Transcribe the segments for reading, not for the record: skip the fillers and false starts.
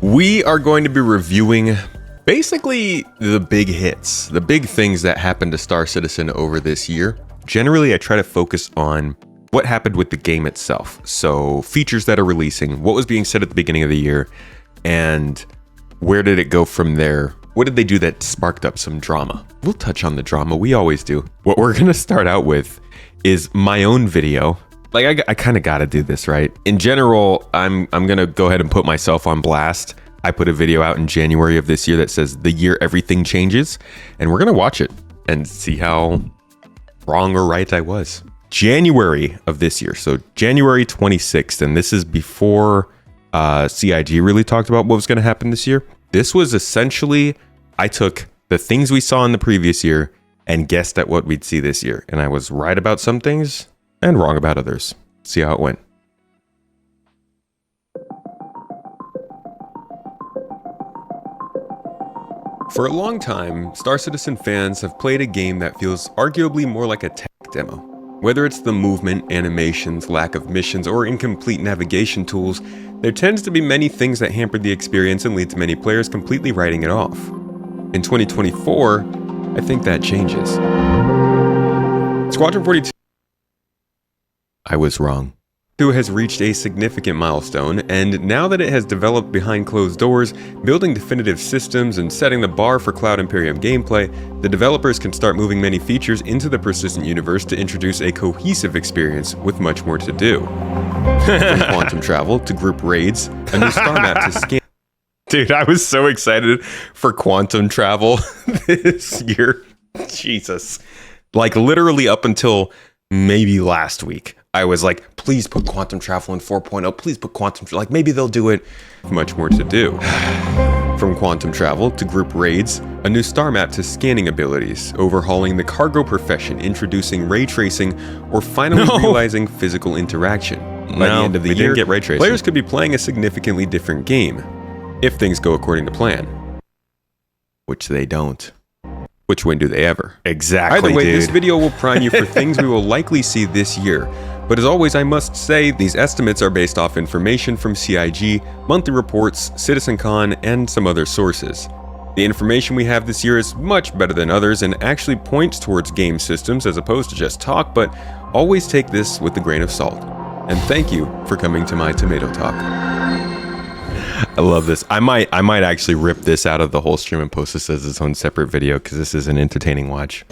We are going to be reviewing basically the big hits, the big things that happened to Star Citizen over this year. Generally, I try to focus on what happened with the game itself. So features that are releasing, what was being said at the beginning of the year, and where did it go from there? What did they do that sparked up some drama? We'll touch on the drama, we always do. What we're gonna start out with is my own video. Like, I kind of got to do this, right? In general, I'm going to go ahead and put myself on blast. I put a video out in January of this year that says the year everything changes, and we're going to watch it and see how wrong or right I was. January of this year, so January 26th, and this is before CIG really talked about what was going to happen this year. This was essentially, I took the things we saw in the previous year and guessed at what we'd see this year. And I was right about some things and wrong about others. See how it went. For a long time, Star Citizen fans have played a game that feels arguably more like a tech demo. Whether it's the movement, animations, lack of missions, or incomplete navigation tools, there tends to be many things that hamper the experience and lead to many players completely writing it off. In 2024, I think that changes. Squadron 42 I was wrong. Has reached a significant milestone, and now that it has developed behind closed doors, building definitive systems and setting the bar for Cloud Imperium gameplay, the developers can start moving many features into the persistent universe to introduce a cohesive experience with much more to do. From quantum travel to group raids, a new Starmap to scan. Dude, I was so excited for quantum travel this year. Jesus. Like literally up until maybe last week. I was like, please put quantum travel in 4.0. Please put quantum, like maybe they'll do it. Much more to do. From quantum travel to group raids, a new Starmap to scanning abilities, overhauling the cargo profession, introducing ray tracing, or finally realizing physical interaction. By the end of the year, players could be playing a significantly different game, if things go according to plan. Which they don't. Which when do they ever? Exactly, either way, this video will prime you for things we will likely see this year. But as always, I must say, these estimates are based off information from CIG, monthly reports, CitizenCon, and some other sources. The information we have this year is much better than others and actually points towards game systems as opposed to just talk, but always take this with a grain of salt. And thank you for coming to my tomato talk. I love this. I might actually rip this out of the whole stream and post this as its own separate video because this is an entertaining watch.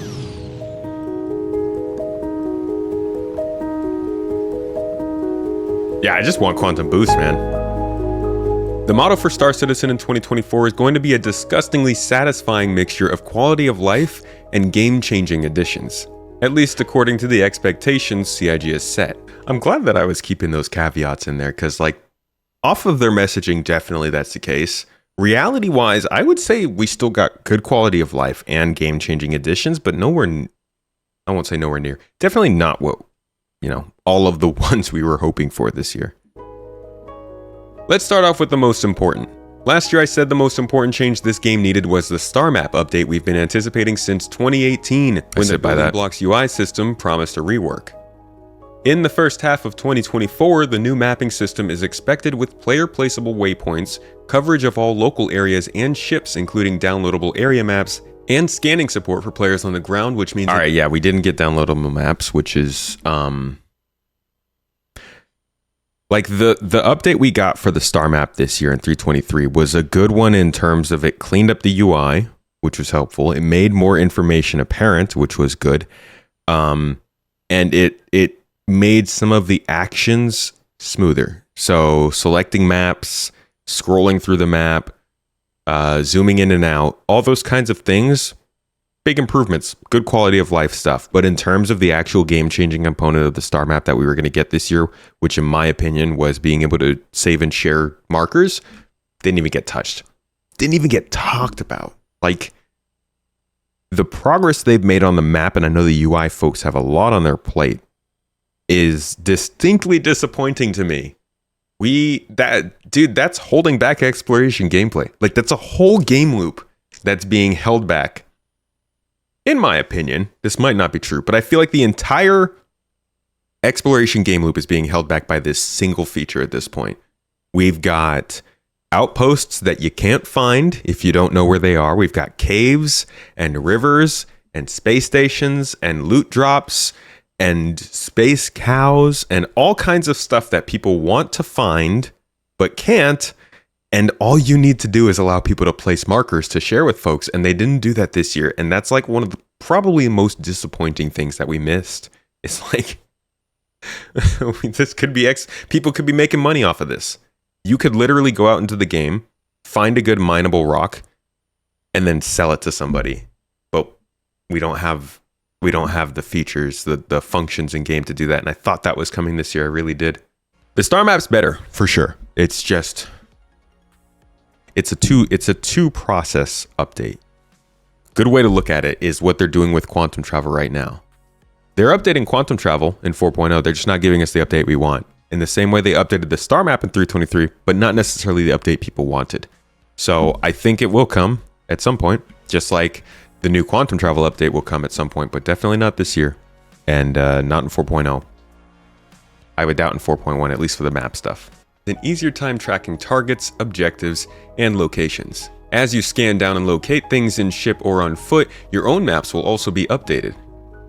Yeah, I just want quantum boost, man. The motto for Star Citizen in 2024 is going to be a disgustingly satisfying mixture of quality of life and game-changing additions. At least according to the expectations CIG has set. I'm glad that I was keeping those caveats in there because, like, off of their messaging, definitely that's the case. Reality-wise, I would say we still got good quality of life and game-changing additions, but nowhere, I won't say nowhere near. Definitely not what, all of the ones we were hoping for this year. Let's start off with the most important. Last year I said the most important change this game needed was the Starmap update we've been anticipating since 2018, when the Building Blocks UI system promised a rework. In the first half of 2024, the new mapping system is expected with player-placeable waypoints, coverage of all local areas and ships including downloadable area maps, and scanning support for players on the ground, which means... Alright, yeah, we didn't get downloadable maps, which is... Like, the update we got for the Starmap this year in 3.23 was a good one in terms of it cleaned up the UI, which was helpful. It made more information apparent, which was good. And it made some of the actions smoother. So selecting maps, scrolling through the map, zooming in and out, all those kinds of things, big improvements, good quality of life stuff. But in terms of the actual game-changing component of the Starmap that we were going to get this year, which in my opinion was being able to save and share markers, didn't even get touched. Didn't even get talked about. Like, the progress they've made on the map, and I know the UI folks have a lot on their plate, is distinctly disappointing to me. That's holding back exploration gameplay. Like, that's a whole game loop that's being held back. In my opinion, this might not be true, but I feel like the entire exploration game loop is being held back by this single feature at this point. We've got outposts that you can't find if you don't know where they are. We've got caves and rivers and space stations and loot drops and space cows and all kinds of stuff that people want to find but can't. And all you need to do is allow people to place markers to share with folks. And they didn't do that this year. And that's like one of the probably most disappointing things that we missed. It's like, this could be people could be making money off of this. You could literally go out into the game, find a good mineable rock, and then sell it to somebody. But we don't have the features, the functions in game to do that. And I thought that was coming this year. I really did. The star map's better for sure. It's just, it's a two process update. Good way to look at it is what they're doing with quantum travel right now. They're updating quantum travel in 4.0. They're just not giving us the update we want. In the same way they updated the star map in 3.23, but not necessarily the update people wanted. So I think it will come at some point, just like the new quantum travel update will come at some point, but definitely not this year, and not in 4.0. I would doubt in 4.1, at least for the map stuff. An easier time tracking targets, objectives, and locations. As you scan down and locate things in ship or on foot, your own maps will also be updated.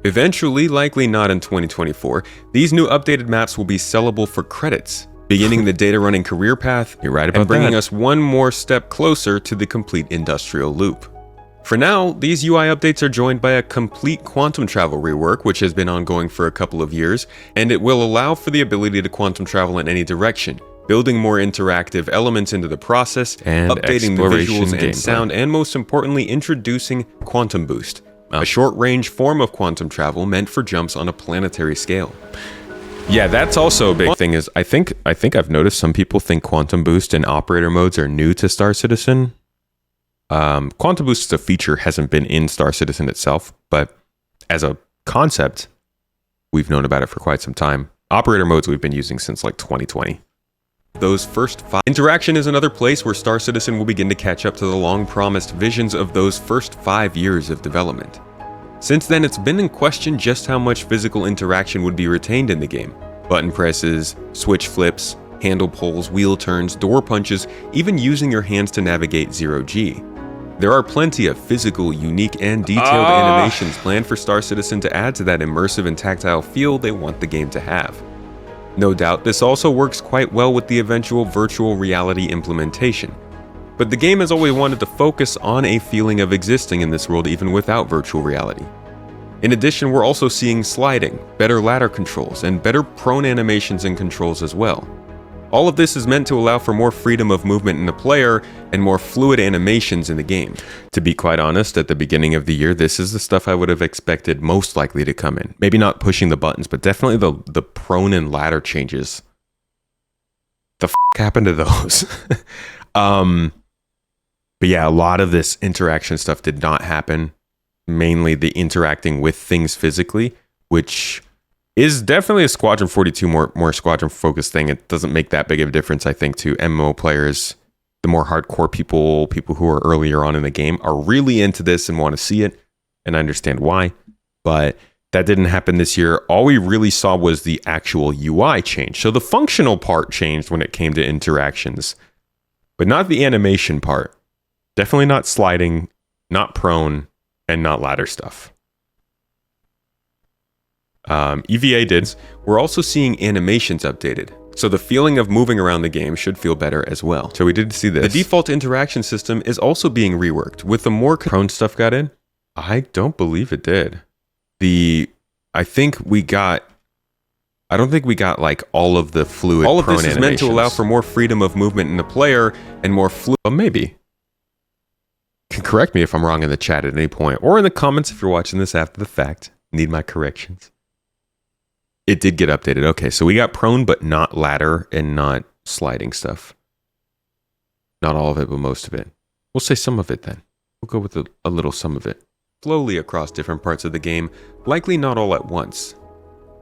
Eventually, likely not in 2024, these new updated maps will be sellable for credits, beginning the data running career path. You're right about and bringing us one more step closer to the complete industrial loop. For now, these UI updates are joined by a complete quantum travel rework, which has been ongoing for a couple of years, and it will allow for the ability to quantum travel in any direction, building more interactive elements into the process, and updating the visuals and sound, and most importantly, introducing Quantum Boost, a short-range form of quantum travel meant for jumps on a planetary scale. Yeah, that's also a big thing. Is I think I've noticed some people think Quantum Boost and operator modes are new to Star Citizen. Quantum Boost as a feature hasn't been in Star Citizen itself, but as a concept, we've known about it for quite some time. Operator modes we've been using since like 2020. Those first 5. Interaction is another place where Star Citizen will begin to catch up to the long-promised visions of those first 5 years of development. Since then, it's been in question just how much physical interaction would be retained in the game. Button presses, switch flips, handle pulls, wheel turns, door punches, even using your hands to navigate zero-G. There are plenty of physical, unique, and detailed animations planned for Star Citizen to add to that immersive and tactile feel they want the game to have. No doubt, this also works quite well with the eventual virtual reality implementation. But the game has always wanted to focus on a feeling of existing in this world even without virtual reality. In addition, we're also seeing sliding, better ladder controls, and better prone animations and controls as well. All of this is meant to allow for more freedom of movement in the player and more fluid animations in the game. To be quite honest, at the beginning of the year, this is the stuff I would have expected most likely to come in. Maybe not pushing the buttons, but definitely the prone and ladder changes. The f*** happened to those? But yeah, a lot of this interaction stuff did not happen. Mainly the interacting with things physically, which is definitely a Squadron 42 more squadron focused thing. It doesn't make that big of a difference, I think, to MMO players. The more hardcore people who are earlier on in the game are really into this and want to see it, and I understand why. But that didn't happen this year. All we really saw was the actual UI change. So the functional part changed when it came to interactions, but not the animation part. Definitely not sliding, not prone, and not ladder stuff. EVA did. We're also seeing animations updated, so the feeling of moving around the game should feel better as well. So we did see this. The default interaction system is also being reworked with the more prone stuff got in. I don't believe it did. I don't think we got like all of the fluid. All of this is meant to allow for more freedom of movement in the player and more fluid. Maybe. Can correct me if I'm wrong in the chat at any point, or in the comments if you're watching this after the fact. Need my corrections. It did get updated. Okay, so we got prone, but not ladder and not sliding stuff. Not all of it, but most of it. We'll say some of it then. We'll go with a little some of it. Slowly across different parts of the game, likely not all at once.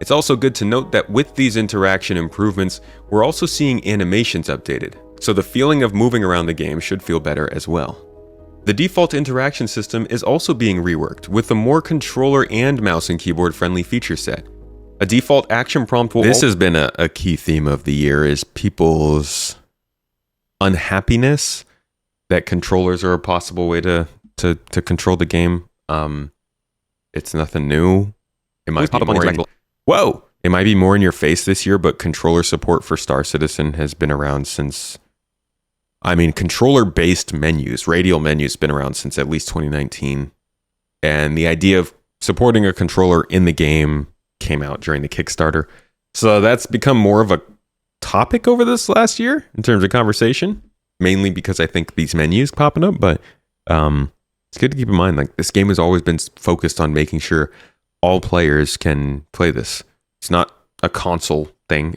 It's also good to note that with these interaction improvements, we're also seeing animations updated, so the feeling of moving around the game should feel better as well. The default interaction system is also being reworked with a more controller and mouse and keyboard friendly feature set. A default action prompt will... This has been a key theme of the year, is people's unhappiness that controllers are a possible way to control the game. It's nothing new. It might be more it might be more in your face this year, but controller support for Star Citizen has been around since, controller-based menus, radial menus, been around since at least 2019. And the idea of supporting a controller in the game came out during the Kickstarter. So that's become more of a topic over this last year in terms of conversation, mainly because I think these menus popping up, but it's good to keep in mind, like, this game has always been focused on making sure all players can play this. It's not a console thing.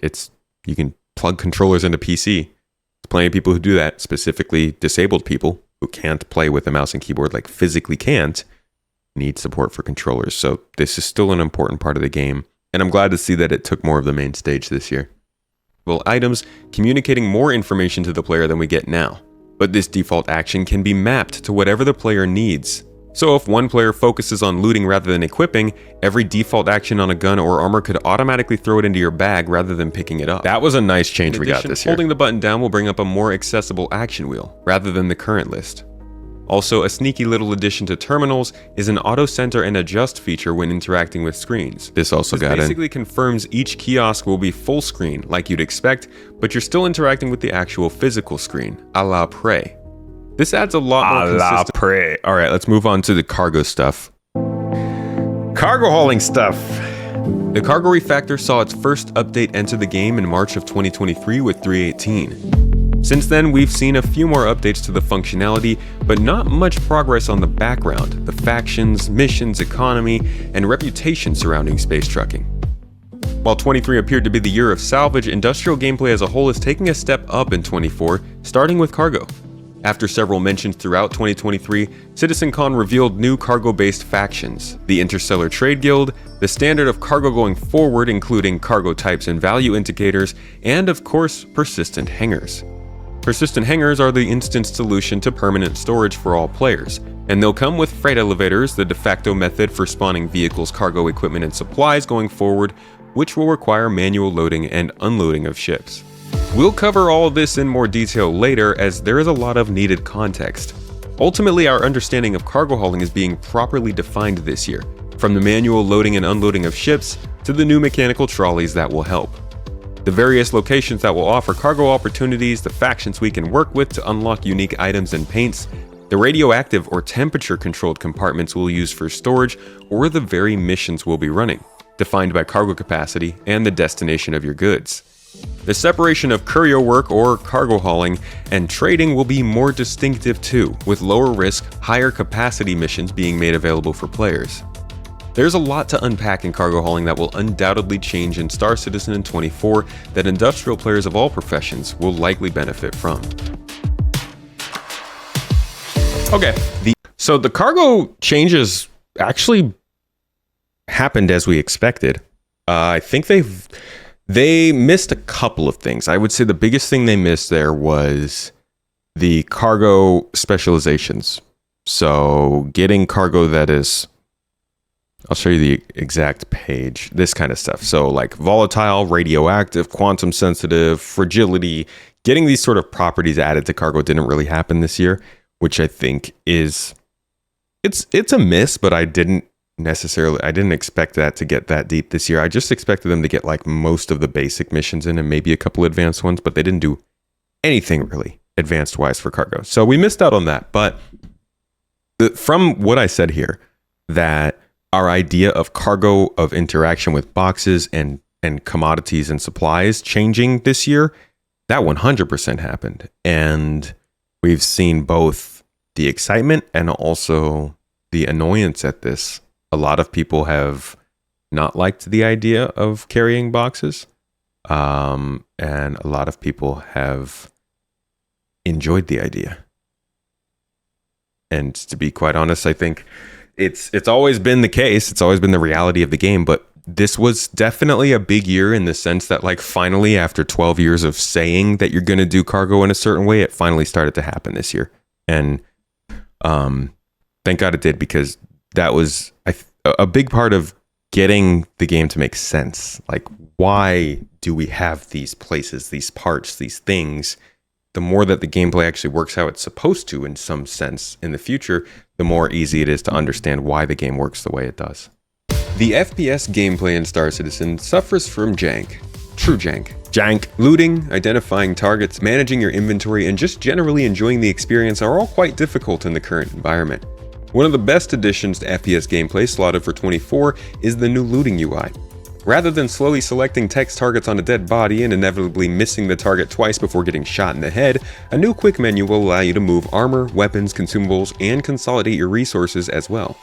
You can plug controllers into PC. There's plenty of people who do that, specifically disabled people who can't play with a mouse and keyboard, like physically can't, need support for controllers. So this is still an important part of the game, and I'm glad to see that it took more of the main stage this year. Well, items communicating more information to the player than we get now, but this default action can be mapped to whatever the player needs. So if one player focuses on looting rather than equipping, every default action on a gun or armor could automatically throw it into your bag rather than picking it up. That was a nice change we got this year. Holding the button down will bring up a more accessible action wheel, rather than the current list. Also, a sneaky little addition to terminals is an auto center and adjust feature when interacting with screens. This basically confirms each kiosk will be full screen, like you'd expect, but you're still interacting with the actual physical screen, a la Prey. This adds a lot more consistency. All right, let's move on to the cargo stuff. Cargo hauling stuff. The cargo refactor saw its first update enter the game in March of 2023 with 3.18. Since then, we've seen a few more updates to the functionality, but not much progress on the background, the factions, missions, economy, and reputation surrounding space trucking. While 23 appeared to be the year of salvage, industrial gameplay as a whole is taking a step up in 24, starting with cargo. After several mentions throughout 2023, CitizenCon revealed new cargo-based factions, the Interstellar Trade Guild, the standard of cargo going forward including cargo types and value indicators, and of course, persistent hangars. Persistent hangars are the instant solution to permanent storage for all players, and they'll come with freight elevators, the de facto method for spawning vehicles, cargo equipment, and supplies going forward, which will require manual loading and unloading of ships. We'll cover all of this in more detail later, as there is a lot of needed context. Ultimately, our understanding of cargo hauling is being properly defined this year, from the manual loading and unloading of ships to the new mechanical trolleys that will help. The various locations that will offer cargo opportunities, the factions we can work with to unlock unique items and paints, the radioactive or temperature-controlled compartments we'll use for storage, or the very missions we'll be running, defined by cargo capacity and the destination of your goods. The separation of courier work or cargo hauling and trading will be more distinctive too, with lower risk, higher capacity missions being made available for players. There's a lot to unpack in cargo hauling that will undoubtedly change in Star Citizen in 24 that industrial players of all professions will likely benefit from. Okay, so the cargo changes actually happened as we expected. I think they missed a couple of things. I would say the biggest thing they missed there was the cargo specializations. So getting cargo that is, I'll show you the exact page, this kind of stuff. So like volatile, radioactive, quantum sensitive, fragility, getting these sort of properties added to cargo didn't really happen this year, which I think is, it's a miss, but I didn't expect that to get that deep this year. I just expected them to get like most of the basic missions in and maybe a couple advanced ones, but they didn't do anything really advanced wise for cargo. So we missed out on that. But from what I said here, that our idea of cargo, of interaction with boxes and commodities and supplies changing this year, that 100% happened. And we've seen both the excitement and also the annoyance at this. A lot of people have not liked the idea of carrying boxes, and a lot of people have enjoyed the idea. And to be quite honest, I think it's always been the case. It's always been the reality of the game, but this was definitely a big year in the sense that, like, finally, after 12 years of saying that you're going to do cargo in a certain way, it finally started to happen this year. And thank God it did, because that was a big part of getting the game to make sense. Like, why do we have these places, these parts, these things the more that the gameplay actually works how it's supposed to in some sense in the future, the more easy it is to understand why the game works the way it does. The FPS gameplay in Star Citizen suffers from jank. True jank. Jank. Looting, identifying targets, managing your inventory, and just generally enjoying the experience are all quite difficult in the current environment. One of the best additions to FPS gameplay slotted for 24 is the new looting UI. Rather than slowly selecting text targets on a dead body and inevitably missing the target twice before getting shot in the head, a new quick menu will allow you to move armor, weapons, consumables, and consolidate your resources as well.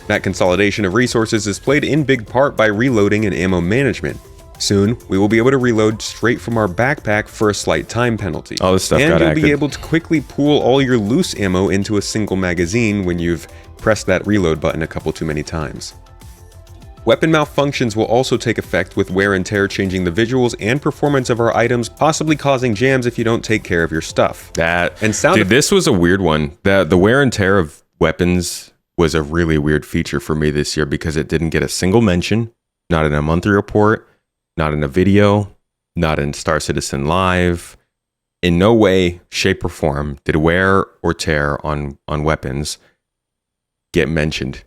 That consolidation of resources is played in big part by reloading and ammo management. Soon, we will be able to reload straight from our backpack for a slight time penalty. All this stuff got And you'll active. be able to quickly pool all your loose ammo into a single magazine when you've pressed that reload button a couple too many times. Weapon malfunctions will also take effect with wear and tear changing the visuals and performance of our items, possibly causing jams if you don't take care of your stuff. This was a weird one. The wear and tear of weapons was a really weird feature for me this year because it didn't get a single mention, not in a monthly report, not in a video, not in Star Citizen Live. In no way, shape, or form did wear or tear on weapons get mentioned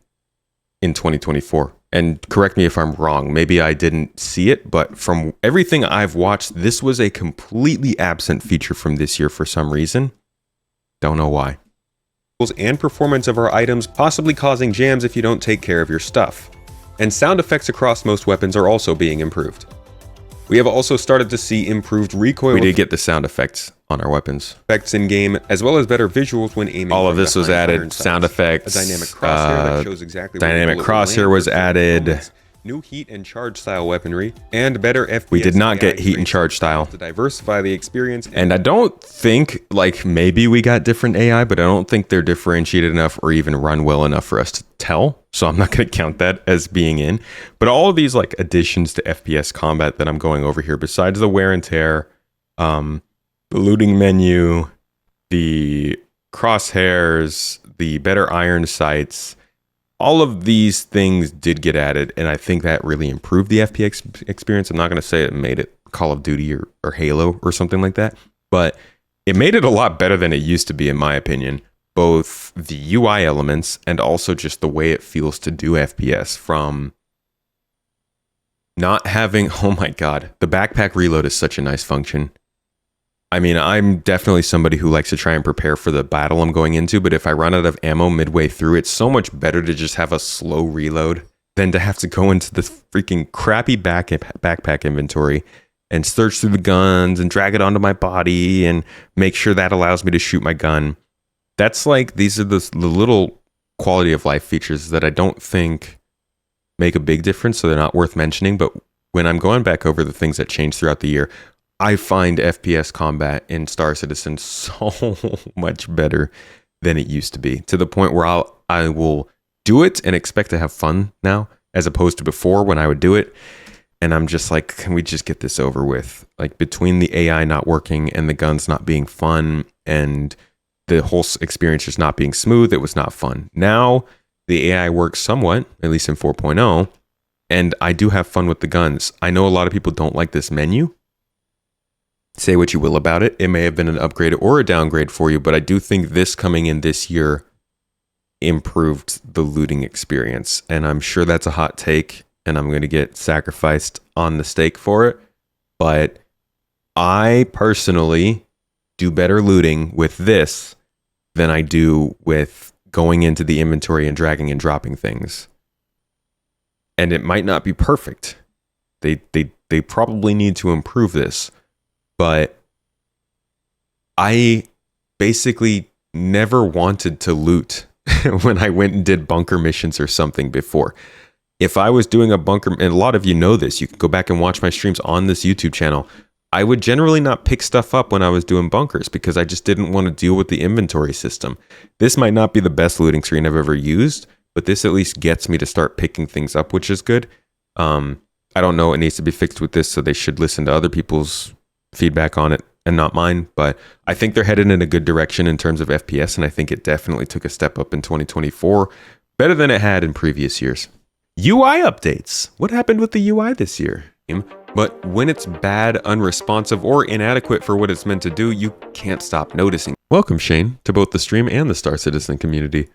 in 2024. And correct me if I'm wrong, maybe I didn't see it, but from everything I've watched, this was a completely absent feature from this year for some reason. Don't know why. And performance of our items, possibly causing jams if you don't take care of your stuff. And sound effects across most weapons are also being improved. We have also started to see improved recoil. We did get the sound effects on our weapons. Effects in game, as well as better visuals when aiming. All of this was added. Sound effects. A dynamic crosshair that shows exactly where dynamic the bullet will crosshair land was for certain added. moments, new heat and charge style weaponry, and better FPS. We did not get AI heat and charge style to diversify the experience. And I don't think, like, maybe we got different AI, but I don't think they're differentiated enough or even run well enough for us to tell. So I'm not going to count that as being in. But all of these, like, additions to FPS combat that I'm going over here, besides the wear and tear, the looting menu, the crosshairs, the better iron sights, all of these things did get added, and I think that really improved the FPS experience. I'm not going to say it made it Call of Duty or Halo or something like that, but it made it a lot better than it used to be, in my opinion. Both the UI elements and also just the way it feels to do FPS, from not having, oh my god, the backpack reload is such a nice function. I mean, I'm definitely somebody who likes to try and prepare for the battle I'm going into, but if I run out of ammo midway through, it's so much better to just have a slow reload than to have to go into the freaking crappy backpack inventory and search through the guns and drag it onto my body and make sure that allows me to shoot my gun. That's like, these are the little quality of life features that I don't think make a big difference, so they're not worth mentioning. But when I'm going back over the things that changed throughout the year, I find FPS combat in Star Citizen so much better than it used to be, to the point where I will do it and expect to have fun now, as opposed to before when I would do it. And I'm just like, can we just get this over with? Like, between the AI not working and the guns not being fun and the whole experience just not being smooth, it was not fun. Now, the AI works somewhat, at least in 4.0, and I do have fun with the guns. I know a lot of people don't like this menu. Say what you will about it. It may have been an upgrade or a downgrade for you, but I do think this coming in this year improved the looting experience. And I'm sure that's a hot take, and I'm going to get sacrificed on the stake for it. But I personally do better looting with this than I do with going into the inventory and dragging and dropping things. And it might not be perfect. They probably need to improve this. But I basically never wanted to loot when I went and did bunker missions or something before. If I was doing a bunker, and a lot of you know this, you can go back and watch my streams on this YouTube channel, I would generally not pick stuff up when I was doing bunkers because I just didn't want to deal with the inventory system. This might not be the best looting screen I've ever used, but this at least gets me to start picking things up, which is good. I don't know what needs to be fixed with this, so they should listen to other people's feedback on it and not mine, but I think they're headed in a good direction in terms of FPS, and I think it definitely took a step up in 2024, better than it had in previous years. UI updates. What happened with the UI this year? But when it's bad, unresponsive, or inadequate for what it's meant to do, you can't stop noticing. Welcome, Shane, to both the stream and the Star Citizen community.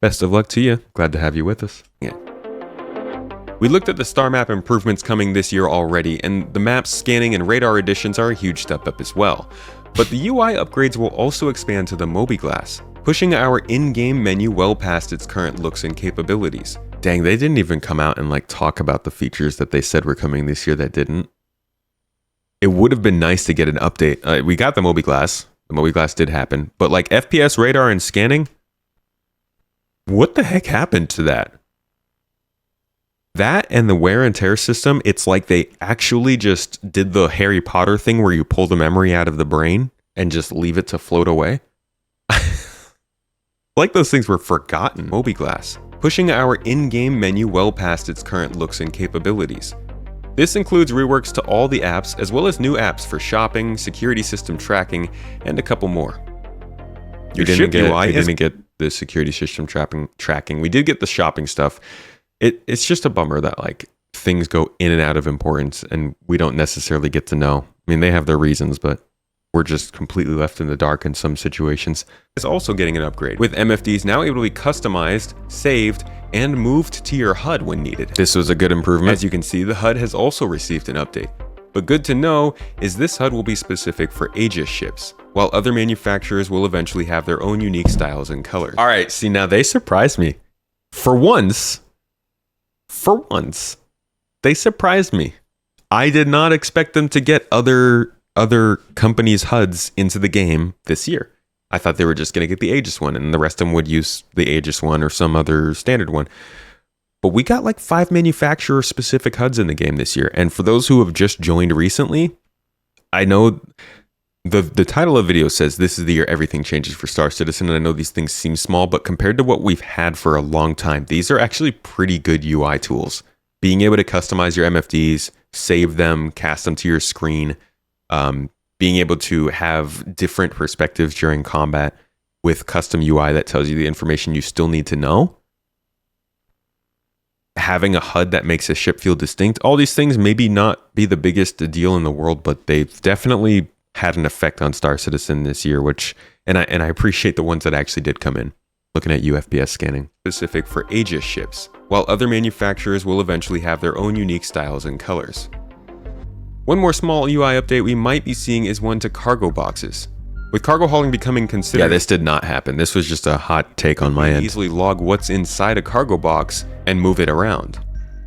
Best of luck to you. Glad to have you with us. Yeah. We looked at the Starmap improvements coming this year already, and the map's scanning and radar additions are a huge step up as well. But the UI upgrades will also expand to the MobiGlass, pushing our in-game menu well past its current looks and capabilities. Dang, they didn't even come out and talk about the features that they said were coming this year that didn't. It would have been nice to get an update. We got the MobiGlass. The MobiGlass did happen. But FPS radar and scanning? What the heck happened to that? That and the wear and tear system, it's like they actually just did the Harry Potter thing where you pull the memory out of the brain and just leave it to float away. Like those things were forgotten. MobiGlass, pushing our in-game menu well past its current looks and capabilities. This includes reworks to all the apps, as well as new apps for shopping, security system tracking, and a couple more. We didn't get the security system tracking. We did get the shopping stuff. It's just a bummer that things go in and out of importance and we don't necessarily get to know. I mean, they have their reasons, but we're just completely left in the dark in some situations. It's also getting an upgrade, with MFDs now able to be customized, saved, and moved to your HUD when needed. This was a good improvement. As you can see, the HUD has also received an update. But good to know is this HUD will be specific for Aegis ships, while other manufacturers will eventually have their own unique styles and colors. All right, see, now they surprised me. For once, they surprised me. I did not expect them to get other companies' HUDs into the game this year. I thought they were just going to get the Aegis one, and the rest of them would use the Aegis one or some other standard one. But we got 5 manufacturer-specific HUDs in the game this year. And for those who have just joined recently, I know the title of the video says this is the year everything changes for Star Citizen, and I know these things seem small, but compared to what we've had for a long time, these are actually pretty good UI tools. Being able to customize your MFDs, save them, cast them to your screen, being able to have different perspectives during combat with custom UI that tells you the information you still need to know. Having a HUD that makes a ship feel distinct. All these things maybe not be the biggest deal in the world, but they've definitely had an effect on Star Citizen this year, and I appreciate the ones that actually did come in. Looking at UFPS scanning. Specific for Aegis ships, while other manufacturers will eventually have their own unique styles and colors. One more small UI update we might be seeing is one to cargo boxes. With cargo hauling becoming considered... Yeah, this did not happen. This was just a hot take on my end. Easily log what's inside a cargo box and move it around.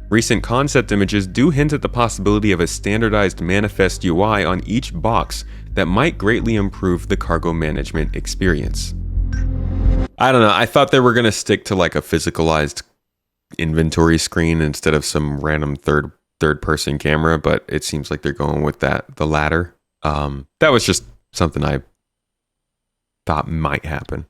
Recent concept images do hint at the possibility of a standardized manifest UI on each box that might greatly improve the cargo management experience. I don't know. I thought they were going to stick to a physicalized inventory screen instead of some random third person camera, but it seems like they're going with the latter. That was just something I thought might happen.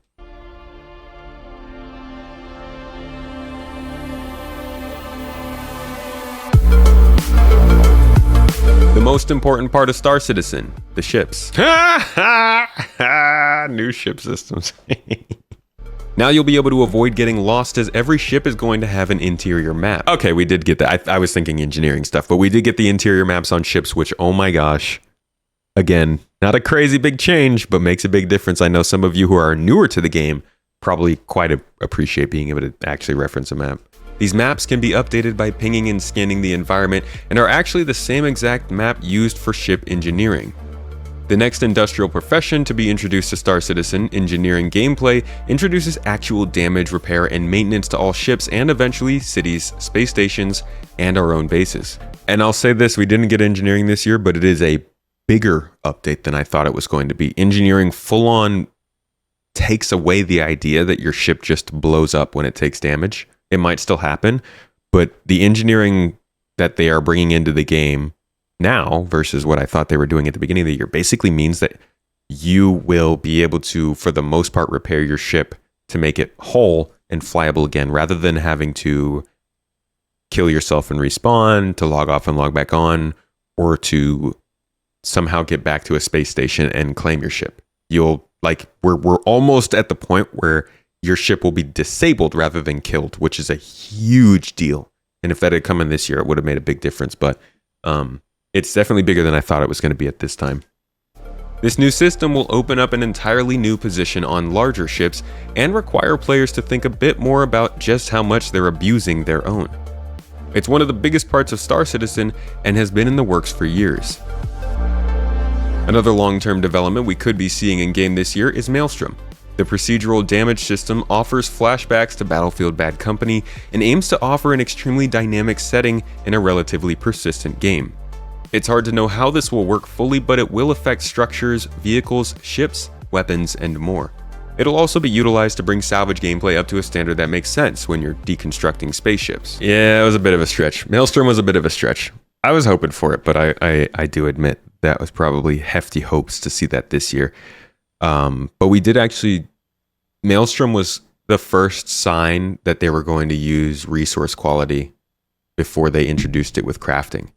The most important part of Star Citizen, the ships. New ship systems. Now you'll be able to avoid getting lost, as every ship is going to have an interior map. Okay, we did get that. I was thinking engineering stuff, but we did get the interior maps on ships, which, oh my gosh. Again, not a crazy big change, but makes a big difference. I know some of you who are newer to the game probably quite appreciate being able to actually reference a map. These maps can be updated by pinging and scanning the environment, and are actually the same exact map used for ship engineering. The next industrial profession to be introduced to Star Citizen, engineering gameplay, introduces actual damage, repair, and maintenance to all ships, and eventually cities, space stations, and our own bases. And I'll say this, we didn't get engineering this year, but it is a bigger update than I thought it was going to be. Engineering full-on takes away the idea that your ship just blows up when it takes damage. It might still happen, but the engineering that they are bringing into the game now versus what I thought they were doing at the beginning of the year basically means that you will be able to, for the most part, repair your ship to make it whole and flyable again, rather than having to kill yourself and respawn, to log off and log back on, or to somehow get back to a space station and claim your ship. We're almost at the point where your ship will be disabled rather than killed, which is a huge deal. And if that had come in this year, it would have made a big difference. But It's definitely bigger than I thought it was going to be at this time. This new system will open up an entirely new position on larger ships and require players to think a bit more about just how much they're abusing their own. It's one of the biggest parts of Star Citizen and has been in the works for years. Another long-term development we could be seeing in-game this year is Maelstrom. The procedural damage system offers flashbacks to Battlefield Bad Company and aims to offer an extremely dynamic setting in a relatively persistent game. It's hard to know how this will work fully, but it will affect structures, vehicles, ships, weapons, and more. It'll also be utilized to bring salvage gameplay up to a standard that makes sense when you're deconstructing spaceships. Yeah, it was a bit of a stretch. Maelstrom was a bit of a stretch. I was hoping for it, but I do admit that was probably hefty hopes to see that this year. But we did actually... Maelstrom was the first sign that they were going to use resource quality before they introduced it with crafting.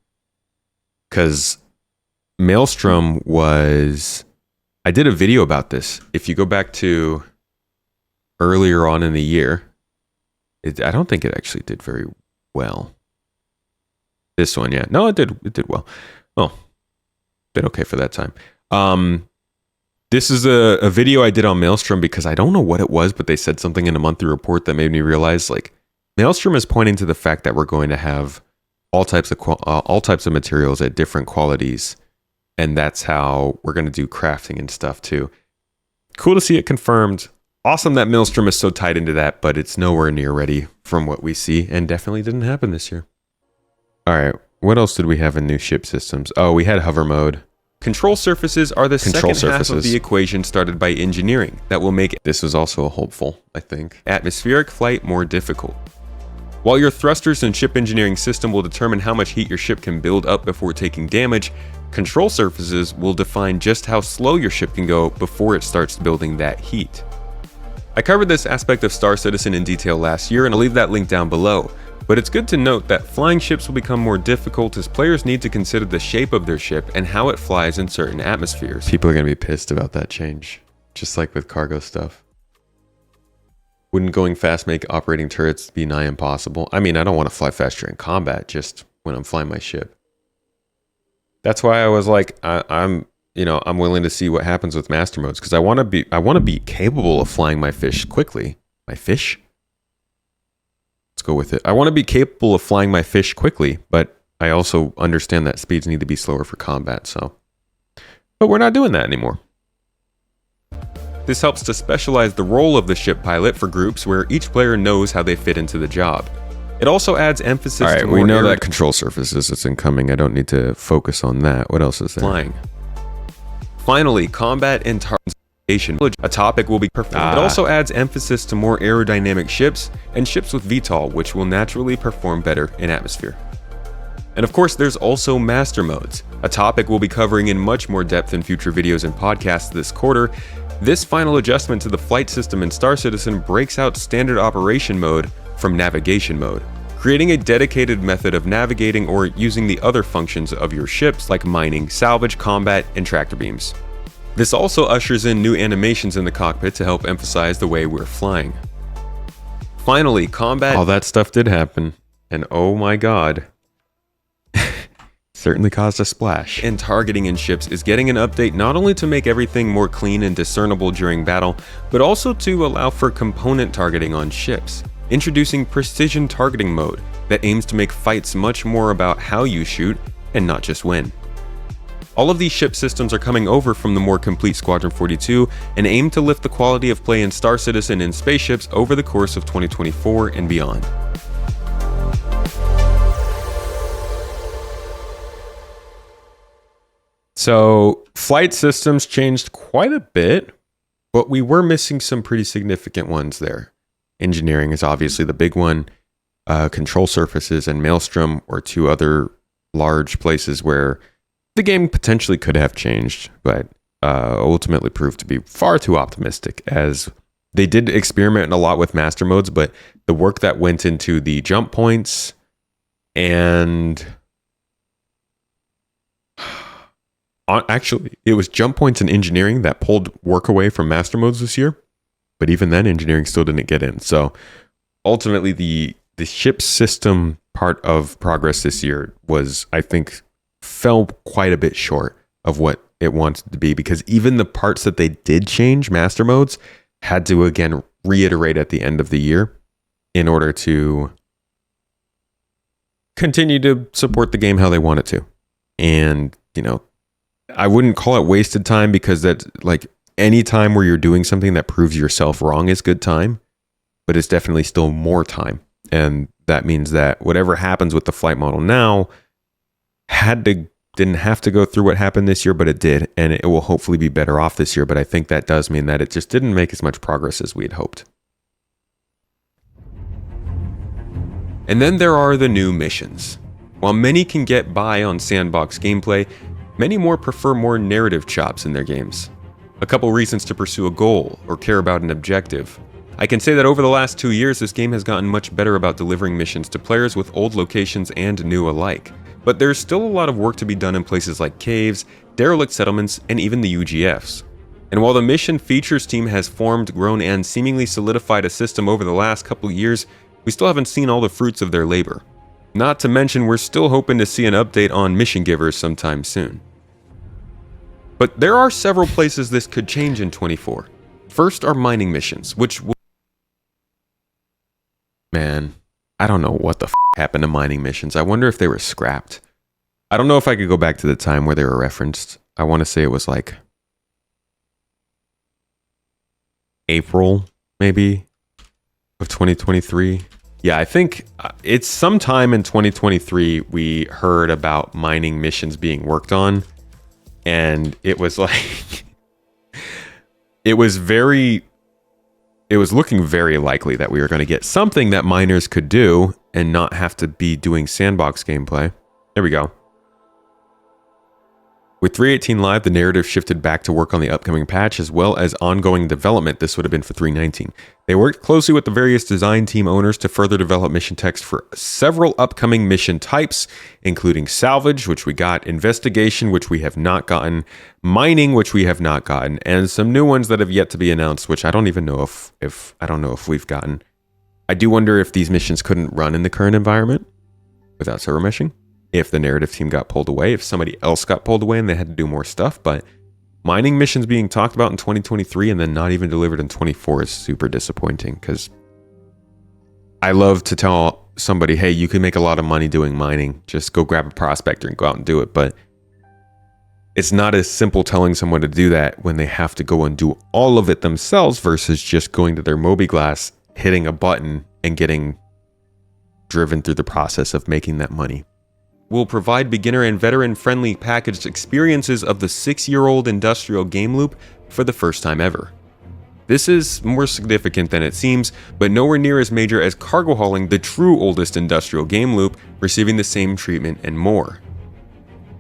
Because Maelstrom was... I did a video about this. If you go back to earlier on in the year, I don't think it actually did very well. This one, yeah. No, it did well. Oh, been okay for that time. This is a video I did on Maelstrom because I don't know what it was, but they said something in a monthly report that made me realize, like, Maelstrom is pointing to the fact that we're going to have all types of materials at different qualities, and that's how we're going to do crafting and stuff too. Cool to see it confirmed. Awesome that Maelstrom is so tied into that, but it's nowhere near ready from what we see, and definitely didn't happen this year. All right, what else did we have in new ship systems? Oh, we had hover mode. Control surfaces are the second half of the equation started by engineering that will make... This was also a hopeful, I think. Atmospheric flight more difficult. While your thrusters and ship engineering system will determine how much heat your ship can build up before taking damage, control surfaces will define just how slow your ship can go before it starts building that heat. I covered this aspect of Star Citizen in detail last year, and I'll leave that link down below. But it's good to note that flying ships will become more difficult as players need to consider the shape of their ship and how it flies in certain atmospheres. People are going to be pissed about that change, just like with cargo stuff. Wouldn't going fast make operating turrets be nigh impossible? I mean, I don't want to fly faster in combat, just when I'm flying my ship. That's why I was like, I'm willing to see what happens with master modes, because I want to be capable of flying my fish quickly. My fish? Let's go with it. I want to be capable of flying my fish quickly, but I also understand that speeds need to be slower for combat, so. But we're not doing that anymore. This helps to specialize the role of the ship pilot for groups where each player knows how they fit into the job. It also adds emphasis to more... We know that control surfaces is incoming. I don't need to focus on that. What else is there? Flying. Finally, combat and targeting. A topic will be performed. It also adds emphasis to more aerodynamic ships and ships with VTOL, which will naturally perform better in atmosphere. And of course, there's also master modes, a topic we'll be covering in much more depth in future videos and podcasts this quarter. This final adjustment to the flight system in Star Citizen breaks out standard operation mode from navigation mode, creating a dedicated method of navigating or using the other functions of your ships like mining, salvage, combat, and tractor beams. This also ushers in new animations in the cockpit to help emphasize the way we're flying. Finally, combat... All that stuff did happen, and oh my god. Certainly caused a splash. And targeting in ships is getting an update not only to make everything more clean and discernible during battle, but also to allow for component targeting on ships, introducing precision targeting mode that aims to make fights much more about how you shoot and not just when. All of these ship systems are coming over from the more complete Squadron 42 and aim to lift the quality of play in Star Citizen and spaceships over the course of 2024 and beyond. So, flight systems changed quite a bit, but we were missing some pretty significant ones there. Engineering is obviously the big one. Control surfaces and Maelstrom were two other large places where the game potentially could have changed, but ultimately proved to be far too optimistic, as they did experiment a lot with master modes, but the work that went into the jump points and... Actually, it was jump points and engineering that pulled work away from master modes this year, but even then, engineering still didn't get in. So ultimately, the ship system part of progress this year was, I think, fell quite a bit short of what it wanted to be, because even the parts that they did change, master modes, had to again reiterate at the end of the year in order to continue to support the game how they want it to. And, I wouldn't call it wasted time, because that's like any time where you're doing something that proves yourself wrong is good time, but it's definitely still more time. And that means that whatever happens with the flight model now didn't have to go through what happened this year, but it did. And it will hopefully be better off this year. But I think that does mean that it just didn't make as much progress as we had hoped. And then there are the new missions. While many can get by on sandbox gameplay, many more prefer more narrative chops in their games. A couple reasons to pursue a goal or care about an objective. I can say that over the last 2 years, this game has gotten much better about delivering missions to players with old locations and new alike. But there's still a lot of work to be done in places like caves, derelict settlements, and even the UGFs. And while the mission features team has formed, grown, and seemingly solidified a system over the last couple years, we still haven't seen all the fruits of their labor. Not to mention, we're still hoping to see an update on mission givers sometime soon. But there are several places this could change in 24. First are mining missions, which will... Man, I don't know what the happened to mining missions. I wonder if they were scrapped. I don't know if I could go back to the time where they were referenced. I want to say it was like April, maybe, of 2023. Yeah, I think it's sometime in 2023 we heard about mining missions being worked on. And it was like... it was looking very likely that we were going to get something that miners could do and not have to be doing sandbox gameplay. There we go. With 3.18 Live, the narrative shifted back to work on the upcoming patch as well as ongoing development. This would have been for 3.19. They worked closely with the various design team owners to further develop mission text for several upcoming mission types, including salvage, which we got, investigation, which we have not gotten, mining, which we have not gotten, and some new ones that have yet to be announced, which I don't even know if we've gotten. I do wonder if these missions couldn't run in the current environment without server meshing. If the narrative team got pulled away, if somebody else got pulled away and they had to do more stuff. But mining missions being talked about in 2023 and then not even delivered in 24 is super disappointing, because I love to tell somebody, hey, you can make a lot of money doing mining. Just go grab a prospector and go out and do it. But it's not as simple telling someone to do that when they have to go and do all of it themselves versus just going to their MobiGlass, hitting a button, and getting driven through the process of making that money. Will provide beginner and veteran-friendly packaged experiences of the 6-year-old industrial game loop for the first time ever. This is more significant than it seems, but nowhere near as major as cargo hauling, the true oldest industrial game loop, receiving the same treatment and more.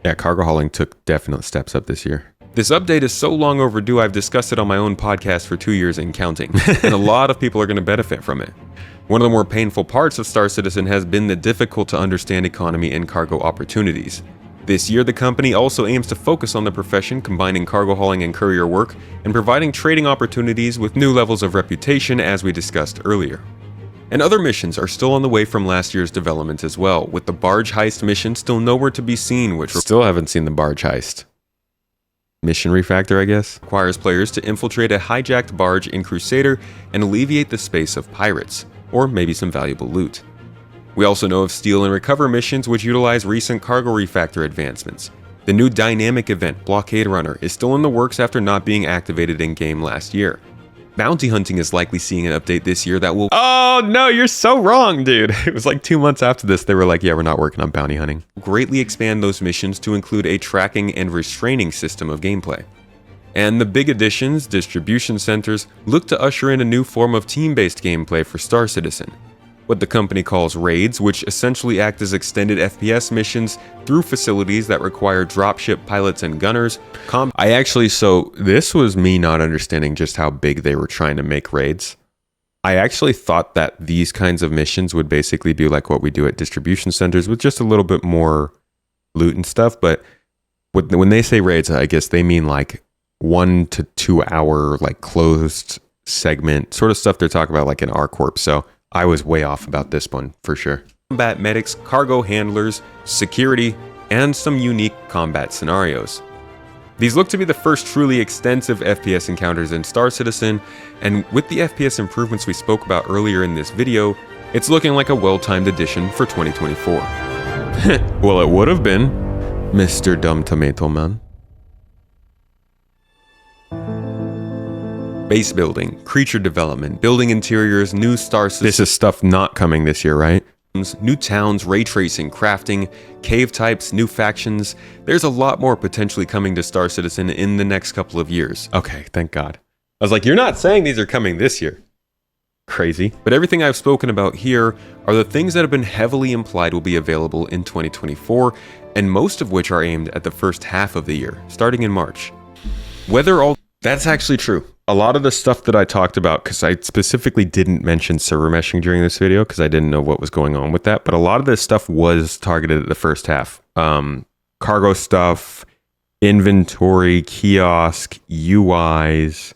Yeah, cargo hauling took definite steps up this year. This update is so long overdue, I've discussed it on my own podcast for 2 years and counting, and a lot of people are going to benefit from it. One of the more painful parts of Star Citizen has been the difficult to understand economy and cargo opportunities. This year, the company also aims to focus on the profession, combining cargo hauling and courier work, and providing trading opportunities with new levels of reputation, as we discussed earlier. And other missions are still on the way from last year's development as well, with the barge heist mission still nowhere to be seen, which still haven't seen the barge heist. Mission refactor, I guess? Requires players to infiltrate a hijacked barge in Crusader and alleviate the space of pirates, or maybe some valuable loot. We also know of steal and recover missions which utilize recent cargo refactor advancements. The new dynamic event, Blockade Runner, is still in the works after not being activated in-game last year. Bounty hunting is likely seeing an update this year that will— Oh no, you're so wrong, dude. It was like 2 months after this, they were like, yeah, we're not working on bounty hunting. Greatly expand those missions to include a tracking and restraining system of gameplay. And the big additions, distribution centers, look to usher in a new form of team-based gameplay for Star Citizen. What the company calls raids, which essentially act as extended FPS missions through facilities that require dropship pilots and gunners. So this was me not understanding just how big they were trying to make raids. I actually thought that these kinds of missions would basically be like what we do at distribution centers with just a little bit more loot and stuff. But when they say raids, I guess they mean like 1 to 2 hour, like closed segment sort of stuff they're talking about like in R-Corp. So I was way off about this one for sure. Combat medics, cargo handlers, security, and some unique combat scenarios. These look to be the first truly extensive FPS encounters in Star Citizen, and with the FPS improvements we spoke about earlier in this video, it's looking like a well-timed addition for 2024. Well, it would have been, Mr. Dumb Tomato Man. Base building, creature development, building interiors, new star systems. This is stuff not coming this year, right? New towns, ray tracing, crafting, cave types, new factions. There's a lot more potentially coming to Star Citizen in the next couple of years. Okay, thank God. I was like, you're not saying these are coming this year. Crazy. But everything I've spoken about here are the things that have been heavily implied will be available in 2024, and most of which are aimed at the first half of the year, starting in March. Whether all... That's actually true. A lot of the stuff that I talked about, because I specifically didn't mention server meshing during this video because I didn't know what was going on with that, but a lot of this stuff was targeted at the first half. Cargo stuff, inventory, kiosk, UIs.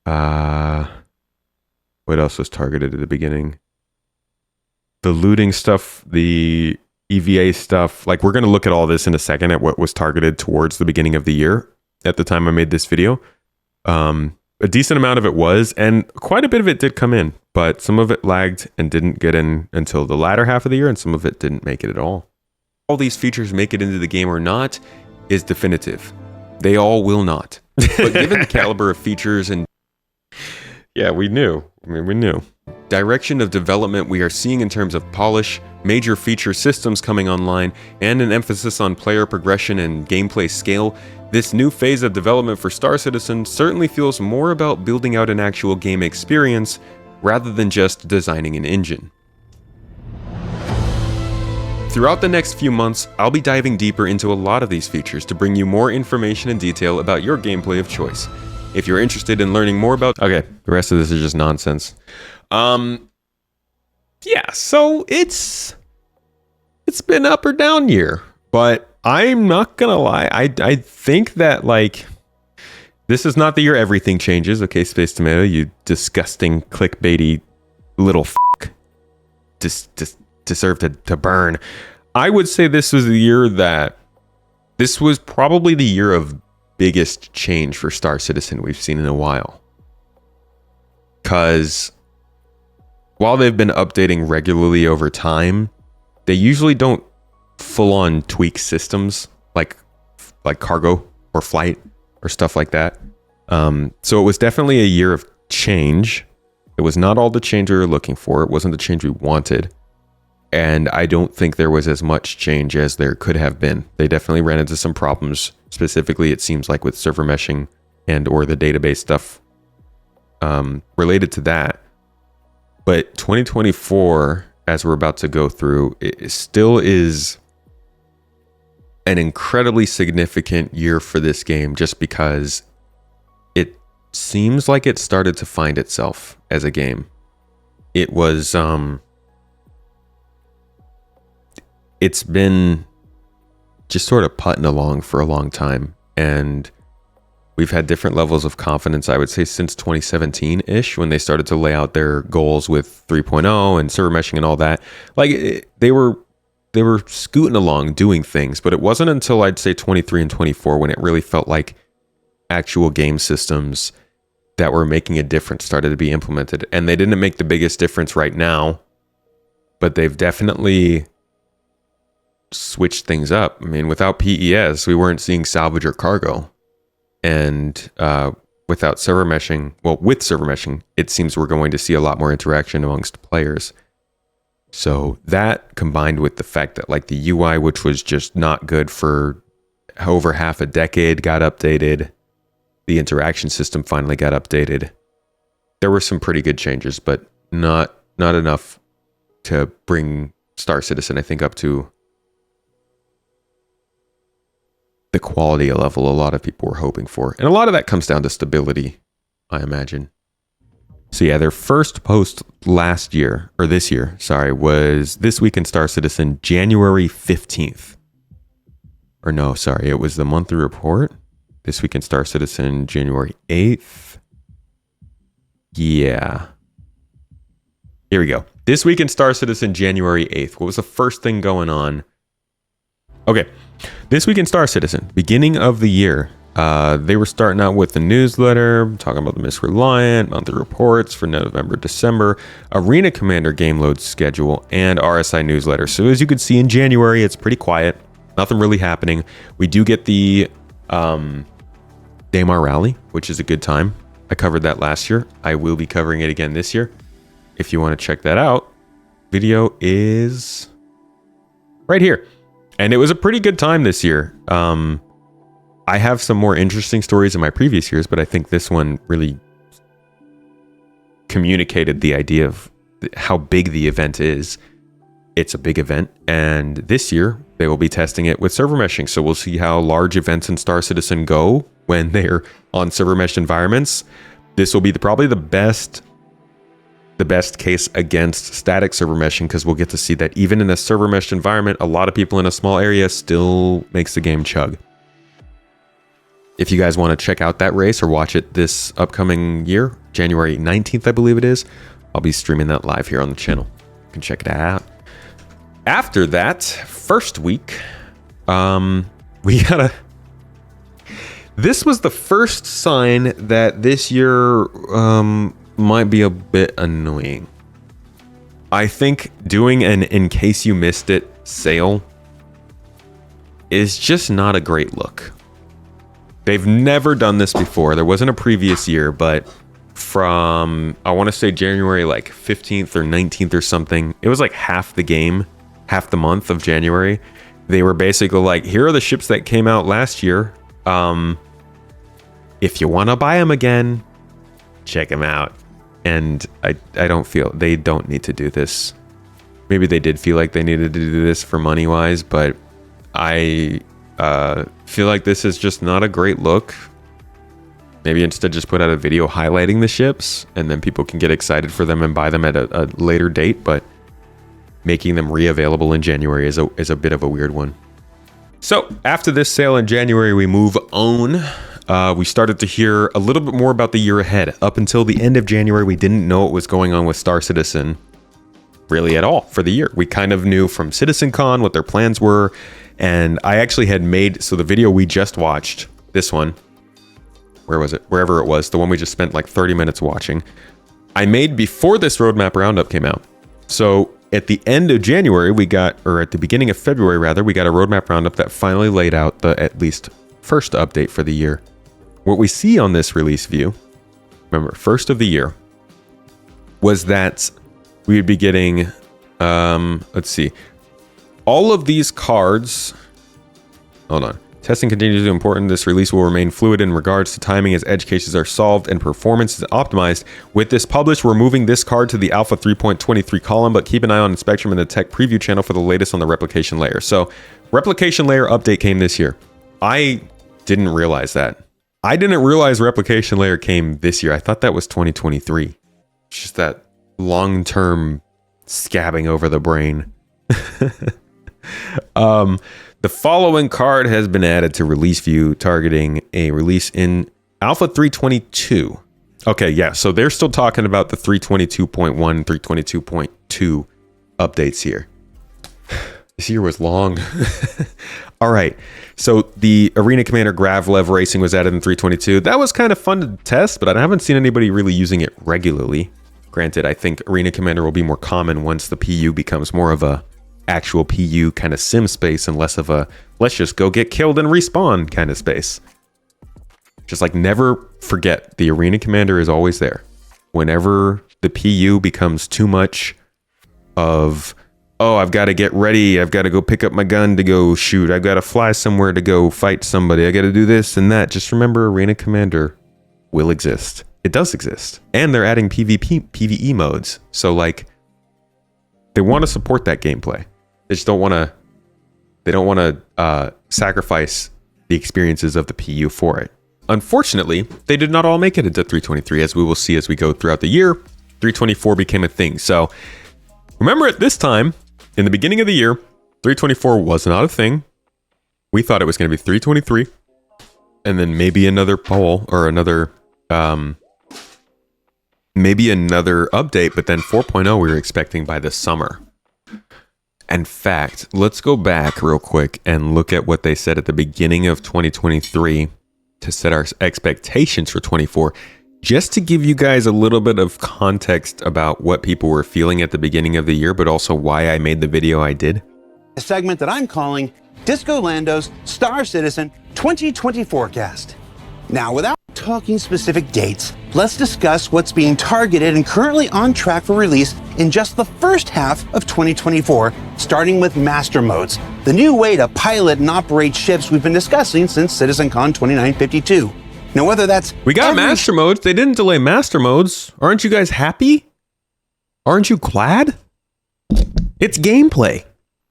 What else was targeted at the beginning? The looting stuff, the EVA stuff. Like, we're going to look at all this in a second at what was targeted towards the beginning of the year at the time I made this video. A decent amount of it was, and quite a bit of it did come in, but some of it lagged and didn't get in until the latter half of the year, and some of it didn't make it at all. All these features make it into the game or not is definitive. They all will not. But given the caliber of features and... Yeah, we knew. I mean, we knew. Direction of development we are seeing in terms of polish, major feature systems coming online, and an emphasis on player progression and gameplay scale, this new phase of development for Star Citizen certainly feels more about building out an actual game experience rather than just designing an engine. Throughout the next few months, I'll be diving deeper into a lot of these features to bring you more information and detail about your gameplay of choice. If you're interested in learning more about... Okay, the rest of this is just nonsense. Yeah, so it's been up or down year, but I'm not gonna lie. I think that, like, this is not the year everything changes. Okay, Space Tomato, you disgusting clickbaity little f***. Just deserve to burn. I would say this was the year that... This was probably the year of biggest change for Star Citizen we've seen in a while. Because while they've been updating regularly over time, they usually don't full-on tweak systems like cargo or flight or stuff like that. So it was definitely a year of change. It was not all the change we were looking for. It wasn't the change we wanted. And I don't think there was as much change as there could have been. They definitely ran into some problems. Specifically, it seems like with server meshing and or the database stuff related to that. But 2024, as we're about to go through, it still is an incredibly significant year for this game just because it seems like it started to find itself as a game. It was... It's been just sort of putting along for a long time, and we've had different levels of confidence, I would say, since 2017-ish, when they started to lay out their goals with 3.0 and server meshing and all that. Like, they were scooting along doing things, but it wasn't until I'd say 23 and 24 when it really felt like actual game systems that were making a difference started to be implemented. And they didn't make the biggest difference right now, but they've definitely switched things up. I mean, without PES, we weren't seeing salvage or cargo. And without server meshing, well, with server meshing, it seems we're going to see a lot more interaction amongst players. So that combined with the fact that, like, the UI, which was just not good for over half a decade, got updated. The interaction system finally got updated. There were some pretty good changes, but not enough to bring Star Citizen, I think, up to the quality level a lot of people were hoping for. And a lot of that comes down to stability, I imagine. So yeah, their first post last year, or this year, sorry, was This Week in Star Citizen, January 15th. Or no, sorry, it was the monthly report. This Week in Star Citizen, January 8th. Yeah. Here we go. This Week in Star Citizen, January 8th. What was the first thing going on? Okay, this week in Star Citizen, beginning of the year, they were starting out with the newsletter, talking about the Misreliant, monthly reports for November, December, Arena Commander game load schedule, and RSI newsletter. So as you can see in January, it's pretty quiet. Nothing really happening. We do get the Daymar Rally, which is a good time. I covered that last year. I will be covering it again this year. If you want to check that out, video is right here. And it was a pretty good time this year. I have some more interesting stories in my previous years, but I think this one really communicated the idea of how big the event is. It's a big event, and this year they will be testing it with server meshing. So we'll see how large events in Star Citizen go when they're on server mesh environments. This will be probably the best case against static server meshing, because we'll get to see that even in a server meshed environment, a lot of people in a small area still makes the game chug. If you guys want to check out that race or watch it this upcoming year, January 19th, I believe it is, I'll be streaming that live here on the channel. You can check it out. After that, first week, this was the first sign that this year might be a bit annoying. I think doing an in case you missed it sale is just not a great look. They've never done this before. There wasn't a previous year, but from, I want to say January like 15th or 19th or something, it was like half the game, half the month of January. They were basically like, here are the ships that came out last year. If you want to buy them again, check them out. And I don't feel, they don't need to do this. Maybe they did feel like they needed to do this for money wise, but I feel like this is just not a great look. Maybe instead just put out a video highlighting the ships, and then people can get excited for them and buy them at a later date. But making them re-available in January is a bit of a weird one. So after this sale in January, we move on. We started to hear a little bit more about the year ahead. Up until the end of January, we didn't know what was going on with Star Citizen really at all for the year. We kind of knew from CitizenCon what their plans were. And I actually had made, so the video we just watched, this one, where was it? Wherever it was, the one we just spent like 30 minutes watching, I made before this roadmap roundup came out. So at the end of January, we got, or at the beginning of February rather, we got a roadmap roundup that finally laid out the at least first update for the year. What we see on this release view, remember, first of the year, was that we would be getting, let's see, all of these cards, hold on. Testing continues to be important. This release will remain fluid in regards to timing as edge cases are solved and performance is optimized. With this published, we're moving this card to the Alpha 3.23 column, but keep an eye on Spectrum and the tech preview channel for the latest on the replication layer. So replication layer update came this year. I didn't realize that. I didn't realize replication layer came this year. I thought that was 2023. It's just that long-term scabbing over the brain. The following card has been added to release view, targeting a release in Alpha 322. Okay, yeah, so they're still talking about the 322.1, 322.2 updates here. This year was long. All right, so the Arena Commander Gravlev Racing was added in 322. That was kind of fun to test, but I haven't seen anybody really using it regularly. Granted, I think Arena Commander will be more common once the PU becomes more of a actual PU kind of sim space and less of a let's just go get killed and respawn kind of space. Just like never forget, the Arena Commander is always there. Whenever the PU becomes too much of, oh, I've got to get ready, I've got to go pick up my gun to go shoot, I've got to fly somewhere to go fight somebody, I got to do this and that, just remember Arena Commander will exist. It does exist. And they're adding PvE modes. So like, they want to support that gameplay. They just don't want to, they don't want to sacrifice the experiences of the PU for it. Unfortunately, they did not all make it into 323, as we will see as we go throughout the year. 324 became a thing. So remember at this time, in the beginning of the year, 324 was not a thing. We thought it was going to be 323. And then maybe another poll or another, maybe another update, but then 4.0 we were expecting by this summer. In fact, let's go back real quick and look at what they said at the beginning of 2023 to set our expectations for 24, just to give you guys a little bit of context about what people were feeling at the beginning of the year, but also why I made the video I did. A segment that I'm calling Disco Lando's Star Citizen 2024 Cast. Now, without talking specific dates, let's discuss what's being targeted and currently on track for release in just the first half of 2024, starting with Master Modes, the new way to pilot and operate ships we've been discussing since CitizenCon 2952. Now, whether that's... We got Master Modes. They didn't delay Master Modes. Aren't you guys happy? Aren't you glad? It's gameplay.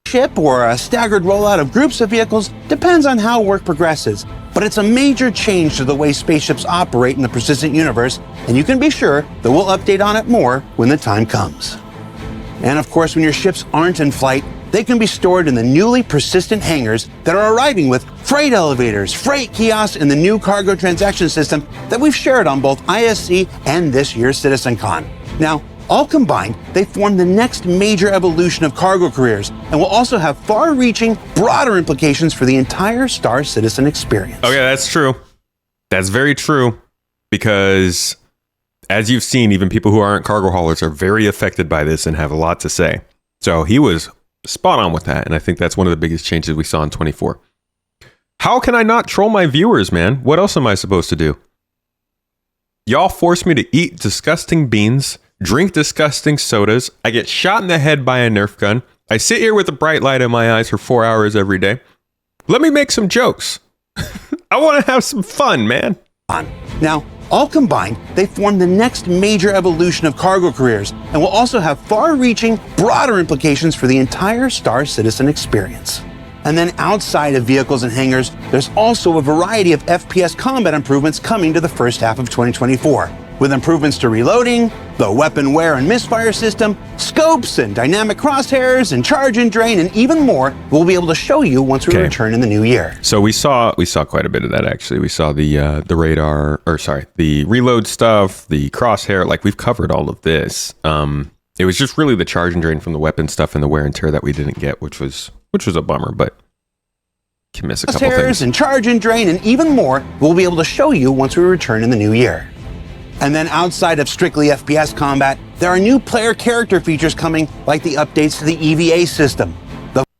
Ship or a staggered rollout of groups of vehicles depends on how work progresses, but it's a major change to the way spaceships operate in the persistent universe, and you can be sure that we'll update on it more when the time comes. And of course, when your ships aren't in flight, they can be stored in the newly persistent hangars that are arriving with freight elevators, freight kiosks, and the new cargo transaction system that we've shared on both ISC and this year's CitizenCon. Now, all combined, they form the next major evolution of cargo careers and will also have far-reaching, broader implications for the entire Star Citizen experience. Okay, that's true. That's very true. Because, as you've seen, even people who aren't cargo haulers are very affected by this and have a lot to say. So he was spot on with that, and I think that's one of the biggest changes we saw in 24. How can I not troll my viewers, man? What else am I supposed to do? Y'all force me to eat disgusting beans, drink disgusting sodas, I get shot in the head by a Nerf gun, I sit here with a bright light in my eyes for 4 hours every day. Let me make some jokes. I want to have some fun, man. Now, all combined, they form the next major evolution of cargo careers and will also have far-reaching, broader implications for the entire Star Citizen experience. And then outside of vehicles and hangars, there's also a variety of FPS combat improvements coming to the first half of 2024. With improvements to reloading, the weapon wear and misfire system, scopes and dynamic crosshairs and charge and drain, and even more we'll be able to show you once we return in the new year. So we saw quite a bit of that, actually. We saw the radar, the reload stuff, the crosshair. Like, we've covered all of this. It was just really the charge and drain from the weapon stuff and the wear and tear that we didn't get, which was a bummer, but can miss a couple things. And charge and drain, and even more we'll be able to show you once we return in the new year. And then outside of strictly FPS combat, there are new player character features coming, like the updates to the EVA system.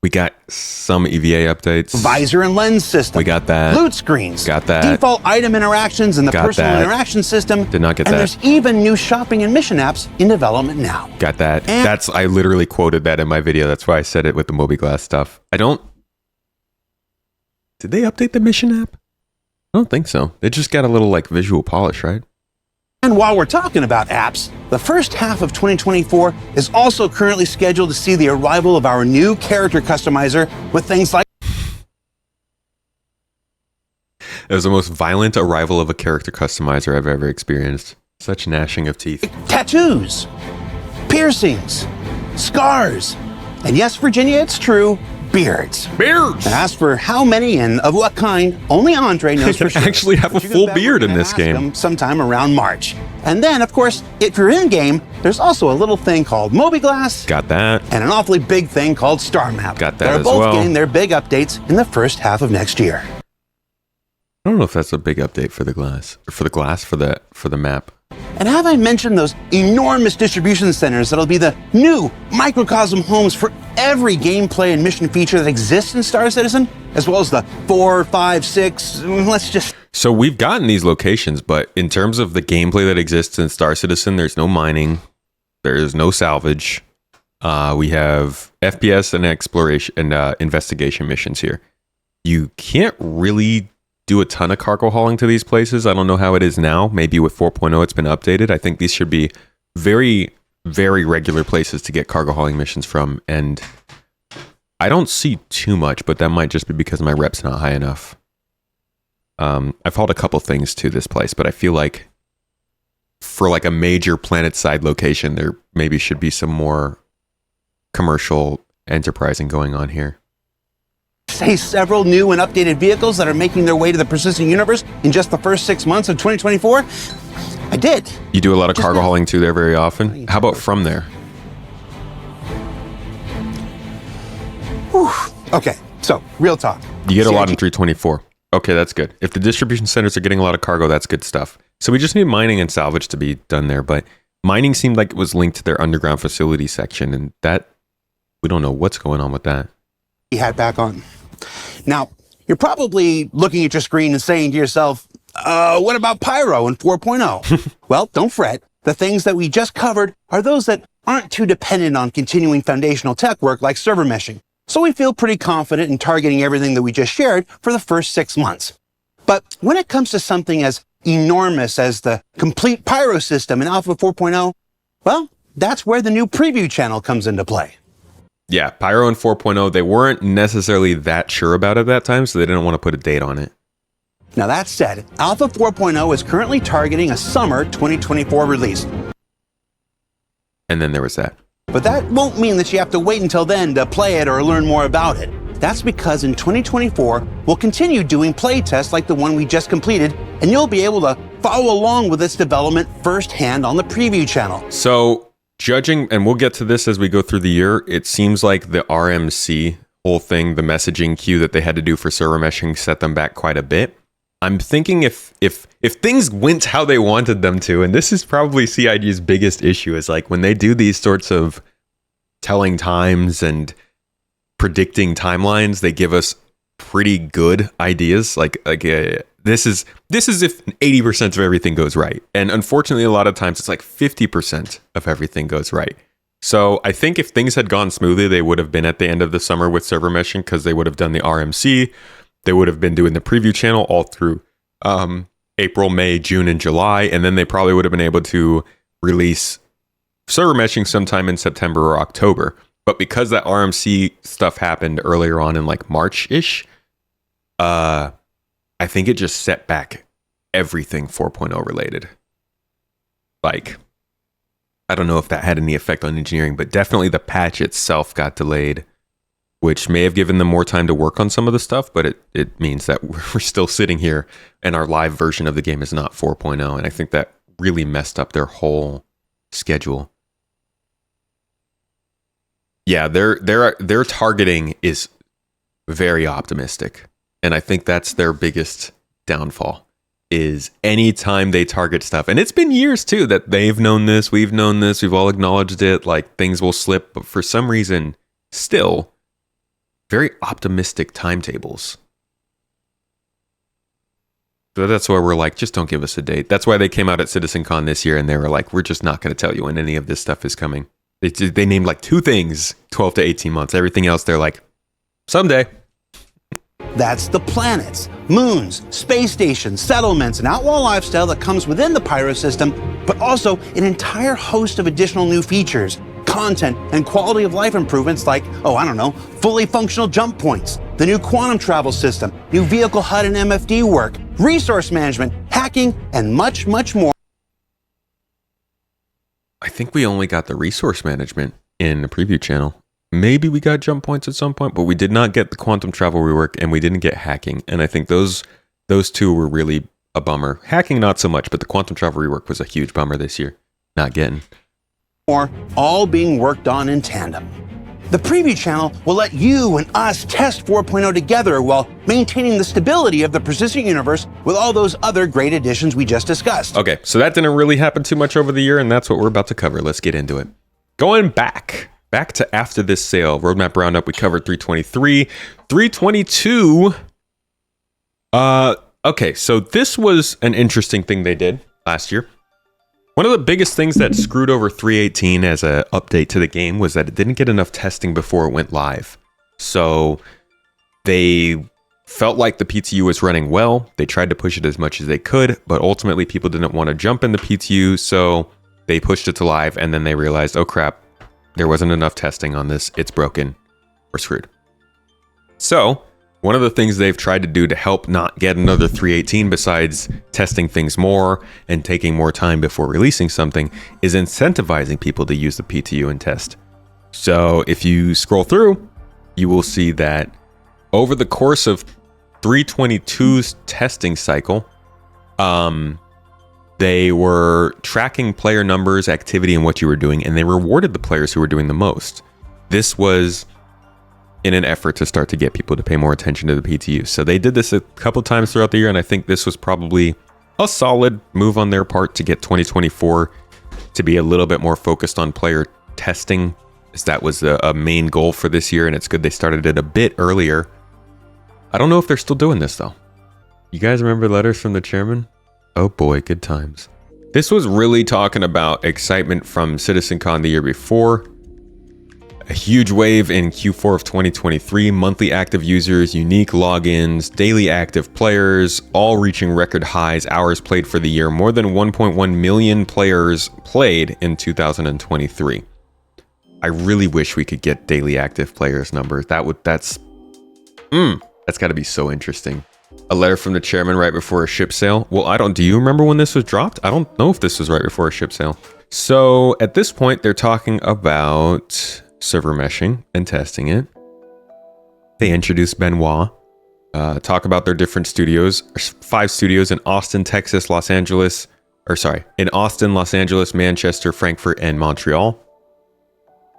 We got some EVA updates. Visor and lens system. We got that. Loot screens. Got that. Default item interactions and the Got personal that. interaction system. Did not get and that. There's even new shopping and mission apps in development now. Got that. And I literally quoted that in my video. That's why I said it with the MobiGlass stuff. Did they update the mission app? I don't think so. They just got a little like visual polish, right? And while we're talking about apps, the first half of 2024 is also currently scheduled to see the arrival of our new character customizer with things like... It was the most violent arrival of a character customizer I've ever experienced. Such gnashing of teeth. tattoos, piercings, scars, and yes, Virginia, it's true, beards. Beards! And as for how many and of what kind, only Andre knows for I can sure. actually have a But you can full bet beard we're in gonna this ask game. him sometime around March. And then, of course, if you're in-game, there's also a little thing called MobiGlass. Got that. And an awfully big thing called Starmap. Got that They're as both well. getting their big updates in the first half of next year. I don't know if that's a big update for the map. And have I mentioned those enormous distribution centers that'll be the new microcosm homes for every gameplay and mission feature that exists in Star Citizen, as well as the 4, 5, 6, let's just... So we've gotten these locations, but in terms of the gameplay that exists in Star Citizen, there's no mining, there's no salvage. We have FPS and exploration and investigation missions here. You can't really do a ton of cargo hauling to these places. I don't know how it is now. Maybe with 4.0 it's been updated. I think these should be very, very regular places to get cargo hauling missions from. And I don't see too much, but that might just be because my rep's not high enough. I've hauled a couple things to this place, but I feel like for like a major planet side location, there maybe should be some more commercial enterprising going on here. Say several new and updated vehicles that are making their way to the persistent universe in just the first 6 months of 2024? I did. You do a lot of cargo hauling too there very often? How about from there? Okay, so real talk. You get a lot in CIG 324. Okay, that's good. If the distribution centers are getting a lot of cargo, that's good stuff. So we just need mining and salvage to be done there, but mining seemed like it was linked to their underground facility section, and that, we don't know what's going on with that. hat back on. Now, you're probably looking at your screen and saying to yourself, what about Pyro and 4.0? Well, don't fret. The things that we just covered are those that aren't too dependent on continuing foundational tech work like server meshing. So we feel pretty confident in targeting everything that we just shared for the first 6 months. But when it comes to something as enormous as the complete Pyro system in Alpha 4.0, well, that's where the new preview channel comes into play. Yeah, Pyro and 4.0, they weren't necessarily that sure about it at that time, so they didn't want to put a date on it. Now that said, Alpha 4.0 is currently targeting a summer 2024 release. And then there was that. But that won't mean that you have to wait until then to play it or learn more about it. That's because in 2024, we'll continue doing playtests like the one we just completed, and you'll be able to follow along with its development firsthand on the preview channel. So, judging, and we'll get to this as we go through the year, it seems like the RMC whole thing, the messaging queue that they had to do for server meshing set them back quite a bit. I'm thinking if things went how they wanted them to, and this is probably CIG's biggest issue, is like when they do these sorts of telling times and predicting timelines, they give us pretty good ideas. This is if 80% of everything goes right, and unfortunately, a lot of times it's like 50% of everything goes right. So I think if things had gone smoothly, they would have been at the end of the summer with server meshing because they would have done the RMC. They would have been doing the preview channel all through April, May, June, and July, and then they probably would have been able to release server meshing sometime in September or October. But because that RMC stuff happened earlier on in like March-ish, I think it just set back everything 4.0 related. Like, I don't know if that had any effect on engineering, but definitely the patch itself got delayed, which may have given them more time to work on some of the stuff, but it means that we're still sitting here and our live version of the game is not 4.0, and I think that really messed up their whole schedule. Yeah, their targeting is very optimistic, and I think that's their biggest downfall, is anytime they target stuff. And it's been years too that they've known this, we've known this, we've all acknowledged it, like things will slip, but for some reason, still very optimistic timetables. So that's why we're like, just don't give us a date. That's why they came out at CitizenCon this year and they were like, we're just not going to tell you when any of this stuff is coming. They named like 2 things, 12 to 18 months. Everything else, they're like, someday. That's the planets, moons, space stations, settlements, and outlaw lifestyle that comes within the Pyro system, but also an entire host of additional new features, content, and quality of life improvements like, fully functional jump points, the new quantum travel system, new vehicle HUD and MFD work, resource management, hacking, and much, much more. I think we only got the resource management in the preview channel. Maybe we got jump points at some point, but we did not get the quantum travel rework and we didn't get hacking. And I think those two were really a bummer. Hacking, not so much, but the quantum travel rework was a huge bummer this year. Not getting. More, all being worked on in tandem. The preview channel will let you and us test 4.0 together while maintaining the stability of the persistent universe with all those other great additions we just discussed. Okay, so that didn't really happen too much over the year, and that's what we're about to cover. Let's get into it. Going back to after this sale, roadmap roundup, we covered 323. 322. Okay, so this was an interesting thing they did last year. One of the biggest things that screwed over 318 as an update to the game was that it didn't get enough testing before it went live. So they felt like the PTU was running well. They tried to push it as much as they could, but ultimately people didn't want to jump in the PTU, so they pushed it to live, and then they realized, oh crap, there wasn't enough testing on this. It's broken. We're screwed. So one of the things they've tried to do to help not get another 318, besides testing things more and taking more time before releasing something, is incentivizing people to use the PTU and test. So if you scroll through, you will see that over the course of 322's testing cycle, they were tracking player numbers, activity, and what you were doing, and they rewarded the players who were doing the most. This was in an effort to start to get people to pay more attention to the PTU. So they did this a couple times throughout the year, and I think this was probably a solid move on their part to get 2024 to be a little bit more focused on player testing, as that was a main goal for this year, and it's good they started it a bit earlier. I don't know if they're still doing this, though. You guys remember letters from the chairman? Oh boy, good times. This was really talking about excitement from CitizenCon the year before. A huge wave in Q4 of 2023, monthly active users, unique logins, daily active players, all reaching record highs, hours played for the year. More than 1.1 million players played in 2023. I really wish we could get daily active players numbers. That's got to be so interesting. A letter from the chairman right before a ship sale. Well, do you remember when this was dropped? I don't know if this was right before a ship sale. So at this point, they're talking about server meshing and testing it. They introduced Benoit, talk about their different studios, 5 studios in Austin, Texas, in Austin, Los Angeles, Manchester, Frankfurt, and Montreal.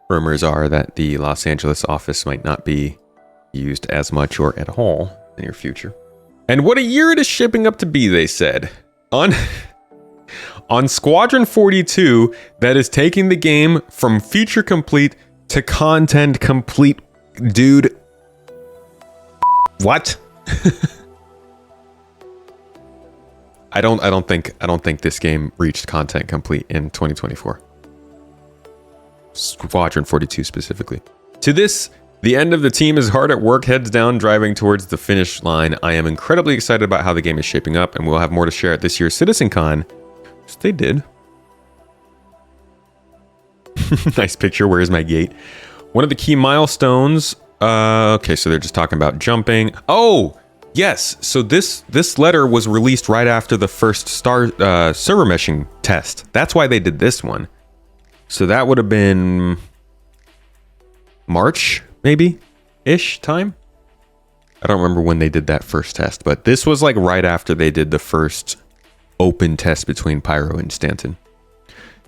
Rumors are that the Los Angeles office might not be used as much or at all in the near future. And what a year it is shaping up to be, they said. On Squadron 42, that is taking the game from feature complete to content complete. Dude. What? I don't think this game reached content complete in 2024. Squadron 42 specifically. To this, the end of the team is hard at work, heads down, driving towards the finish line. I am incredibly excited about how the game is shaping up, and we'll have more to share at this year's CitizenCon. Which they did. Nice picture. Where's my gate? One of the key milestones. Okay, so they're just talking about jumping. Oh, yes. So this letter was released right after the first server meshing test. That's why they did this one. So that would have been March, maybe ish time. I don't remember when they did that first test, but this was like right after they did the first open test between Pyro and Stanton.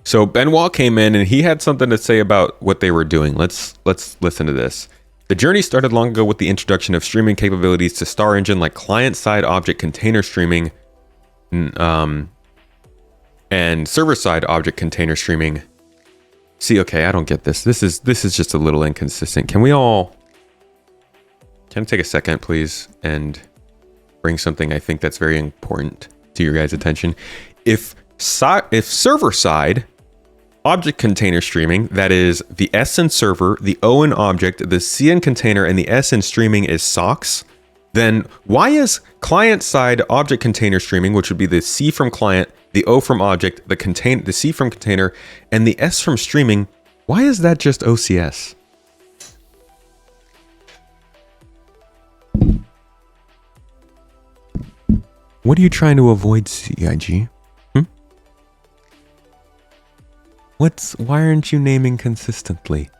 So Benoit came in and he had something to say about what they were doing. Let's listen to this. The journey started long ago with the introduction of streaming capabilities to Star Engine, like client-side object container streaming, and server-side object container streaming. See, okay, I don't get this. This is just a little inconsistent. Can I take a second, please, and bring something I think that's very important to your guys' attention? If server-side object container streaming, that is the S in server, the O in object, the C in container, and the S in streaming is socks, then why is client-side object container streaming, which would be the C from client, the O from object, the C from container, and the S from streaming, why is that just OCS? What are you trying to avoid, CIG? Why aren't you naming consistently?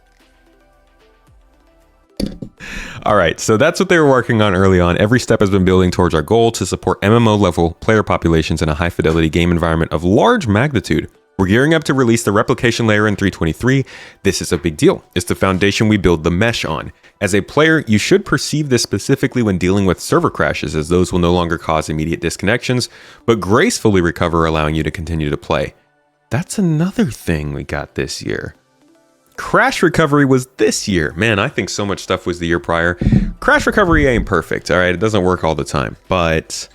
All right, so that's what they were working on early on. Every step has been building towards our goal to support MMO level player populations in a high fidelity game environment of large magnitude. We're gearing up to release the replication layer in 3.23. This is a big deal. It's the foundation we build the mesh on. As a player, you should perceive this specifically when dealing with server crashes, as those will no longer cause immediate disconnections, but gracefully recover, allowing you to continue to play. That's another thing we got this year. Crash recovery was this year. Man, I think so much stuff was the year prior. Crash recovery ain't perfect, all right? It doesn't work all the time. But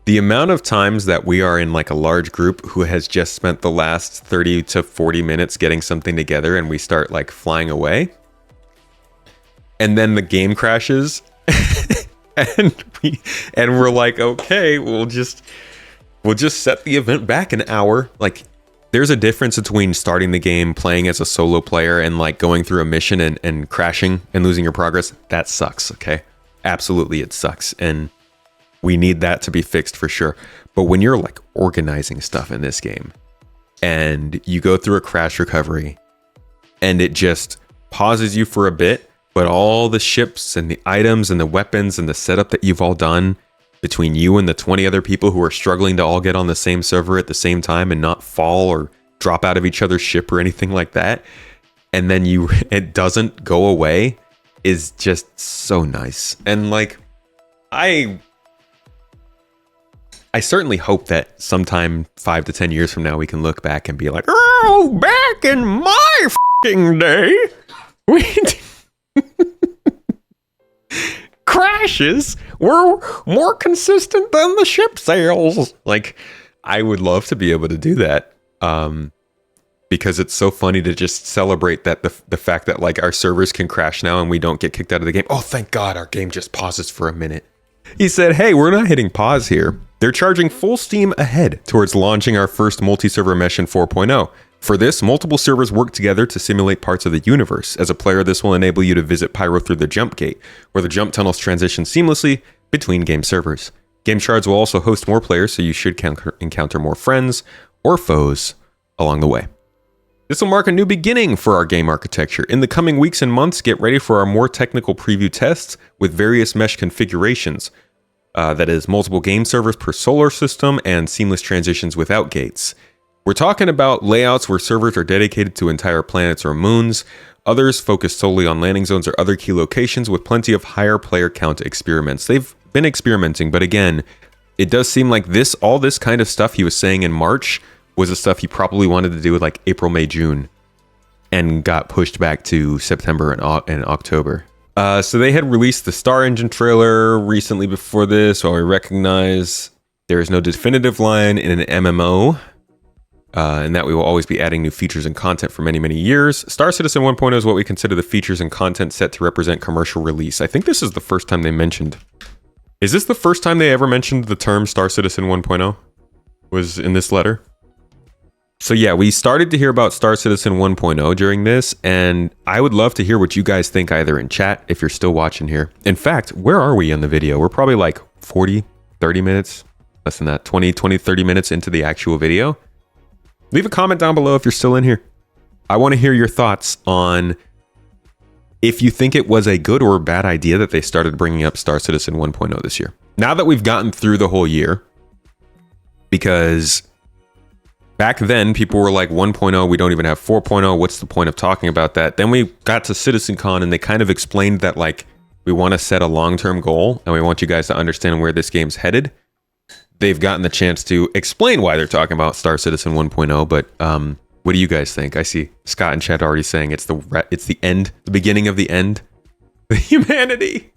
the amount of times that we are in like a large group who has just spent the last 30 to 40 minutes getting something together and we start like flying away. And then the game crashes. and we're like, okay, we'll just set the event back an hour. Like, there's a difference between starting the game, playing as a solo player, and like going through a mission and crashing and losing your progress. That sucks, okay? Absolutely, it sucks. And we need that to be fixed for sure. But when you're like organizing stuff in this game and you go through a crash recovery and it just pauses you for a bit, but all the ships and the items and the weapons and the setup that you've all done between you and the 20 other people who are struggling to all get on the same server at the same time and not fall or drop out of each other's ship or anything like that, and then it doesn't go away, is just so nice. And like, I certainly hope that sometime 5 to 10 years from now, we can look back and be like, oh, back in my f***ing day, we crashes were more consistent than the ship sails. Like, I would love to be able to do that. Because it's so funny to just celebrate that the fact that like our servers can crash now and we don't get kicked out of the game. Oh, thank God our game just pauses for a minute. He said, hey, we're not hitting pause here. They're charging full steam ahead towards launching our first multi-server mesh in 4.0. For this, multiple servers work together to simulate parts of the universe. As a player, this will enable you to visit Pyro through the jump gate, where the jump tunnels transition seamlessly between game servers. Game Shards will also host more players, so you should encounter more friends or foes along the way. This will mark a new beginning for our game architecture. In the coming weeks and months, get ready for our more technical preview tests with various mesh configurations. That is, multiple game servers per solar system and seamless transitions without gates. We're talking about layouts where servers are dedicated to entire planets or moons. Others focus solely on landing zones or other key locations with plenty of higher player count experiments. They've been experimenting, but again, it does seem like all this kind of stuff he was saying in March was the stuff he probably wanted to do with like April, May, June, and got pushed back to September and October. So they had released the Star Engine trailer recently before this, while we recognize there is no definitive line in an MMO, and that we will always be adding new features and content for many, many years. Star Citizen 1.0 is what we consider the features and content set to represent commercial release. I think this is the first time they mentioned. Is this the first time they ever mentioned the term Star Citizen 1.0? Was in this letter? So yeah, we started to hear about Star Citizen 1.0 during this, and I would love to hear what you guys think either in chat, if you're still watching here. In fact, where are we in the video? We're probably like 40, 30 minutes, less than that, 20, 30 minutes into the actual video. Leave a comment down below if you're still in here. I want to hear your thoughts on if you think it was a good or bad idea that they started bringing up Star Citizen 1.0 this year. Now that we've gotten through the whole year, because back then, people were like 1.0, we don't even have 4.0. What's the point of talking about that? Then we got to CitizenCon and they kind of explained that like we want to set a long-term goal and we want you guys to understand where this game's headed. They've gotten the chance to explain why they're talking about Star Citizen 1.0, but what do you guys think? I see Scott in chat already saying it's the end, the beginning of the end, the humanity.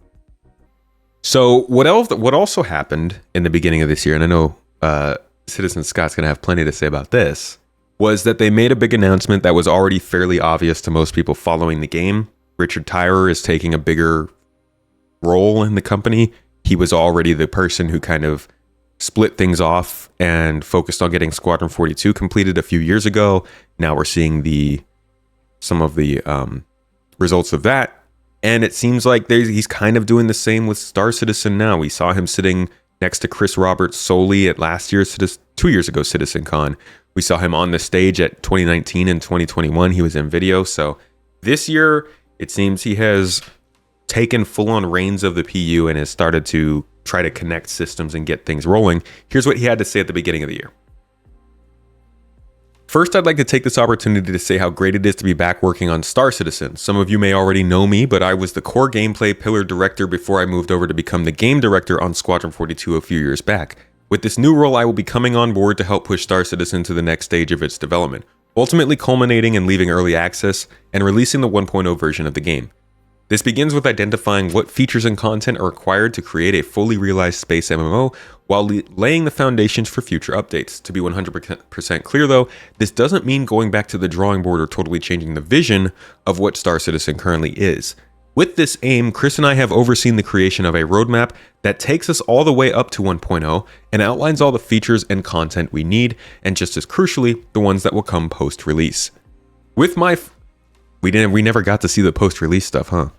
So what also happened in the beginning of this year, and I know Citizen Scott's going to have plenty to say about this, was that they made a big announcement that was already fairly obvious to most people following the game. Richard Tyrer is taking a bigger role in the company. He was already the person who kind of split things off and focused on getting Squadron 42 completed a few years ago. Now we're seeing some of the results of that. And it seems like he's kind of doing the same with Star Citizen now. We saw him sitting next to Chris Roberts solely at 2 years ago CitizenCon. We saw him on the stage at 2019 and 2021. He was in video. So this year, it seems he has taken full-on reins of the PU and has started to try to connect systems and get things rolling. Here's what he had to say at the beginning of the year. First, I'd like to take this opportunity to say how great it is to be back working on Star Citizen. Some of you may already know me, but I was the core gameplay pillar director before I moved over to become the game director on Squadron 42 a few years back. With this new role, I will be coming on board to help push Star Citizen to the next stage of its development, ultimately culminating in leaving early access and releasing the 1.0 version of the game. This begins with identifying what features and content are required to create a fully realized space MMO while laying the foundations for future updates. To be 100% clear though, this doesn't mean going back to the drawing board or totally changing the vision of what Star Citizen currently is. With this aim, Chris and I have overseen the creation of a roadmap that takes us all the way up to 1.0 and outlines all the features and content we need, and just as crucially, the ones that will come post-release. With my... We never got to see the post-release stuff, huh?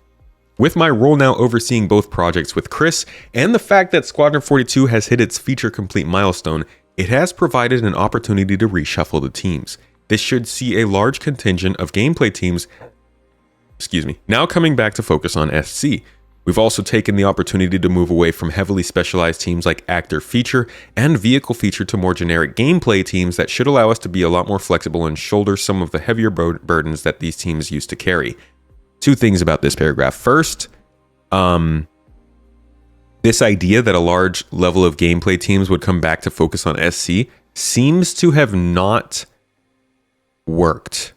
With my role now overseeing both projects with Chris, and the fact that Squadron 42 has hit its feature complete milestone, it has provided an opportunity to reshuffle the teams. This should see a large contingent of gameplay teams, now coming back to focus on SC. We've also taken the opportunity to move away from heavily specialized teams like actor feature and vehicle feature to more generic gameplay teams that should allow us to be a lot more flexible and shoulder some of the heavier burdens that these teams used to carry. two things about this paragraph. First, this idea that a large level of gameplay teams would come back to focus on SC seems to have not worked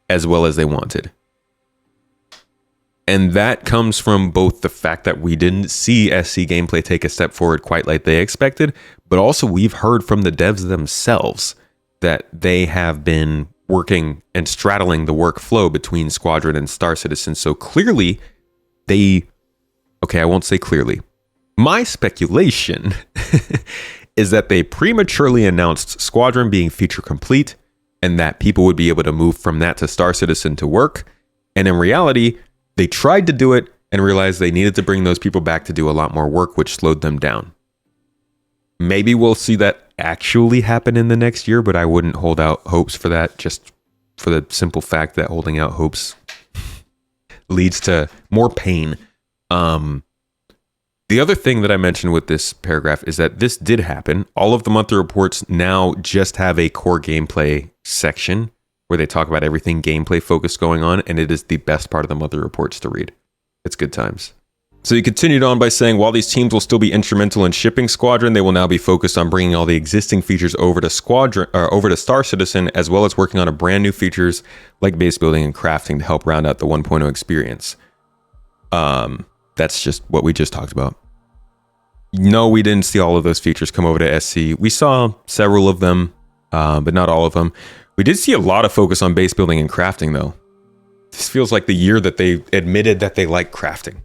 as well as they wanted. And that comes from both the fact that we didn't see SC gameplay take a step forward quite like they expected, but also we've heard from the devs themselves that they have been working and straddling the workflow between Squadron and Star Citizen. So clearly I won't say clearly. My speculation is that they prematurely announced Squadron being feature complete and that people would be able to move from that to Star Citizen to work. And in reality, they tried to do it and realized they needed to bring those people back to do a lot more work, which slowed them down. Maybe we'll see that actually happen in the next year, but I wouldn't hold out hopes for that, just for the simple fact that holding out hopes leads to more pain. The other thing that I mentioned with this paragraph is that this did happen. All of the monthly reports now just have a core gameplay section where they talk about everything gameplay focused going on, and it is the best part of the monthly reports to read. It's good times. So he continued on by saying, while these teams will still be instrumental in shipping Squadron, they will now be focused on bringing all the existing features over to Star Citizen, as well as working on a brand new features like base building and crafting to help round out the 1.0 experience. That's just what we just talked about. No, we didn't see all of those features come over to SC. We saw several of them, but not all of them. We did see a lot of focus on base building and crafting, though. This feels like the year that they admitted that they like crafting.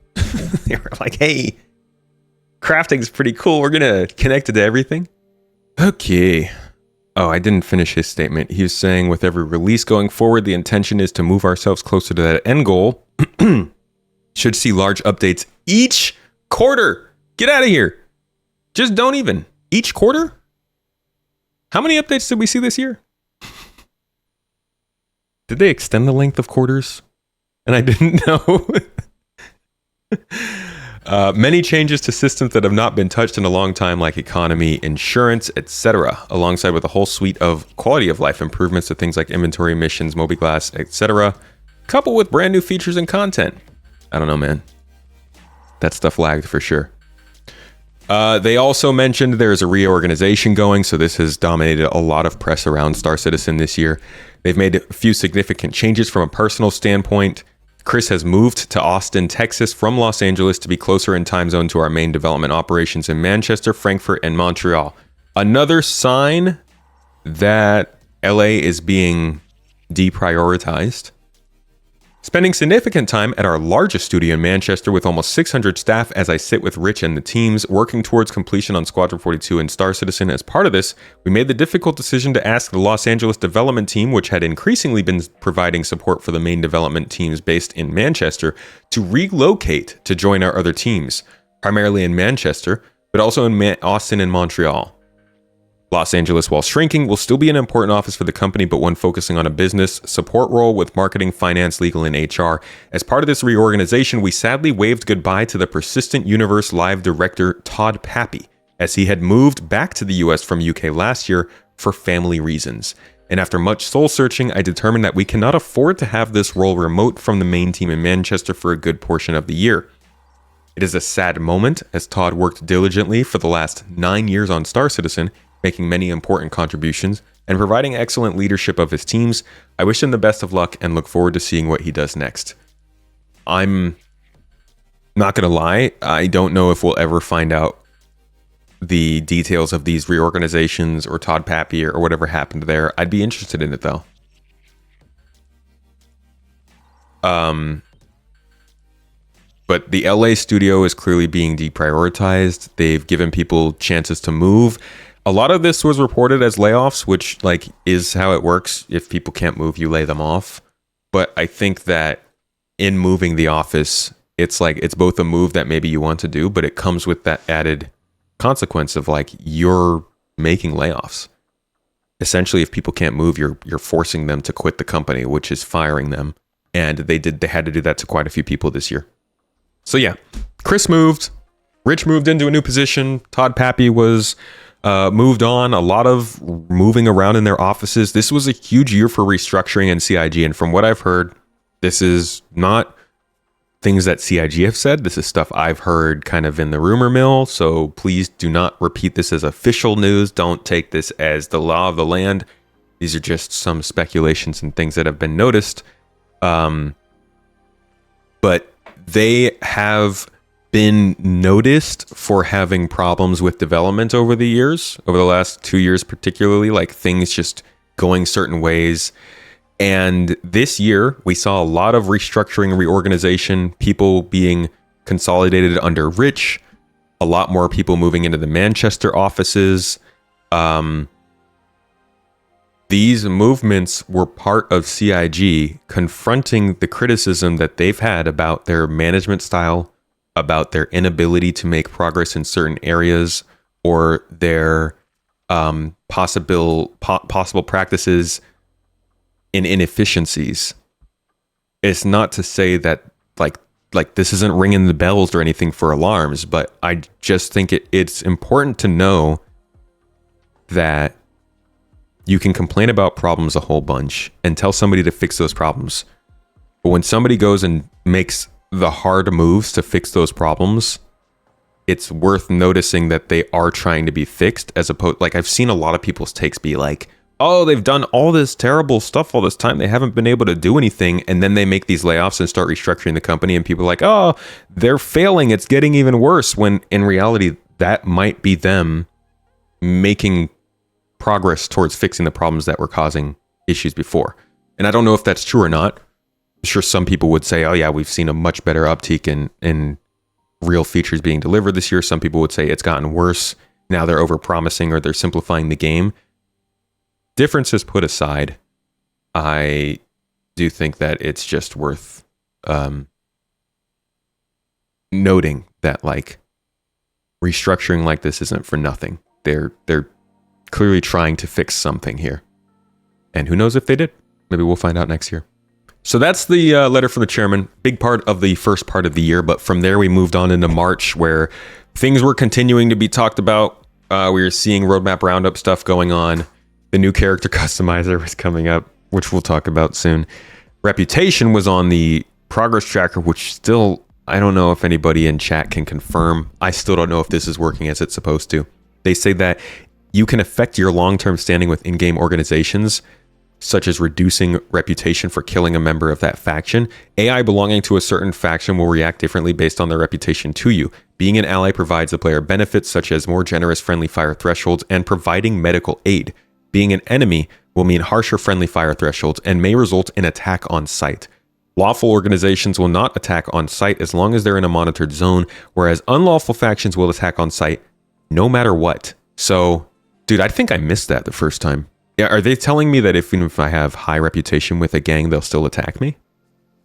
They were like, hey, crafting's pretty cool. We're going to connect it to everything. Okay. Oh, I didn't finish his statement. He was saying with every release going forward, the intention is to move ourselves closer to that end goal. Should see large updates each quarter. Get out of here. Just don't even. Each quarter? How many updates did we see this year? Did they extend the length of quarters? And I didn't know. Many changes to systems that have not been touched in a long time, like economy, insurance, etc., alongside with a whole suite of quality of life improvements to things like inventory, missions, MobiGlass, etc., coupled with brand new features and content. I don't know, man. That stuff lagged for sure. They also mentioned there's a reorganization going, so this has dominated a lot of press around Star Citizen this year. They've made a few significant changes from a personal standpoint. Chris has moved to Austin, Texas from Los Angeles to be closer in time zone to our main development operations in Manchester, Frankfurt, and Montreal. Another sign that LA is being deprioritized. Spending significant time at our largest studio in Manchester with almost 600 staff as I sit with Rich and the teams working towards completion on Squadron 42 and Star Citizen. As part of this, we made the difficult decision to ask the Los Angeles development team, which had increasingly been providing support for the main development teams based in Manchester, to relocate to join our other teams, primarily in Manchester, but also in Austin and Montreal. Los Angeles, while shrinking, will still be an important office for the company, but one focusing on a business support role with marketing, finance, legal, and HR. As part of this reorganization, we sadly waved goodbye to the Persistent Universe live director Todd Pappy, as he had moved back to the US from UK last year for family reasons. And after much soul searching, I determined that we cannot afford to have this role remote from the main team in Manchester for a good portion of the year. It is a sad moment, as Todd worked diligently for the last 9 years on Star Citizen, making many important contributions and providing excellent leadership of his teams. I wish him the best of luck and look forward to seeing what he does next. I'm not going to lie, I don't know if we'll ever find out the details of these reorganizations or Todd Pappy or whatever happened there. I'd be interested in it though. But the LA studio is clearly being deprioritized. They've given people chances to move. A lot of this was reported as layoffs, which is how it works. If people can't move, you lay them off. But I think that in moving the office, it's both a move that maybe you want to do, but it comes with that added consequence of you're making layoffs. Essentially, if people can't move, you're forcing them to quit the company, which is firing them. And they had to do that to quite a few people this year. So yeah, Chris moved, Rich moved into a new position, Todd Pappy was moved on, a lot of moving around in their offices. This was a huge year for restructuring and CIG, and from what I've heard, This is not things that CIG have said. This is stuff I've heard kind of in the rumor mill. So please do not repeat this as official news. Don't take this as the law of the land. These are just some speculations and things that have been noticed. But they have been noticed for having problems with development over the years, over the last 2 years particularly, like things just going certain ways. And this year, we saw a lot of restructuring, reorganization, people being consolidated under Rich, a lot more people moving into the Manchester offices. These movements were part of CIG confronting the criticism that they've had about their management style, about their inability to make progress in certain areas, or their possible practices in inefficiencies. It's not to say that like this isn't ringing the bells or anything for alarms, but I just think it's important to know that you can complain about problems a whole bunch and tell somebody to fix those problems. But when somebody goes and makes the hard moves to fix those problems, it's worth noticing that they are trying to be fixed, as opposed, like I've seen a lot of people's takes be like, oh, they've done all this terrible stuff all this time, they haven't been able to do anything, and then they make these layoffs and start restructuring the company, and people are like, oh, they're failing, it's getting even worse, when in reality, that might be them making progress towards fixing the problems that were causing issues before. And I don't know if that's true or not. I'm sure some people would say, oh yeah, we've seen a much better uptick in real features being delivered this year. Some people would say it's gotten worse. Now they're overpromising or they're simplifying the game. Differences put aside, I do think that it's just worth noting that like restructuring like this isn't for nothing. They're clearly trying to fix something here. And who knows if they did? Maybe we'll find out next year. So that's the letter from the chairman. Big part of the first part of the year. But from there, we moved on into March, where things were continuing to be talked about. We were seeing roadmap roundup stuff going on. The new character customizer was coming up, which we'll talk about soon. Reputation was on the progress tracker, which still, I don't know if anybody in chat can confirm. I still don't know if this is working as it's supposed to. They say that you can affect your long-term standing with in-game organizations, such as reducing reputation for killing a member of that faction. AI belonging to a certain faction will react differently based on their reputation to you. Being an ally provides the player benefits such as more generous friendly fire thresholds and providing medical aid. Being an enemy will mean harsher friendly fire thresholds and may result in attack on sight. Lawful organizations will not attack on sight as long as they're in a monitored zone, whereas unlawful factions will attack on sight no matter what. So, dude, I think I missed that the first time. Yeah, are they telling me that even if I have high reputation with a gang, they'll still attack me?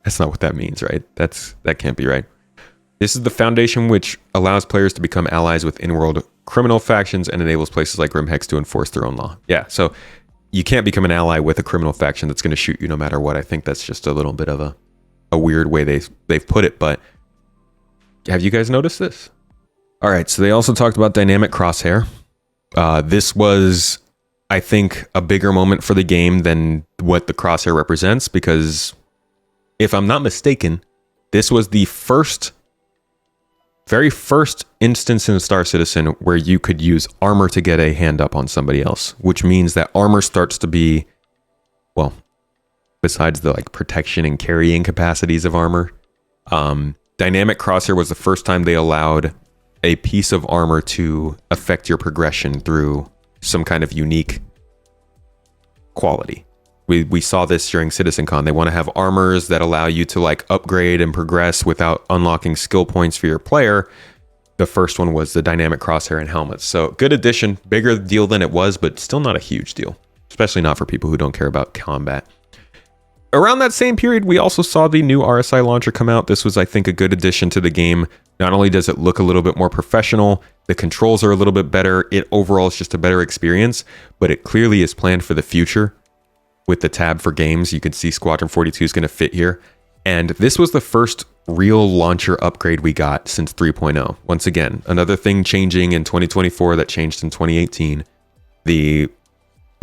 That's not what that means, right? That can't be right. This is the foundation which allows players to become allies with in-world criminal factions and enables places like Grimhex to enforce their own law. Yeah, so you can't become an ally with a criminal faction that's going to shoot you no matter what. I think that's just a little bit of a weird way they've put it, but have you guys noticed this? All right, so they also talked about dynamic crosshair. This was, I think, a bigger moment for the game than what the crosshair represents, because if I'm not mistaken, this was the very first instance in Star Citizen where you could use armor to get a hand up on somebody else, which means that armor starts to be, well, besides the like protection and carrying capacities of armor, dynamic crosshair was the first time they allowed a piece of armor to affect your progression through some kind of unique quality. We saw this during CitizenCon. They want to have armors that allow you to like upgrade and progress without unlocking skill points for your player. The first one was the dynamic crosshair and helmets. So good addition, bigger deal than it was, but still not a huge deal, especially not for people who don't care about combat. Around that same period, we also saw the new RSI launcher come out. This was, I think, a good addition to the game. Not only does it look a little bit more professional, the controls are a little bit better. It overall is just a better experience, but it clearly is planned for the future. With the tab for games, you can see Squadron 42 is going to fit here. And this was the first real launcher upgrade we got since 3.0. Once again, another thing changing in 2024 that changed in 2018. We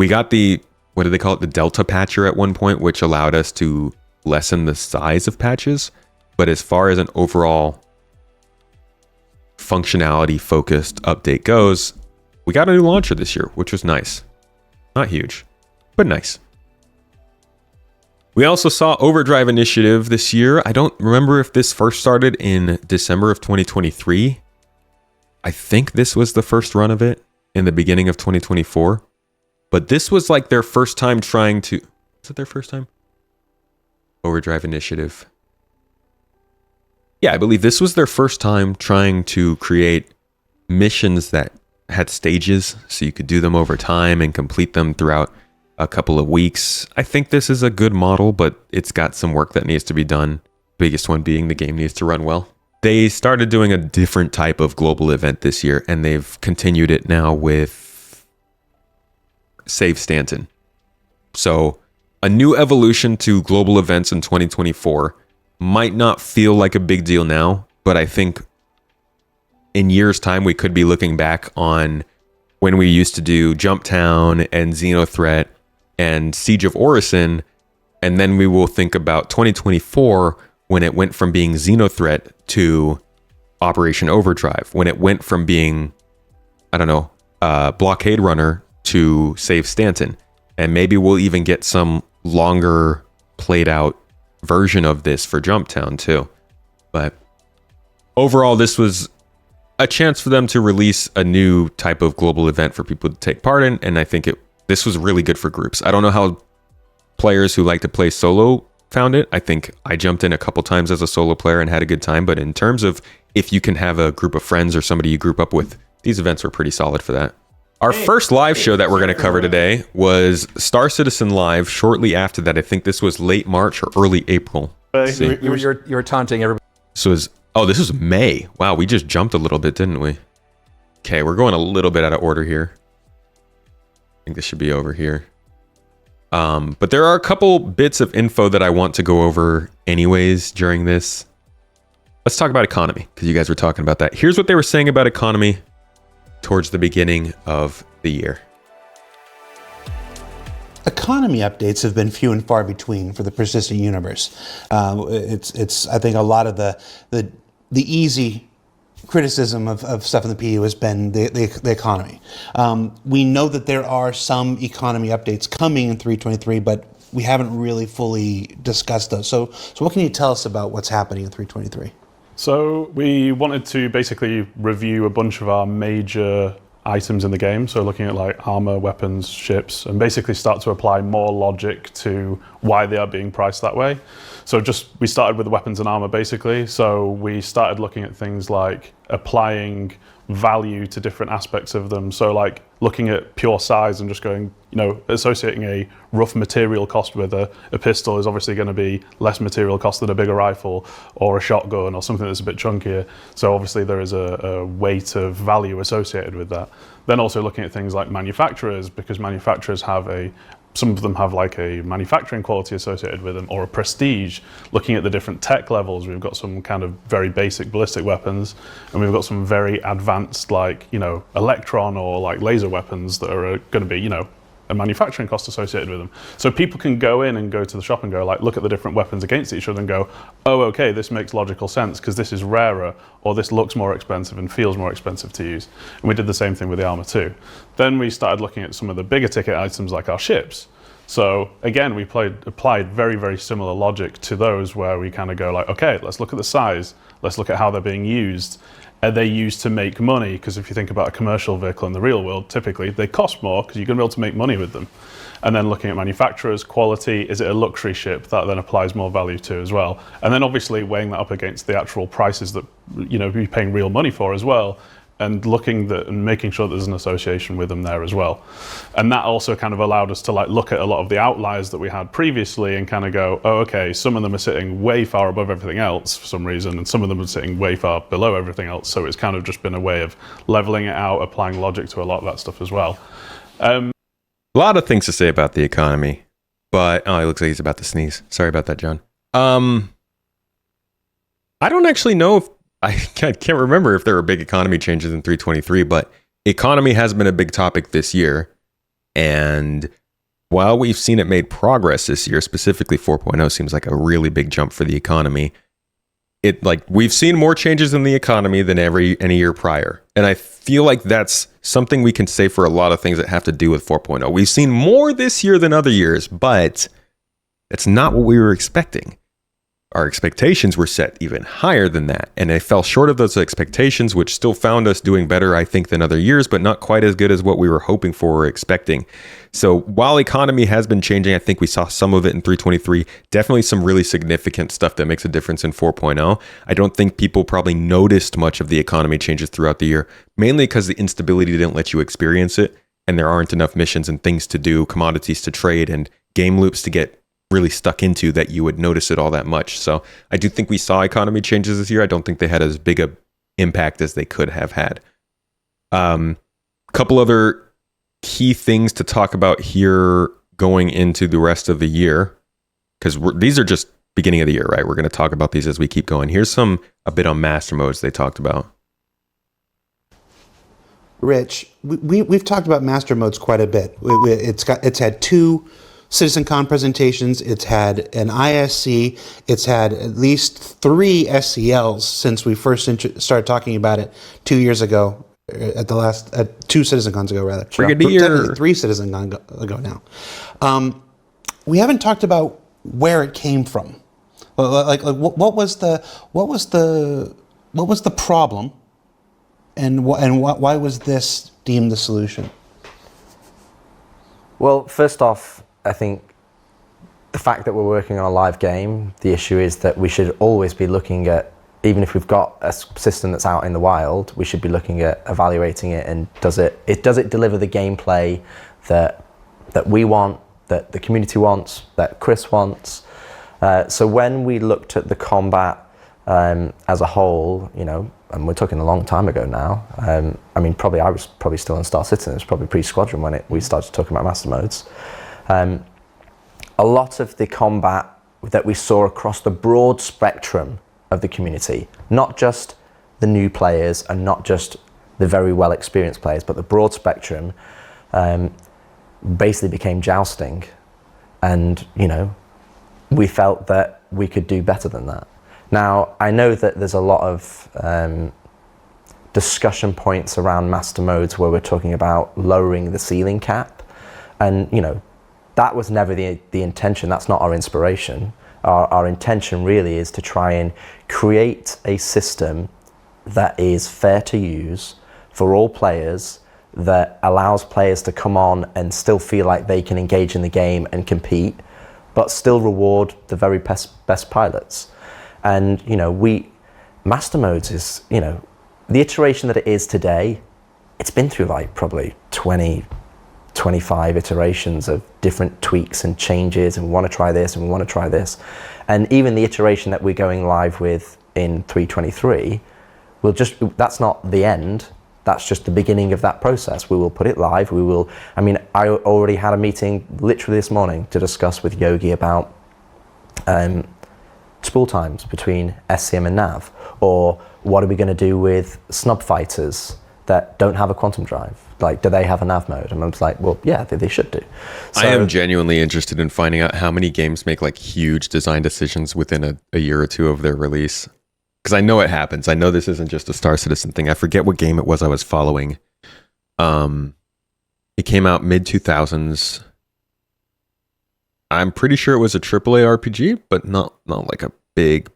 got the, what do they call it? The Delta Patcher at one point, which allowed us to lessen the size of patches. But as far as an overall functionality focused update goes, we got a new launcher this year, which was nice. Not huge, but nice. We also saw Overdrive Initiative this year. I don't remember if this first started in December of 2023. I think this was the first run of it in the beginning of 2024. But this was like their first time trying to... Was it their first time? Overdrive Initiative. Yeah, I believe this was their first time trying to create missions that had stages so you could do them over time and complete them throughout a couple of weeks. I think this is a good model, but it's got some work that needs to be done. Biggest one being the game needs to run well. They started doing a different type of global event this year, and they've continued it now with Save Stanton. So a new evolution to global events in 2024 might not feel like a big deal now, but I think in years' time we could be looking back on when we used to do Jumptown and Xenothreat and Siege of Orison, and then we will think about 2024 when it went from being Xenothreat to Operation Overdrive, when it went from being, I don't know, Blockade Runner to Save Stanton. And maybe we'll even get some longer played out version of this for Jumptown too. But overall, this was a chance for them to release a new type of global event for people to take part in, and I think this was really good for groups. I don't know how players who like to play solo found it. I think I jumped in a couple times as a solo player and had a good time, but in terms of if you can have a group of friends or somebody you group up with, these events were pretty solid for that. Our first live show that we're going to cover today was Star Citizen Live. Shortly after that, I think this was late March or early April. You were taunting everybody. This was May. Wow, we just jumped a little bit, didn't we? Okay, we're going a little bit out of order here. I think this should be over here. But there are a couple bits of info that I want to go over anyways during this. Let's talk about economy, because you guys were talking about that. Here's what they were saying about economy towards the beginning of the year. Economy updates have been few and far between for the persistent universe. It's I think a lot of the easy criticism of stuff in the PU has been the economy. We know that there are some economy updates coming in 3.23, but we haven't really fully discussed those. So what can you tell us about what's happening in 3.23? So we wanted to basically review a bunch of our major items in the game, so looking at like armor, weapons, ships, and basically start to apply more logic to why they are being priced that way. So we started with the weapons and armor basically. So we started looking at things like applying value to different aspects of them. So like looking at pure size and just going, associating a rough material cost with a pistol is obviously going to be less material cost than a bigger rifle or a shotgun or something that's a bit chunkier. So obviously there is a weight of value associated with that. Then also looking at things like manufacturers, because manufacturers have some of them have like a manufacturing quality associated with them or a prestige. Looking at the different tech levels, we've got some kind of very basic ballistic weapons, and we've got some very advanced like, electron or like laser weapons that are going to be, a manufacturing cost associated with them. So people can go in and go to the shop and go like, look at the different weapons against each other and go, oh, okay, this makes logical sense because this is rarer, or this looks more expensive and feels more expensive to use. And we did the same thing with the armor too. Then we started looking at some of the bigger ticket items like our ships. So again, we applied very, very similar logic to those where we kind of go like, okay, let's look at the size, let's look at how they're being used. Are they used to make money? Because if you think about a commercial vehicle in the real world, typically they cost more because you're going to be able to make money with them. And then looking at manufacturers, quality, is it a luxury ship? That then applies more value to as well. And then obviously weighing that up against the actual prices that, you're paying real money for as well. And and making sure that there's an association with them there as well. And that also kind of allowed us to like look at a lot of the outliers that we had previously and kind of go, oh, okay, some of them are sitting way far above everything else for some reason, and some of them are sitting way far below everything else. So it's kind of just been a way of leveling it out, applying logic to a lot of that stuff as well. A lot of things to say about the economy, but it looks like he's about to sneeze. Sorry about that, John. I don't actually know if I can't remember if there were big economy changes in 3.23, but economy has been a big topic this year. And while we've seen it made progress this year, specifically 4.0 seems like a really big jump for the economy. We've seen more changes in the economy than any year prior. And I feel like that's something we can say for a lot of things that have to do with 4.0. We've seen more this year than other years, but it's not what we were expecting. Our expectations were set even higher than that, and they fell short of those expectations, which still found us doing better, I think, than other years, but not quite as good as what we were hoping for or expecting. So while economy has been changing, I think we saw some of it in 3.23, definitely some really significant stuff that makes a difference in 4.0. I don't think people probably noticed much of the economy changes throughout the year, mainly because the instability didn't let you experience it, and there aren't enough missions and things to do, commodities to trade, and game loops to get really stuck into that you would notice it all that much. So I do think we saw economy changes this year. I don't think they had as big a impact as they could have had. Couple other key things to talk about here going into the rest of the year, because these are just beginning of the year, right? We're going to talk about these as we keep going. Here's a bit on master modes they talked about. Rich, we've talked about master modes quite a bit. It's had 2 CitizenCon presentations, it's had an ISC, it's had at least 3 SCLs since we first started talking about it 2 years ago, at the last 2 CitizenCons ago rather. Brigadier. 3 CitizenCon ago now. We haven't talked about where it came from. Like what was the problem, and why was this deemed the solution? Well, first off, I think the fact that we're working on a live game, the issue is that we should always be looking at, even if we've got a system that's out in the wild, we should be looking at evaluating it, and does it deliver the gameplay that we want, that the community wants, that Chris wants. So when we looked at the combat as a whole, and we're talking a long time ago now. I was probably still in Star Citizen. It was probably pre-Squadron when we started talking about master modes. A lot of the combat that we saw across the broad spectrum of the community, not just the new players and not just the very well experienced players, but the broad spectrum, basically became jousting. And, we felt that we could do better than that. Now, I know that there's a lot of discussion points around master modes where we're talking about lowering the ceiling cap. And, that was never the intention. That's not our inspiration. Our intention really is to try and create a system that is fair to use for all players, that allows players to come on and still feel like they can engage in the game and compete, but still reward the very best pilots. And, master modes is, the iteration that it is today, it's been through probably 20, 25 iterations of different tweaks and changes, and we want to try this and we want to try this. And even the iteration that we're going live with in 3.23, that's not the end, that's just the beginning of that process. We will put it live, I already had a meeting literally this morning to discuss with Yogi about spool times between SCM and nav, or what are we going to do with snub fighters that don't have a quantum drive? Do they have a nav mode? And I was like, well, yeah, they should do. So, I am genuinely interested in finding out how many games make huge design decisions within a year or two of their release. Because I know it happens. I know this isn't just a Star Citizen thing. I forget what game it was I was following. It came out mid-2000s. I'm pretty sure it was a AAA RPG, but not like a big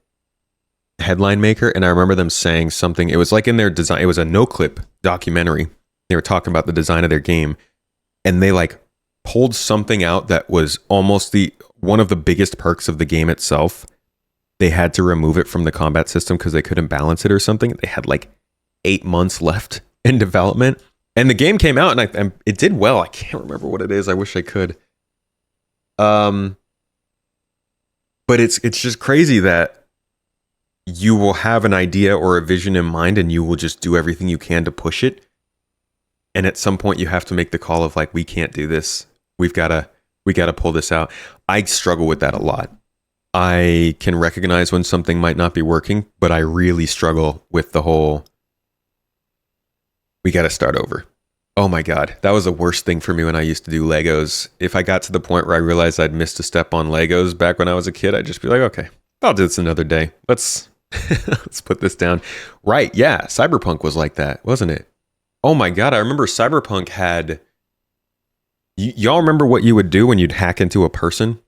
headline maker. And I remember them saying something. It was in their design. It was a no-clip documentary. They were talking about the design of their game, and they pulled something out that was almost one of the biggest perks of the game itself. They had to remove it from the combat system because they couldn't balance it or something. They had 8 months left in development, and the game came out, and it did well. I can't remember what it is. I wish I could. But it's just crazy that you will have an idea or a vision in mind, and you will just do everything you can to push it. And at some point you have to make the call of we can't do this. We got to pull this out. I struggle with that a lot. I can recognize when something might not be working, but I really struggle with the whole, we got to start over. Oh my God. That was the worst thing for me when I used to do Legos. If I got to the point where I realized I'd missed a step on Legos back when I was a kid, I'd just be like, okay, I'll do this another day. Let's put this down. Right. Yeah. Cyberpunk was like that, wasn't it? Oh my God. I remember Cyberpunk had, y'all remember what you would do when you'd hack into a person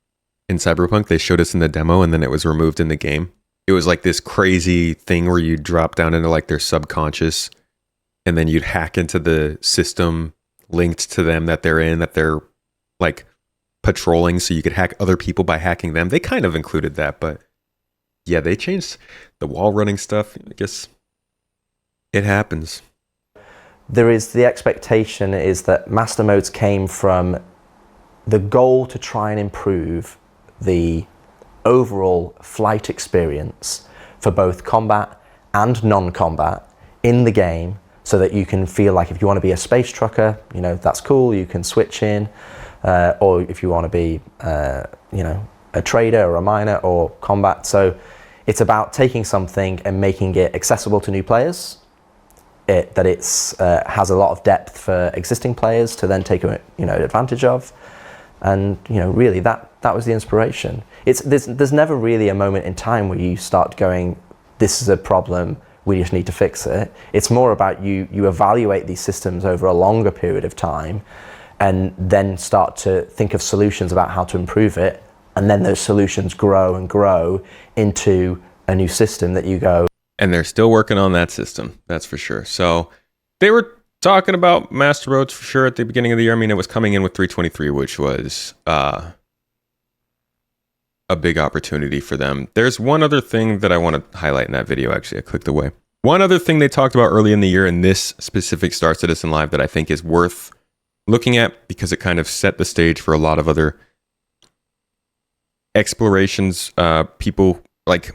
in Cyberpunk? They showed us in the demo and then it was removed in the game. It was like this crazy thing where you drop down into like their subconscious and then you'd hack into the system linked to them that they're like patrolling, so you could hack other people by hacking them. They kind of included that, but yeah, they changed the wall running stuff. I guess it happens. There is the expectation is that master modes came from the goal to try and improve the overall flight experience for both combat and non-combat in the game, so that you can feel like if you want to be a space trucker, you know, that's cool, you can switch in, or if you want to be, you know, a trader or a miner or combat. So it's about taking something and making it accessible to new players, that it's has a lot of depth for existing players to then take, you know, advantage of. And, you know, really that was the inspiration. There's never really a moment in time where you start going, this is a problem, we just need to fix it. It's more about you evaluate these systems over a longer period of time and then start to think of solutions about how to improve it. And then those solutions grow and grow into a new system that you go. And they're still working on that system, that's for sure. So they were talking about master modes for sure at the beginning of the year. I mean, it was coming in with 3.23, which was a big opportunity for them. There's one other thing that I want to highlight in that video. Actually, I clicked away. One other thing they talked about early in the year in this specific Star Citizen Live that I think is worth looking at, because it kind of set the stage for a lot of other explorations, people, like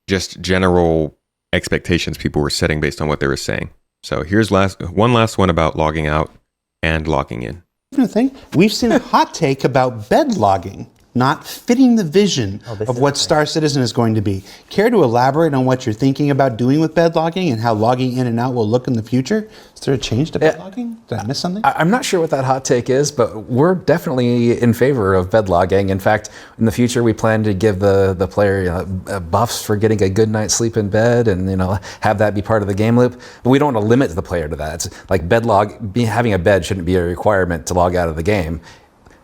just general expectations people were setting based on what they were saying. So here's one last one about logging out and logging in. Thing. We've seen a hot take about bed logging not fitting the vision of what Star Citizen is going to be. Care to elaborate on what you're thinking about doing with bed logging and how logging in and out will look in the future? Is there a change to bed logging? Did I miss something? I'm not sure what that hot take is, but we're definitely in favor of bed logging. In fact, in the future, we plan to give the player buffs for getting a good night's sleep in bed, and have that be part of the game loop. But we don't want to limit the player to that. It's like having a bed shouldn't be a requirement to log out of the game.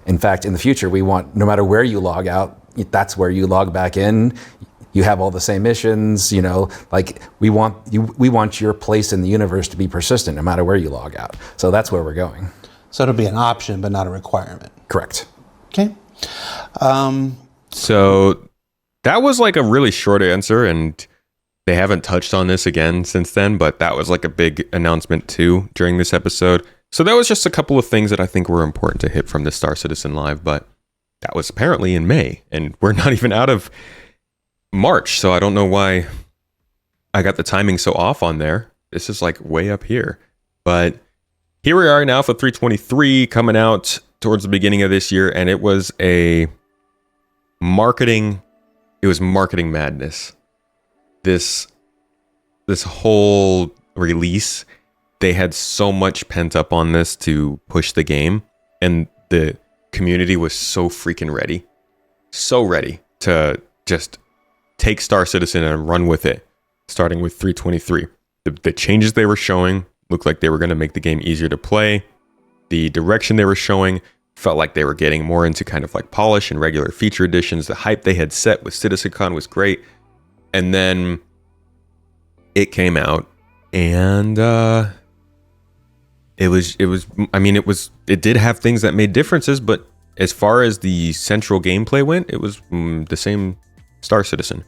In fact, in the future, we want, no matter where you log out, that's where you log back in. You have all the same missions, we want your place in the universe to be persistent no matter where you log out. So that's where we're going. So it'll be an option, but not a requirement. Correct. Okay. So that was like a really short answer, and they haven't touched on this again since then, but that was like a big announcement too during this episode. So that was just a couple of things that I think were important to hit from the Star Citizen Live, but that was apparently in May, and we're not even out of March, so I don't know why I got the timing so off on there. This is like way up here. But here we are now for 323 coming out towards the beginning of this year, and it was marketing madness. This whole release, they had so much pent up on this to push the game, and the community was so freaking ready. So ready to just take Star Citizen and run with it, starting with 323. The changes they were showing looked like they were going to make the game easier to play. The direction they were showing felt like they were getting more into kind of like polish and regular feature additions. The hype they had set with CitizenCon was great. And then it came out, and it did have things that made differences, but as far as the central gameplay went, it was the same Star Citizen.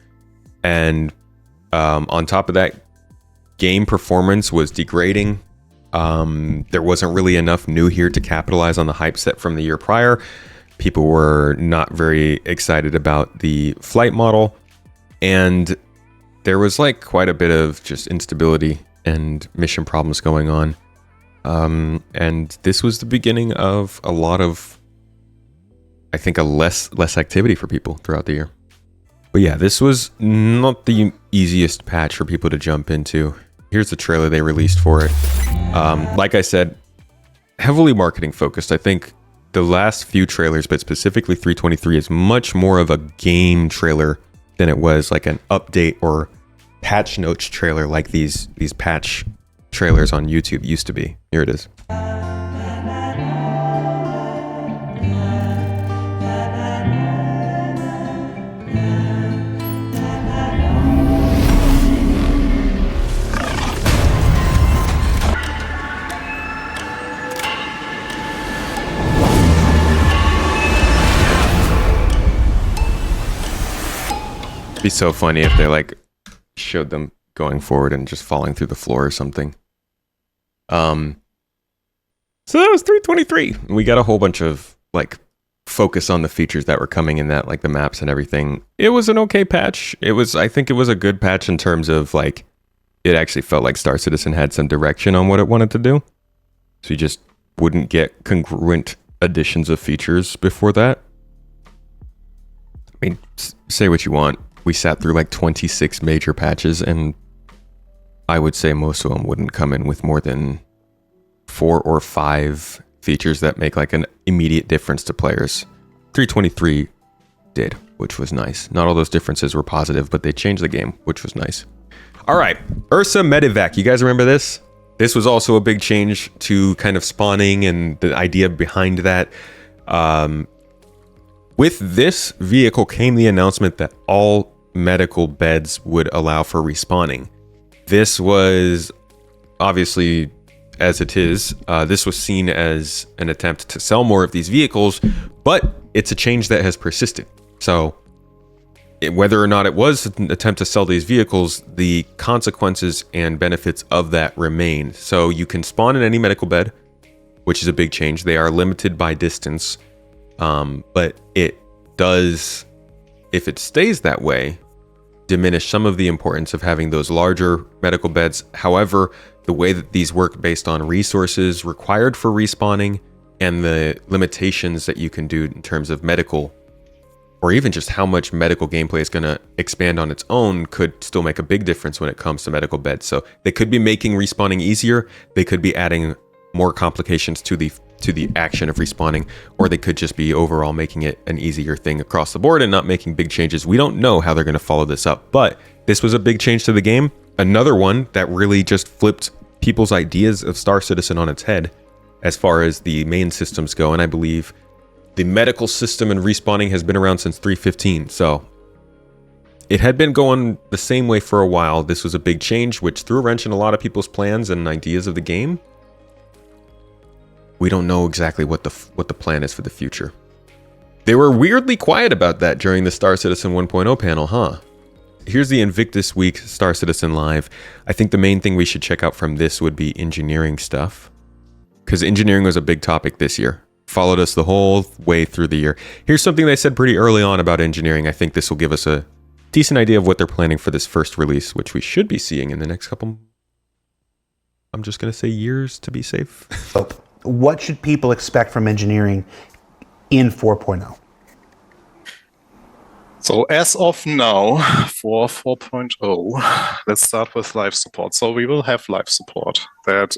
And on top of that, game performance was degrading. There wasn't really enough new here to capitalize on the hype set from the year prior. People were not very excited about the flight model, and there was like quite a bit of just instability and mission problems going on. And this was the beginning of a lot of, I think, a less activity for people throughout the year. But yeah, this was not the easiest patch for people to jump into. Here's the trailer they released for it. Like I said, heavily marketing focused. I think the last few trailers, but specifically 323, is much more of a game trailer than it was like an update or patch notes trailer like these patch trailers on YouTube used to be. Here it is. Be so funny if they like showed them going forward and just falling through the floor or something. So that was 323. We got a whole bunch of like focus on the features that were coming in that, like the maps and everything. It was an okay patch. I think it was a good patch in terms of like, it actually felt like Star Citizen had some direction on what it wanted to do. So you just wouldn't get congruent additions of features before that. I mean, say what you want. We sat through like 26 major patches, and I would say most of them wouldn't come in with more than 4 or 5 features that make like an immediate difference to players. 323 did, which was nice. Not all those differences were positive, but they changed the game, which was nice. All right, Ursa Medevac. You guys remember this? This was also a big change to kind of spawning and the idea behind that. With this vehicle came the announcement that all medical beds would allow for respawning. This was obviously, as it is, this was seen as an attempt to sell more of these vehicles, but it's a change that has persisted. So whether or not it was an attempt to sell these vehicles, the consequences and benefits of that remain. So you can spawn in any medical bed, which is a big change. They are limited by distance, but it does, if it stays that way, diminish some of the importance of having those larger medical beds. However, the way that these work based on resources required for respawning and the limitations that you can do in terms of medical, or even just how much medical gameplay is going to expand on its own, could still make a big difference when it comes to medical beds. So they could be making respawning easier, they could be adding more complications to the action of respawning, or they could just be overall making it an easier thing across the board and not making big changes. We don't know how they're going to follow this up, but this was a big change to the game. Another one that really just flipped people's ideas of Star Citizen on its head as far as the main systems go. And I believe the medical system and respawning has been around since 3.15, so it had been going the same way for a while. This was a big change, which threw a wrench in a lot of people's plans and ideas of the game. We don't know exactly what the plan is for the future. They were weirdly quiet about that during the Star Citizen 1.0 panel, huh? Here's the Invictus Week Star Citizen Live. I think the main thing we should check out from this would be engineering stuff, because engineering was a big topic this year. Followed us the whole way through the year. Here's something they said pretty early on about engineering. I think this will give us a decent idea of what they're planning for this first release, which we should be seeing in the next couple, I'm just going to say years to be safe. What should people expect from engineering in 4.0? So as of now, for 4.0, let's start with live support. So we will have live support that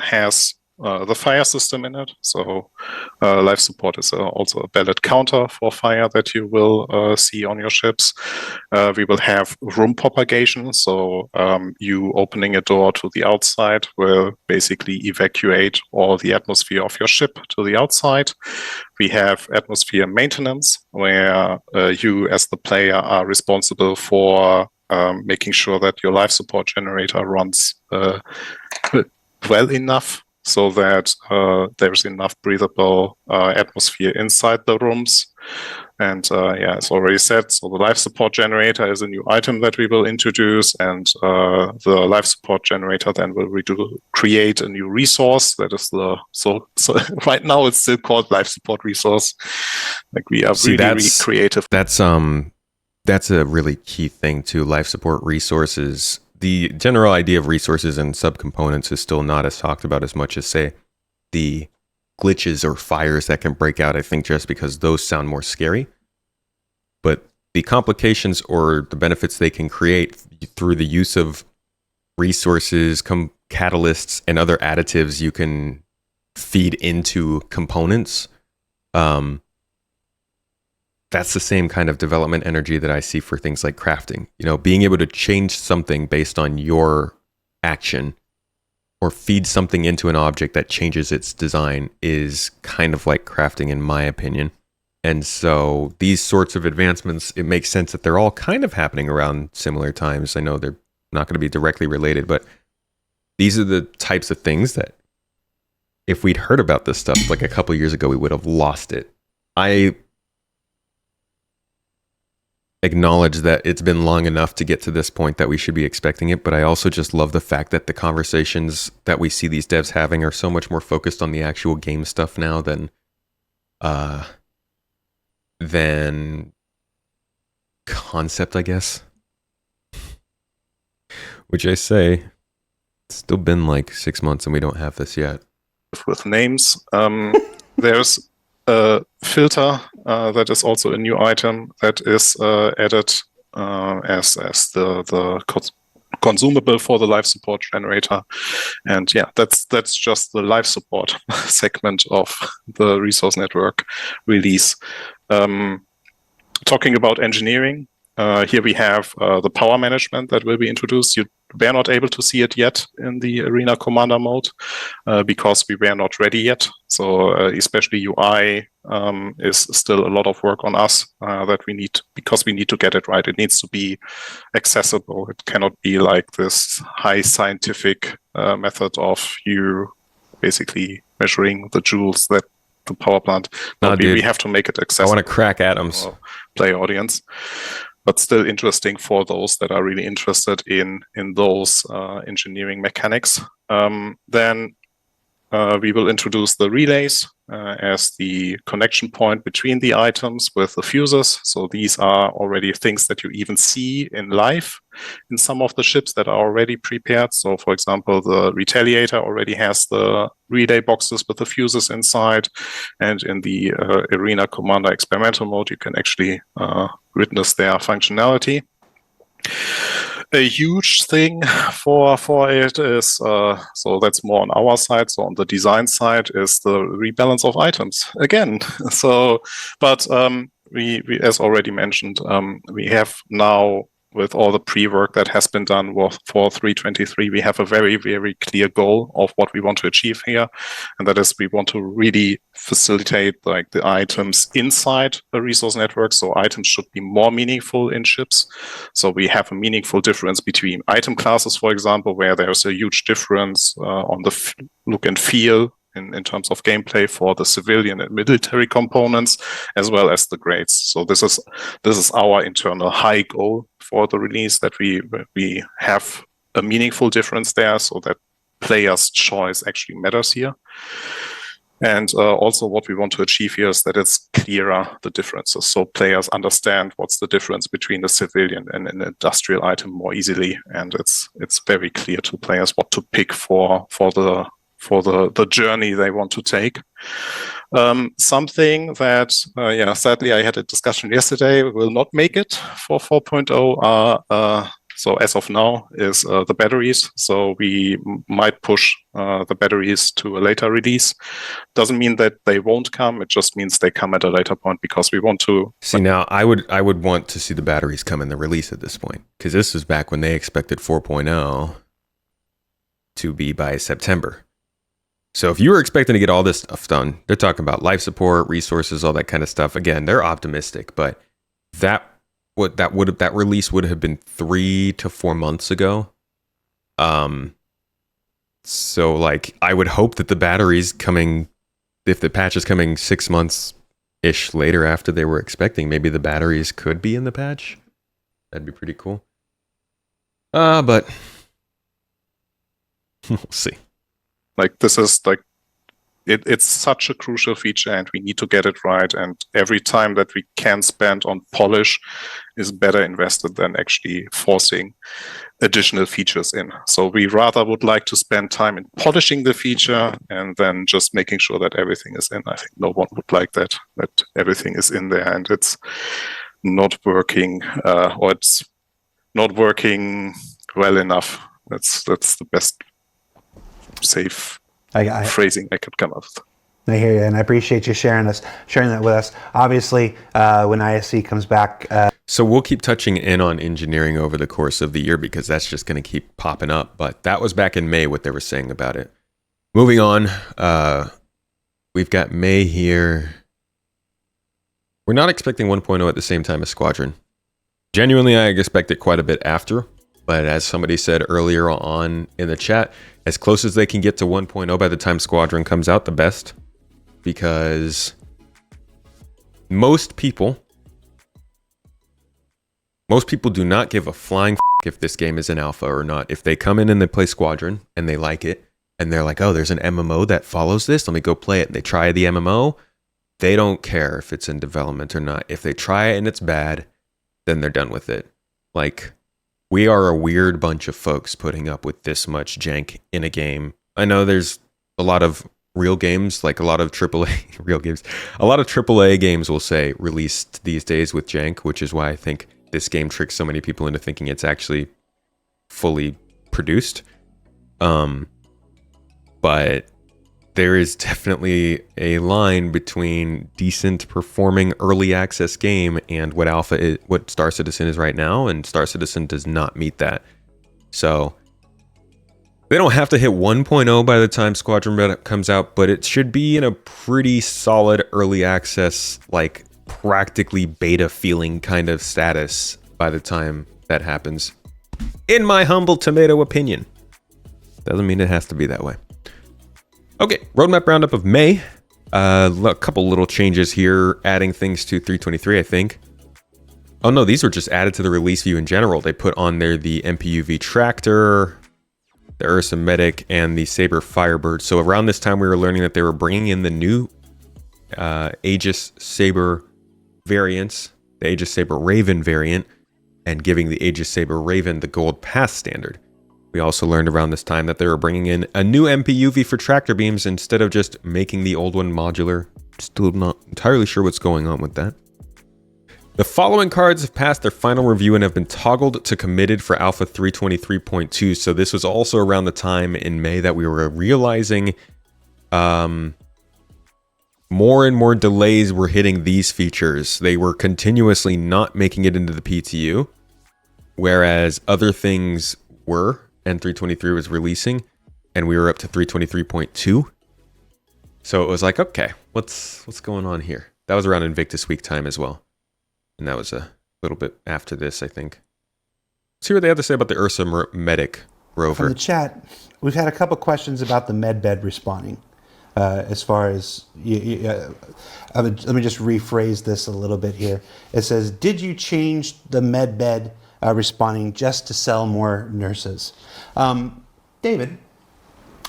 has the fire system in it. So live support is also a ballot counter for fire that you will see on your ships. We will have room propagation. So you opening a door to the outside will basically evacuate all the atmosphere of your ship to the outside. We have atmosphere maintenance, where you as the player are responsible for making sure that your life support generator runs well enough so that there's enough breathable atmosphere inside the rooms. And yeah, as already said, so the life support generator is a new item that we will introduce, and the life support generator then will create a new resource that is so right now it's still called life support resource. Like we are really creative. That's a really key thing too. Life support resources. The general idea of resources and subcomponents is still not as talked about as much as, say, the glitches or fires that can break out, I think, just because those sound more scary. But the complications or the benefits they can create through the use of resources, catalysts, and other additives you can feed into components. That's the same kind of development energy that I see for things like crafting. You know, being able to change something based on your action or feed something into an object that changes its design is kind of like crafting, in my opinion. And so these sorts of advancements, it makes sense that they're all kind of happening around similar times. I know they're not going to be directly related, but these are the types of things that if we'd heard about this stuff like a couple years ago, we would have lost it. I acknowledge that it's been long enough to get to this point that we should be expecting it, but I also just love the fact that the conversations that we see these devs having are so much more focused on the actual game stuff now than concept, I guess. Which I say, it's still been like 6 months and we don't have this yet. With names, there's a filter that is also a new item that is added as the consumable for the life support generator. And yeah, that's just the life support segment of the resource network release. Talking about engineering, here we have the power management that will be introduced. You were not able to see it yet in the Arena Commander mode because we were not ready yet. So especially UI is still a lot of work on us that we need, because we need to get it right. It needs to be accessible. It cannot be like this high scientific method of you basically measuring the joules that the power plant. No, we have to make it accessible. I want to crack atoms. Play audience. But still interesting for those that are really interested in those engineering mechanics. Then we will introduce the relays as the connection point between the items with the fuses. So these are already things that you even see in live in some of the ships that are already prepared. So for example, the Retaliator already has the relay boxes with the fuses inside. And in the Arena Commander experimental mode, you can actually witness their functionality. A huge thing for it is, so that's more on our side. So on the design side is the rebalance of items again. So, but we as already mentioned, we have now, with all the pre-work that has been done for 323, we have a very, very clear goal of what we want to achieve here. And that is we want to really facilitate like the items inside the resource network. So items should be more meaningful in ships. So we have a meaningful difference between item classes, for example, where there's a huge difference on the look and feel in terms of gameplay for the civilian and military components, as well as the grades. So this is our internal high goal for the release, that we have a meaningful difference there, so that players' choice actually matters here. And also what we want to achieve here is that it's clearer, the differences, so players understand what's the difference between a civilian and an industrial item more easily, and it's very clear to players what to pick for the journey they want to take. Something that, sadly I had a discussion yesterday, will not make it for 4.0 so as of now is the batteries. So we might push the batteries to a later release. Doesn't mean that they won't come. It just means they come at a later point because we want to. See, now I would want to see the batteries come in the release at this point, because this is back when they expected 4.0 to be by September. So if you were expecting to get all this stuff done, they're talking about life support, resources, all that kind of stuff. Again, they're optimistic, but that release would have been 3 to 4 months ago. So like I would hope that the batteries coming, if the patch is coming 6 months ish later after they were expecting, maybe the batteries could be in the patch. That'd be pretty cool. But we'll see. Like this is like it's such a crucial feature, and we need to get it right. And every time that we can spend on polish is better invested than actually forcing additional features in. So we rather would like to spend time in polishing the feature and then just making sure that everything is in. I think no one would like that everything is in there and it's not working or it's not working well enough. That's the best safe. phrasing I could come up with. I hear you, and I appreciate you sharing that with us. Obviously, when ISC comes back, So we'll keep touching in on engineering over the course of the year because that's just going to keep popping up. But that was back in May, what they were saying about it. Moving on, we've got May here. We're not expecting 1.0 at the same time as Squadron. Genuinely, I expect it quite a bit after. But as somebody said earlier on in the chat, as close as they can get to 1.0 by the time Squadron comes out, the best. Because most people do not give a flying if this game is an alpha or not. If they come in and they play Squadron and they like it, and they're like, oh, there's an MMO that follows this, let me go play it. And they try the MMO, they don't care if it's in development or not. If they try it and it's bad, then they're done with it. Like, we are a weird bunch of folks putting up with this much jank in a game. I know there's a lot of real games, like a lot of AAA real games. A lot of AAA games will say released these days with jank, which is why I think this game tricks so many people into thinking it's actually fully produced. But there is definitely a line between decent performing early access game and what alpha is, what Star Citizen is right now, and Star Citizen does not meet that. So they don't have to hit 1.0 by the time Squadron comes out, but it should be in a pretty solid early access, like practically beta feeling kind of status by the time that happens. In my humble tomato opinion. Doesn't mean it has to be that way. Okay, roadmap roundup of May. A couple little changes here, adding things to 323, I think. Oh no, these were just added to the release view in general. They put on there the MPUV tractor, the Ursa Medic, and the Saber Firebird. So around this time, we were learning that they were bringing in the new Aegis Saber variants, the Aegis Saber Raven variant, and giving the Aegis Saber Raven the gold pass standard. We also learned around this time that they were bringing in a new MPUV for tractor beams instead of just making the old one modular. Still not entirely sure what's going on with that. The following cards have passed their final review and have been toggled to committed for Alpha 323.2. So this was also around the time in May that we were realizing more and more delays were hitting these features. They were continuously not making it into the PTU, whereas other things were, and 323 was releasing, and we were up to 323.2. So it was like, okay, what's going on here? That was around Invictus Week time as well. And that was a little bit after this, I think. Let's hear what they have to say about the Ursa Medic rover. From the chat, we've had a couple questions about the medbed respawning. As far as, let me just rephrase this a little bit here. It says, did you change the medbed respawning just to sell more nurses? David,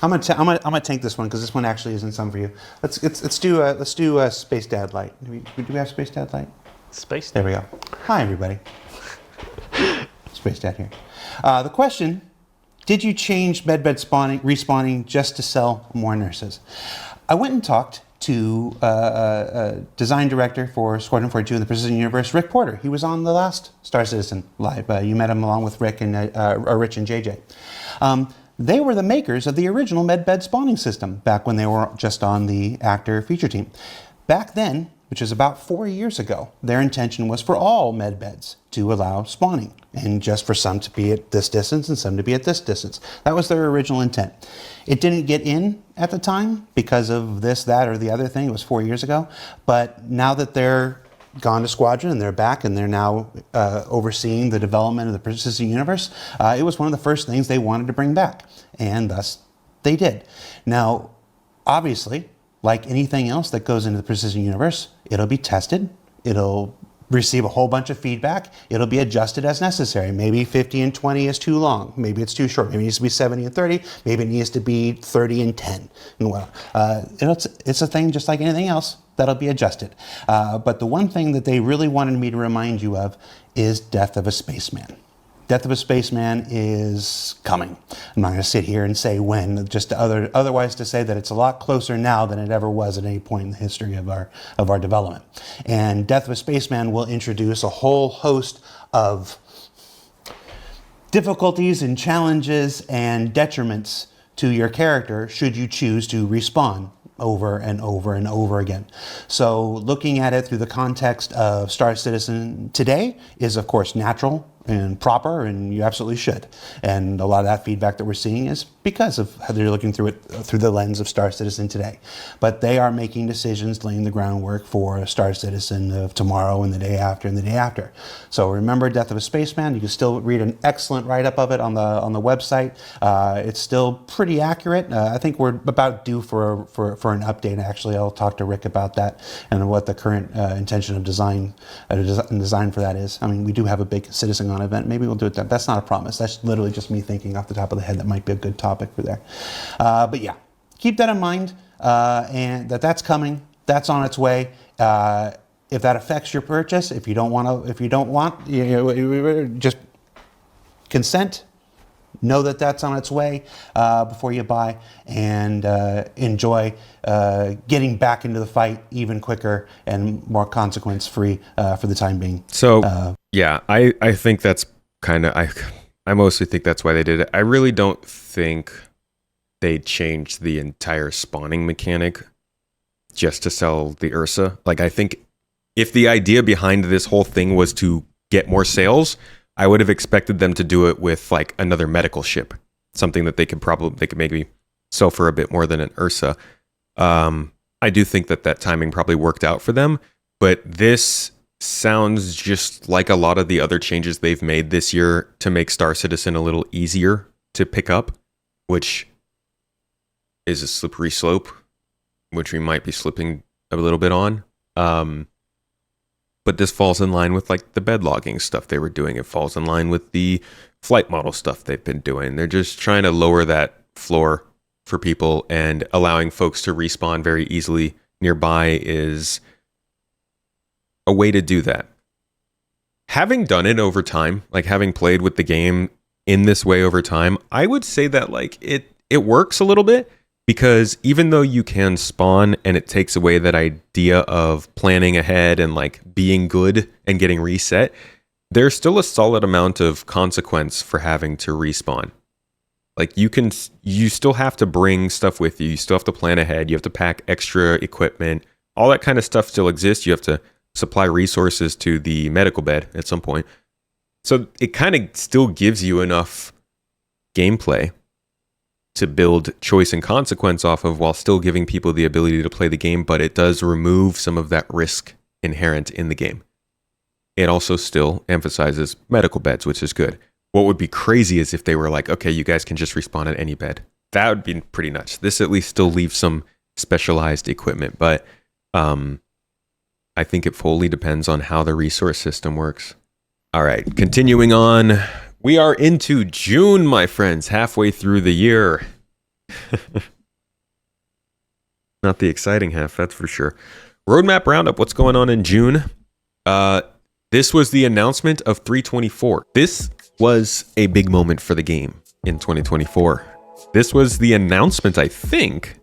I'm gonna take this one because this one actually isn't some for you. Let's do Space Dad Light. Do we have Space Dad Light? Space. There we go. Hi, everybody. Space Dad here. The question, did you change medbed respawning just to sell more nurses? I went and talked to design director for Squadron 42 in the Precision Universe, Rick Porter. He was on the last Star Citizen Live. You met him along with Rick and Rich and JJ. They were the makers of the original medbed spawning system back when they were just on the actor feature team. Back then, which is about 4 years ago, their intention was for all medbeds to allow spawning, and just for some to be at this distance and some to be at this distance. That was their original intent. It didn't get in at the time because of this, that, or the other thing. It was 4 years ago. But now that they're gone to Squadron and they're back and they're now overseeing the development of the Precision Universe, it was one of the first things they wanted to bring back, and thus they did. Now, obviously, like anything else that goes into the Precision Universe, it'll be tested, it'll receive a whole bunch of feedback, it'll be adjusted as necessary. Maybe 50 and 20 is too long, maybe it's too short, maybe it needs to be 70 and 30, maybe it needs to be 30 and 10. And well, it's a thing just like anything else that'll be adjusted. But the one thing that they really wanted me to remind you of is Death of a Spaceman. Death of a Spaceman is coming. I'm not going to sit here and say when, just otherwise to say that it's a lot closer now than it ever was at any point in the history of our development. And Death of a Spaceman will introduce a whole host of difficulties and challenges and detriments to your character should you choose to respawn over and over and over again. So looking at it through the context of Star Citizen today is of course natural and proper, and you absolutely should. And a lot of that feedback that we're seeing is because of how they're looking through it through the lens of Star Citizen today. But they are making decisions, laying the groundwork for Star Citizen of tomorrow and the day after and the day after. So remember Death of a Spaceman. You can still read an excellent write-up of it on the website. It's still pretty accurate. I think we're about due for an update. Actually, I'll talk to Rick about that and what the current intention of design for that is. I mean, we do have a big CitizenCon event. Maybe we'll do it then. That's not a promise. That's literally just me thinking off the top of the head that might be a good topic for there. But yeah, keep that in mind, and that's coming. That's on its way. If that affects your purchase, if you don't want, just consent. Know that that's on its way before you buy, and enjoy getting back into the fight even quicker and more consequence-free for the time being. So, yeah, I think that's kind of, I mostly think that's why they did it. I really don't think they changed the entire spawning mechanic just to sell the Ursa. Like, I think if the idea behind this whole thing was to get more sales, I would have expected them to do it with like another medical ship, something that they could maybe sell for a bit more than an Ursa. I do think that timing probably worked out for them, but this sounds just like a lot of the other changes they've made this year to make Star Citizen a little easier to pick up, which is a slippery slope, which we might be slipping a little bit on. But this falls in line with like the bed logging stuff they were doing. It falls in line with the flight model stuff they've been doing. They're just trying to lower that floor for people, and allowing folks to respawn very easily nearby is a way to do that. Having done it over time, like having played with the game in this way over time, I would say that like it works a little bit. Because even though you can spawn and it takes away that idea of planning ahead and like being good and getting reset, there's still a solid amount of consequence for having to respawn. Like you still have to bring stuff with you. You still have to plan ahead. You have to pack extra equipment. All that kind of stuff still exists. You have to supply resources to the medical bed at some point. So it kind of still gives you enough gameplay to build choice and consequence off of, while still giving people the ability to play the game, but it does remove some of that risk inherent in the game. It also still emphasizes medical beds, which is good. What would be crazy is if they were like, okay, you guys can just respawn at any bed. That would be pretty nuts. This at least still leaves some specialized equipment, but I think it fully depends on how the resource system works. All right, continuing on. We are into June, my friends, halfway through the year. Not the exciting half, that's for sure. Roadmap Roundup, what's going on in June? This was the announcement of 324. This was a big moment for the game in 2024. This was the announcement, I think.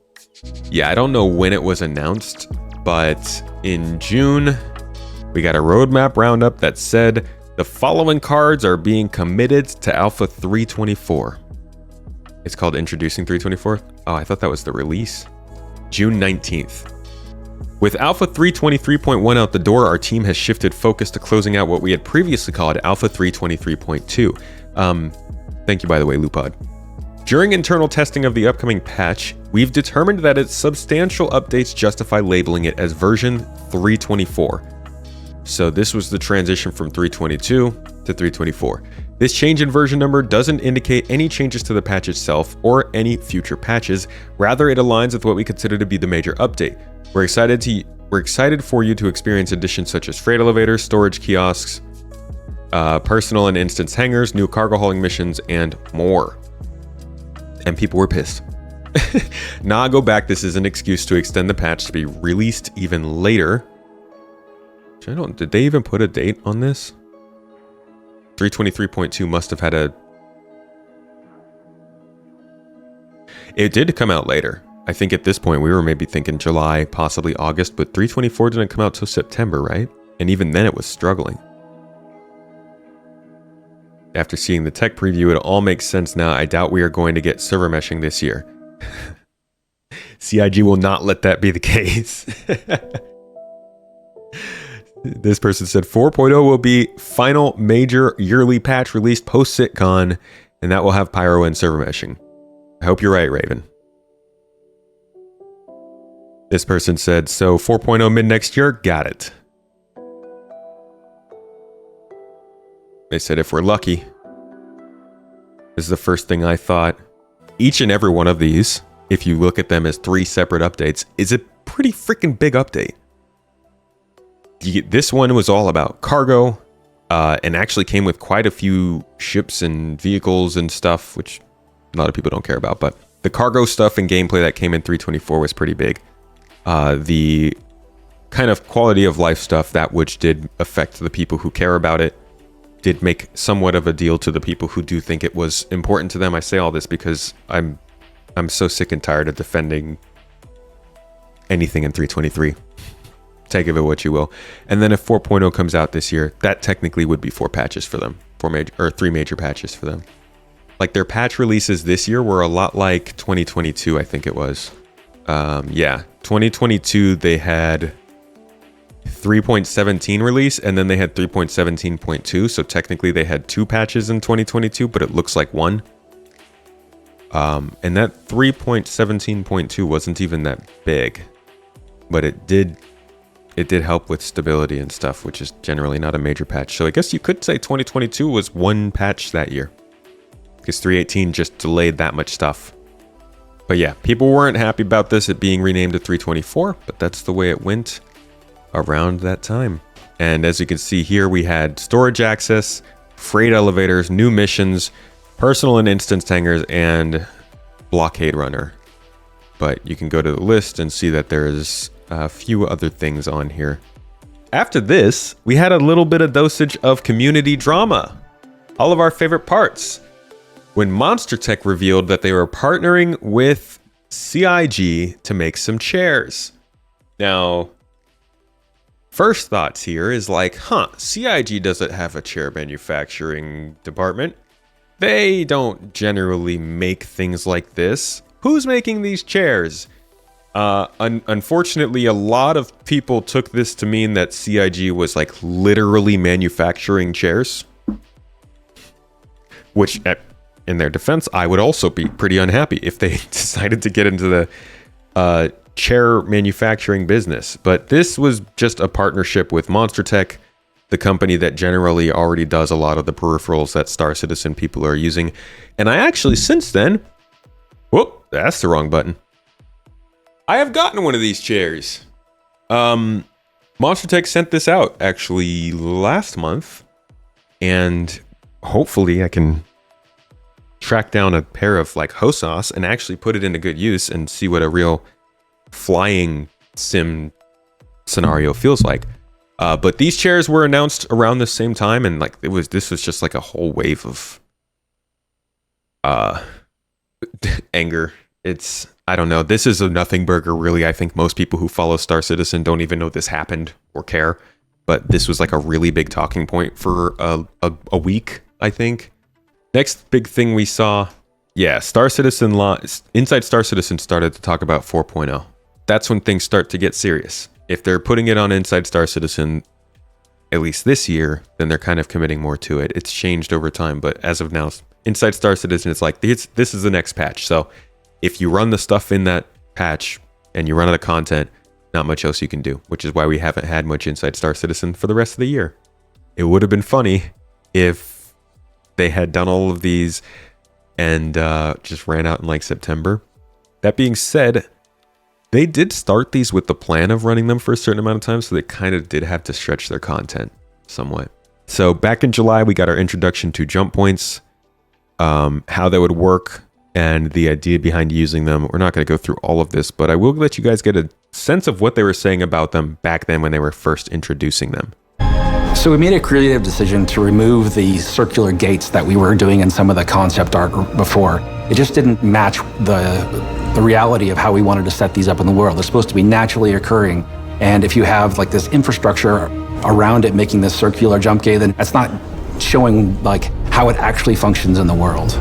Yeah, I don't know when it was announced, but in June, we got a Roadmap Roundup that said the following cards are being committed to Alpha 324. It's called Introducing 324. Oh, I thought that was the release. June 19th. With Alpha 323.1 out the door, our team has shifted focus to closing out what we had previously called Alpha 323.2. Thank you, by the way, Lupod. During internal testing of the upcoming patch, we've determined that its substantial updates justify labeling it as version 324. So this was the transition from 322 to 324. This change in version number doesn't indicate any changes to the patch itself or any future patches. Rather, it aligns with what we consider to be the major update. We're excited for you to experience additions such as freight elevators, storage kiosks, personal and instance hangars, new cargo hauling missions, and more. And people were pissed. Nah, go back. This is an excuse to extend the patch to be released even later. Did they even put a date on this? 323.2 must have had It did come out later. I think at this point we were maybe thinking July, possibly August, but 324 didn't come out till September, right? And even then it was struggling. After seeing the tech preview, it all makes sense now. I doubt we are going to get server meshing this year. CIG will not let that be the case. This person said 4.0 will be final major yearly patch released post CitizenCon, and that will have pyro and server meshing. I hope you're right, Raven. This person said, so 4.0 mid next year? Got it. They said if we're lucky. This is the first thing I thought. Each and every one of these, if you look at them as 3 separate updates, is a pretty freaking big update. This one was all about cargo, and actually came with quite a few ships and vehicles and stuff, which a lot of people don't care about, but the cargo stuff and gameplay that came in 3.24 was pretty big. The kind of quality of life stuff, that which did affect the people who care about it, did make somewhat of a deal to the people who do think it was important to them. I say all this because I'm so sick and tired of defending anything in 3.23. Take of it what you will. And then if 4.0 comes out this year, that technically would be 4 patches for them. 3 major patches for them. Like their patch releases this year were a lot like 2022, I think it was. Yeah, 2022 they had 3.17 release, and then they had 3.17.2. So technically they had 2 patches in 2022, but it looks like 1. And that 3.17.2 wasn't even that big, but it did help with stability and stuff, which is generally not a major patch. So I guess you could say 2022 was 1 patch that year, because 3.18 just delayed that much stuff. But yeah, people weren't happy about this, it being renamed to 3.24, but that's the way it went around that time. And as you can see here, we had storage access, freight elevators, new missions, personal and instance hangars, and blockade runner. But you can go to the list and see that there's a few other things on here. After this, we had a little bit of dosage of community drama. All of our favorite parts. When Monster Tech revealed that they were partnering with CIG to make some chairs. Now, first thoughts here is like, CIG doesn't have a chair manufacturing department. They don't generally make things like this. Who's making these chairs? Unfortunately, a lot of people took this to mean that CIG was like literally manufacturing chairs. Which, in their defense, I would also be pretty unhappy if they decided to get into the chair manufacturing business. But this was just a partnership with Monster Tech, the company that generally already does a lot of the peripherals that Star Citizen people are using. And I actually, since then... Whoop, that's the wrong button. I have gotten one of these chairs. Monster Tech sent this out, actually, last month. And hopefully I can track down a pair of, like, HOSAS and actually put it into good use and see what a real flying sim scenario feels like. But these chairs were announced around the same time, and like this was just like a whole wave of anger. I don't know. This is a nothing burger, really. I think most people who follow Star Citizen don't even know this happened or care. But this was like a really big talking point for a week, I think. Next big thing we saw, yeah, Star Citizen Inside Star Citizen started to talk about 4.0. That's when things start to get serious. If they're putting it on Inside Star Citizen, at least this year, then they're kind of committing more to it. It's changed over time, but as of now, Inside Star Citizen, it's like, this is the next patch. So if you run the stuff in that patch and you run out of content, not much else you can do, which is why we haven't had much Inside Star Citizen for the rest of the year. It would have been funny if they had done all of these and just ran out in like September. That being said, they did start these with the plan of running them for a certain amount of time, so they kind of did have to stretch their content somewhat. So back in July, we got our introduction to jump points, how they would work, and the idea behind using them. We're not going to go through all of this, but I will let you guys get a sense of what they were saying about them back then when they were first introducing them. So we made a creative decision to remove the circular gates that we were doing in some of the concept art before. It just didn't match the reality of how we wanted to set these up in the world. They're supposed to be naturally occurring. And if you have like this infrastructure around it making this circular jump gate, then that's not showing like how it actually functions in the world.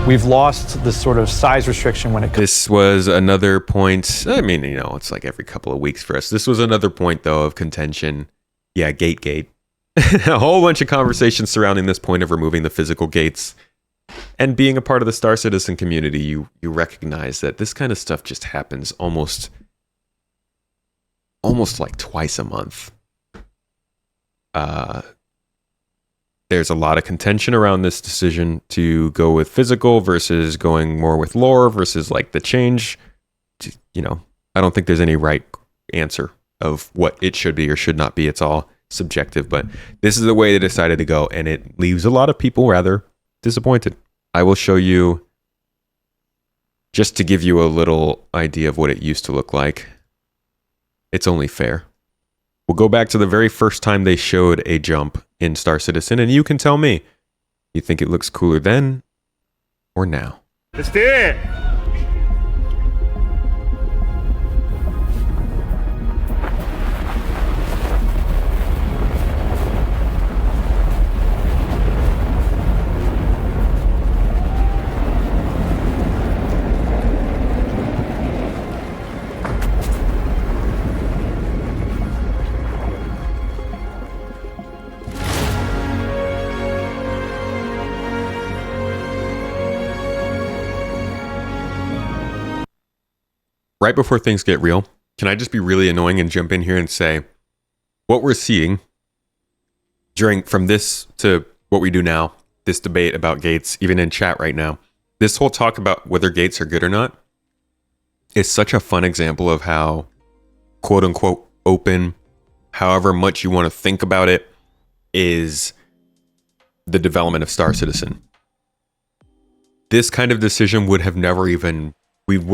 We've lost the sort of size restriction when it comes. This was another point. I mean, it's like every couple of weeks for us. This was another point, though, of contention. Yeah, gate. A whole bunch of conversations surrounding this point of removing the physical gates. And being a part of the Star Citizen community, you recognize that this kind of stuff just happens almost like twice a month. There's a lot of contention around this decision to go with physical versus going more with lore versus like the change. I don't think there's any right answer of what it should be or should not be. It's all subjective, but this is the way they decided to go, and it leaves a lot of people rather disappointed. I will show you, just to give you a little idea of what it used to look like. It's only fair. We'll go back to the very first time they showed a jump in Star Citizen, and you can tell me, you think it looks cooler then or now? Let's do it! Right before things get real, can I just be really annoying and jump in here and say what we're seeing from this to what we do now, this debate about gates, even in chat right now, this whole talk about whether gates are good or not is such a fun example of how quote unquote open, however much you want to think about it, is the development of Star Citizen. This kind of decision would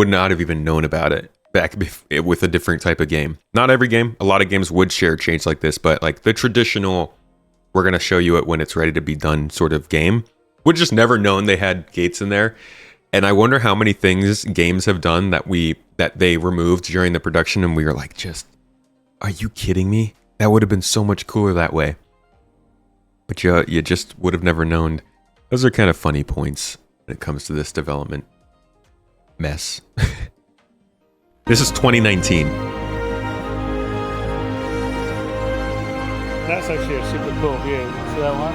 not have even known about it back with a different type of game. Not every game. A lot of games would share change like this, but like the traditional, we're going to show you it when it's ready to be done sort of game, would just never known they had gates in there. And I wonder how many things games have done that they removed during the production, and we were like, are you kidding me? That would have been so much cooler that way. But you just would have never known. Those are kind of funny points when it comes to this development mess. This is 2019. That's actually a super cool view. See that one?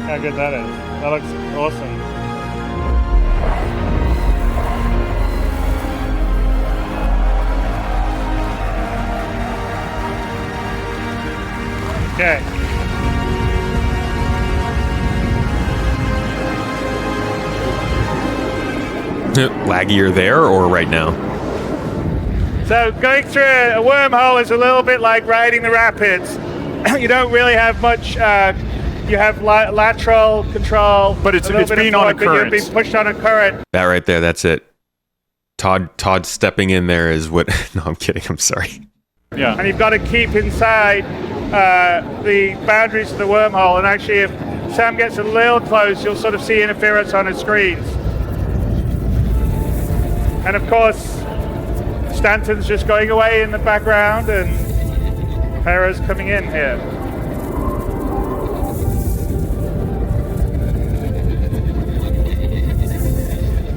How good that is. That looks awesome. Okay. Laggier there or right now? So going through a wormhole is a little bit like riding the rapids. You don't really have much. You have lateral control, but it's being on a current. You're being pushed on a current. That right there, that's it. Todd stepping in there is what. No, I'm kidding. I'm sorry. Yeah. And you've got to keep inside the boundaries of the wormhole. And actually, if Sam gets a little close, you'll sort of see interference on his screens. And of course, Stanton's just going away in the background, and Hera's coming in here.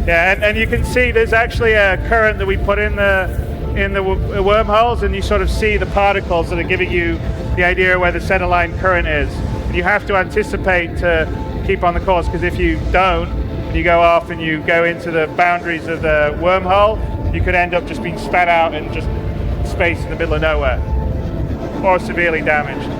Yeah, and you can see there's actually a current that we put in the wormholes, and you sort of see the particles that are giving you the idea of where the center line current is. And you have to anticipate to keep on the course, because if you don't, you go off and you go into the boundaries of the wormhole, you could end up just being spat out in just space in the middle of nowhere, or severely damaged.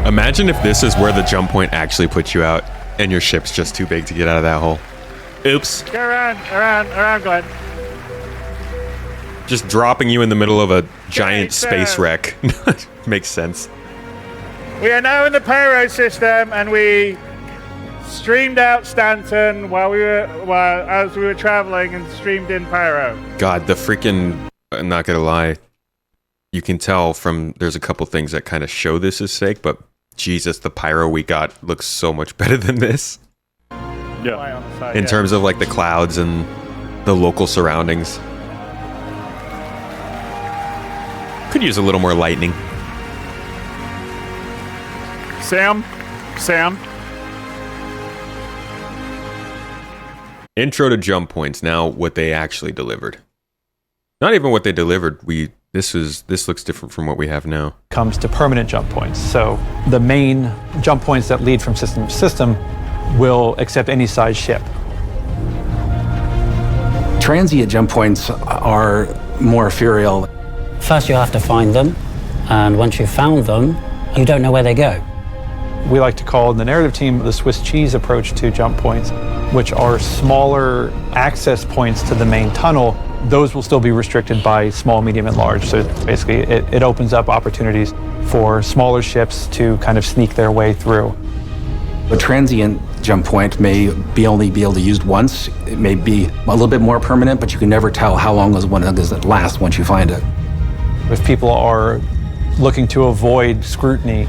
Imagine if this is where the jump point actually puts you out and your ship's just too big to get out of that hole. Oops. Go around, Glenn. Just dropping you in the middle of a giant space wreck. Makes sense. We are now in the pyro system, and we streamed out Stanton as we were traveling and streamed in Pyro. God, the freaking, I'm not gonna lie, you can tell from, there's a couple things that kind of show this is fake, but Jesus, the Pyro we got looks so much better than this. Yeah. In terms of like the clouds and the local surroundings. Could use a little more lightning. Sam. Intro to jump points. Now what they actually delivered. Not even what they delivered. This looks different from what we have now. Comes to permanent jump points. So the main jump points that lead from system to system will accept any size ship. Transient jump points are more ethereal. First you have to find them, and once you've found them, you don't know where they go. We like to call in the narrative team the Swiss cheese approach to jump points, which are smaller access points to the main tunnel. Those will still be restricted by small, medium, and large. So basically it opens up opportunities for smaller ships to kind of sneak their way through. A transient jump point may only be able to be used once. It may be a little bit more permanent, but you can never tell how long does it last once you find it. If people are looking to avoid scrutiny,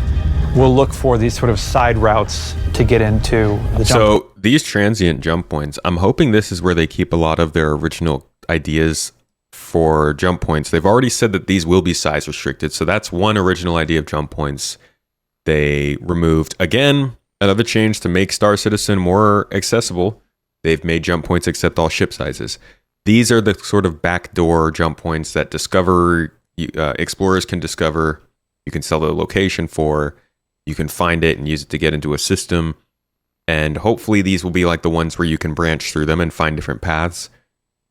we'll look for these sort of side routes to get into the jump. So these transient jump points, I'm hoping this is where they keep a lot of their original ideas for jump points. They've already said that these will be size restricted, so that's one original idea of jump points they removed. Again, another change to make Star Citizen more accessible. They've made jump points accept all ship sizes. These are the sort of backdoor jump points that explorers can discover. You can sell the location for. You can find it and use it to get into a system. And hopefully these will be like the ones where you can branch through them and find different paths.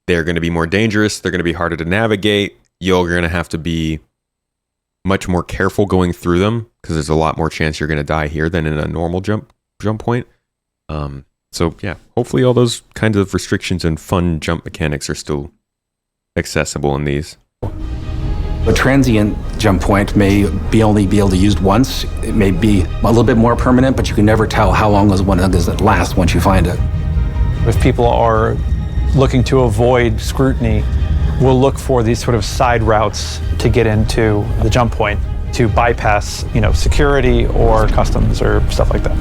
They're going to be more dangerous. They're going to be harder to navigate. You're going to have to be much more careful going through them because there's a lot more chance you're going to die here than in a normal jump point. So yeah, hopefully all those kinds of restrictions and fun jump mechanics are still accessible in these. A transient jump point may only be able to be used once. It may be a little bit more permanent, but you can never tell how long does it last once you find it. If people are looking to avoid scrutiny, we'll look for these sort of side routes to get into the jump point to bypass, security or customs or stuff like that.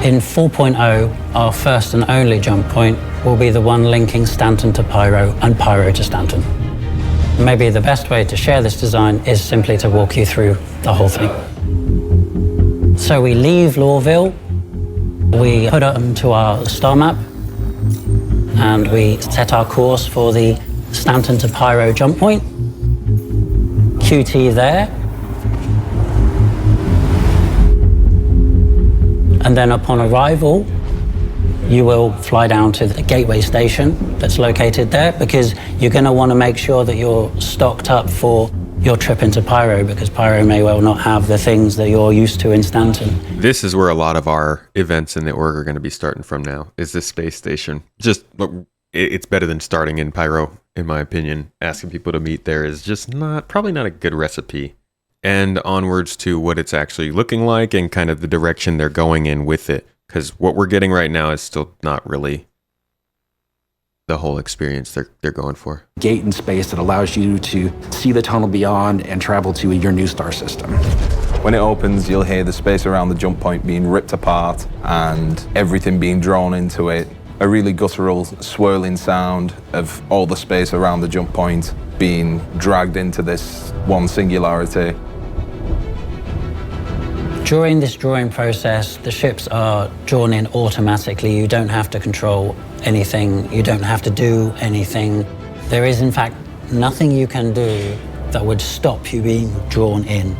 In 4.0, our first and only jump point will be the one linking Stanton to Pyro and Pyro to Stanton. Maybe the best way to share this design is simply to walk you through the whole thing. So we leave Lawville, we put onto our star map, and we set our course for the Stanton to Pyro jump point. QT there. And then upon arrival, you will fly down to the gateway station that's located there because you're going to want to make sure that you're stocked up for your trip into Pyro because Pyro may well not have the things that you're used to in Stanton. This is where a lot of our events in the org are going to be starting from now, is this space station. Just, it's better than starting in Pyro, in my opinion. Asking people to meet there is just probably not a good recipe. And onwards to what it's actually looking like and kind of the direction they're going in with it. Because what we're getting right now is still not really the whole experience they're going for. Gate in space that allows you to see the tunnel beyond and travel to your new star system. When it opens, you'll hear the space around the jump point being ripped apart and everything being drawn into it. A really guttural, swirling sound of all the space around the jump point being dragged into this one singularity. During this drawing process, the ships are drawn in automatically. You don't have to control anything. You don't have to do anything. There is, in fact, nothing you can do that would stop you being drawn in.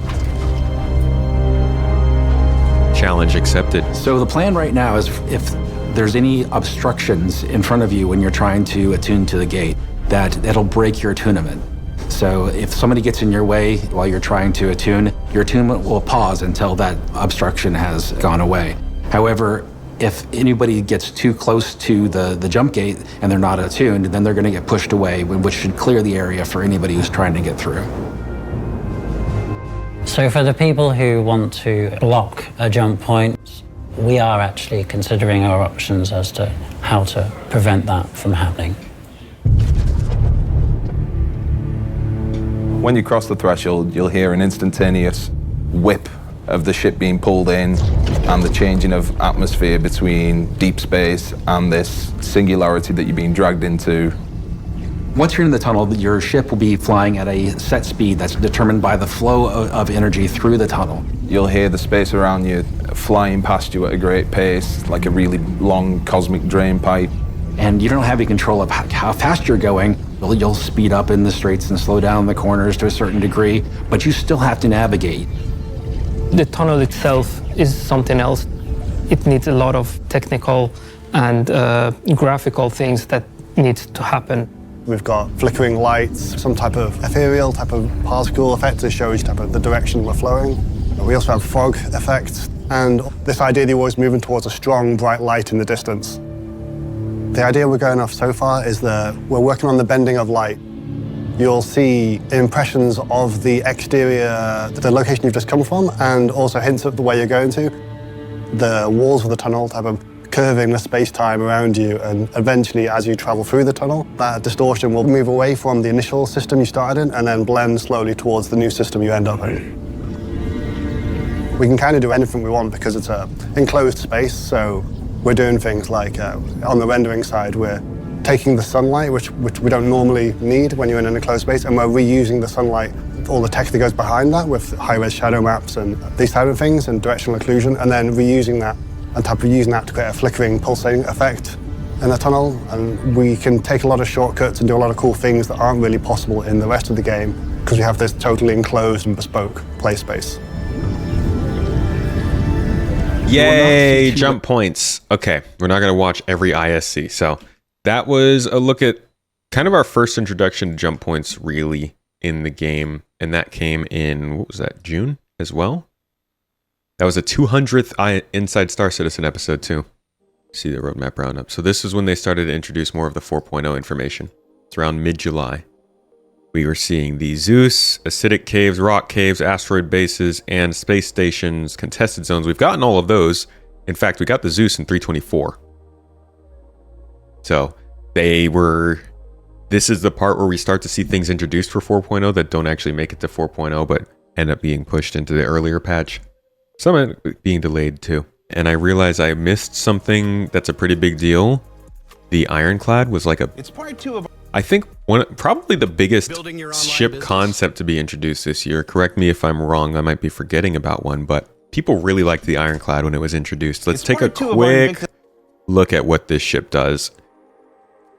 Challenge accepted. So the plan right now is if there's any obstructions in front of you when you're trying to attune to the gate, that'll break your attunement. So if somebody gets in your way while you're trying to attune, your attunement will pause until that obstruction has gone away. However, if anybody gets too close to the jump gate and they're not attuned, then they're going to get pushed away, which should clear the area for anybody who's trying to get through. So for the people who want to block a jump point, we are actually considering our options as to how to prevent that from happening. When you cross the threshold, you'll hear an instantaneous whip of the ship being pulled in and the changing of atmosphere between deep space and this singularity that you're being dragged into. Once you're in the tunnel, your ship will be flying at a set speed that's determined by the flow of energy through the tunnel. You'll hear the space around you flying past you at a great pace, like a really long cosmic drain pipe. And you don't have any control of how fast you're going. You'll speed up in the straights and slow down in the corners to a certain degree, but you still have to navigate. The tunnel itself is something else. It needs a lot of technical and graphical things that needs to happen. We've got flickering lights, some type of ethereal type of particle effect to show you type of the direction we're flowing. We also have fog effects, and this idea that you're always moving towards a strong, bright light in the distance. The idea we're going off so far is that we're working on the bending of light. You'll see impressions of the exterior, the location you've just come from, and also hints of the way you're going to. The walls of the tunnel type of curving the space-time around you, and eventually as you travel through the tunnel, that distortion will move away from the initial system you started in and then blend slowly towards the new system you end up in. We can kind of do anything we want because it's an enclosed space, so we're doing things like on the rendering side, we're taking the sunlight, which we don't normally need when you're in an enclosed space, and we're reusing the sunlight, all the text that goes behind that with high-res shadow maps and these type of things and directional occlusion, and then reusing that using that to create a flickering, pulsating effect in the tunnel. And we can take a lot of shortcuts and do a lot of cool things that aren't really possible in the rest of the game because we have this totally enclosed and bespoke play space. Yay, jump points. Okay, we're not going to watch every ISC. So that was a look at kind of our first introduction to jump points really in the game. And that came in, what was that, June as well? That was a 200th Inside Star Citizen episode too. See the roadmap roundup. So this is when they started to introduce more of the 4.0 information. It's around mid-July. We were seeing the Zeus, acidic caves, rock caves, asteroid bases, and space stations, contested zones. We've gotten all of those. In fact, we got the Zeus in 324. So this is the part where we start to see things introduced for 4.0 that don't actually make it to 4.0, but end up being pushed into the earlier patch. Some of it being delayed too. And I realized I missed something that's a pretty big deal. The Ironclad was like it's part 2 of, I think, probably the biggest ship concept to be introduced this year. Correct me if I'm wrong, I might be forgetting about one, but people really liked the Ironclad when it was introduced. Let's take a quick look at what this ship does.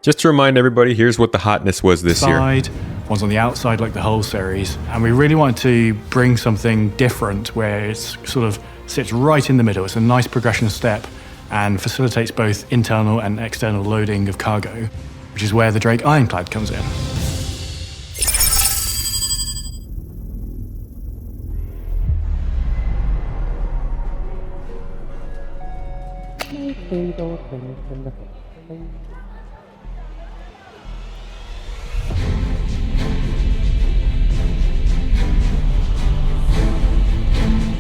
Just to remind everybody, here's what the hotness was this year. One's on the outside like the whole series, and we really wanted to bring something different where it sort of sits right in the middle. It's a nice progression step and facilitates both internal and external loading of cargo, which is where the Drake Ironclad comes in.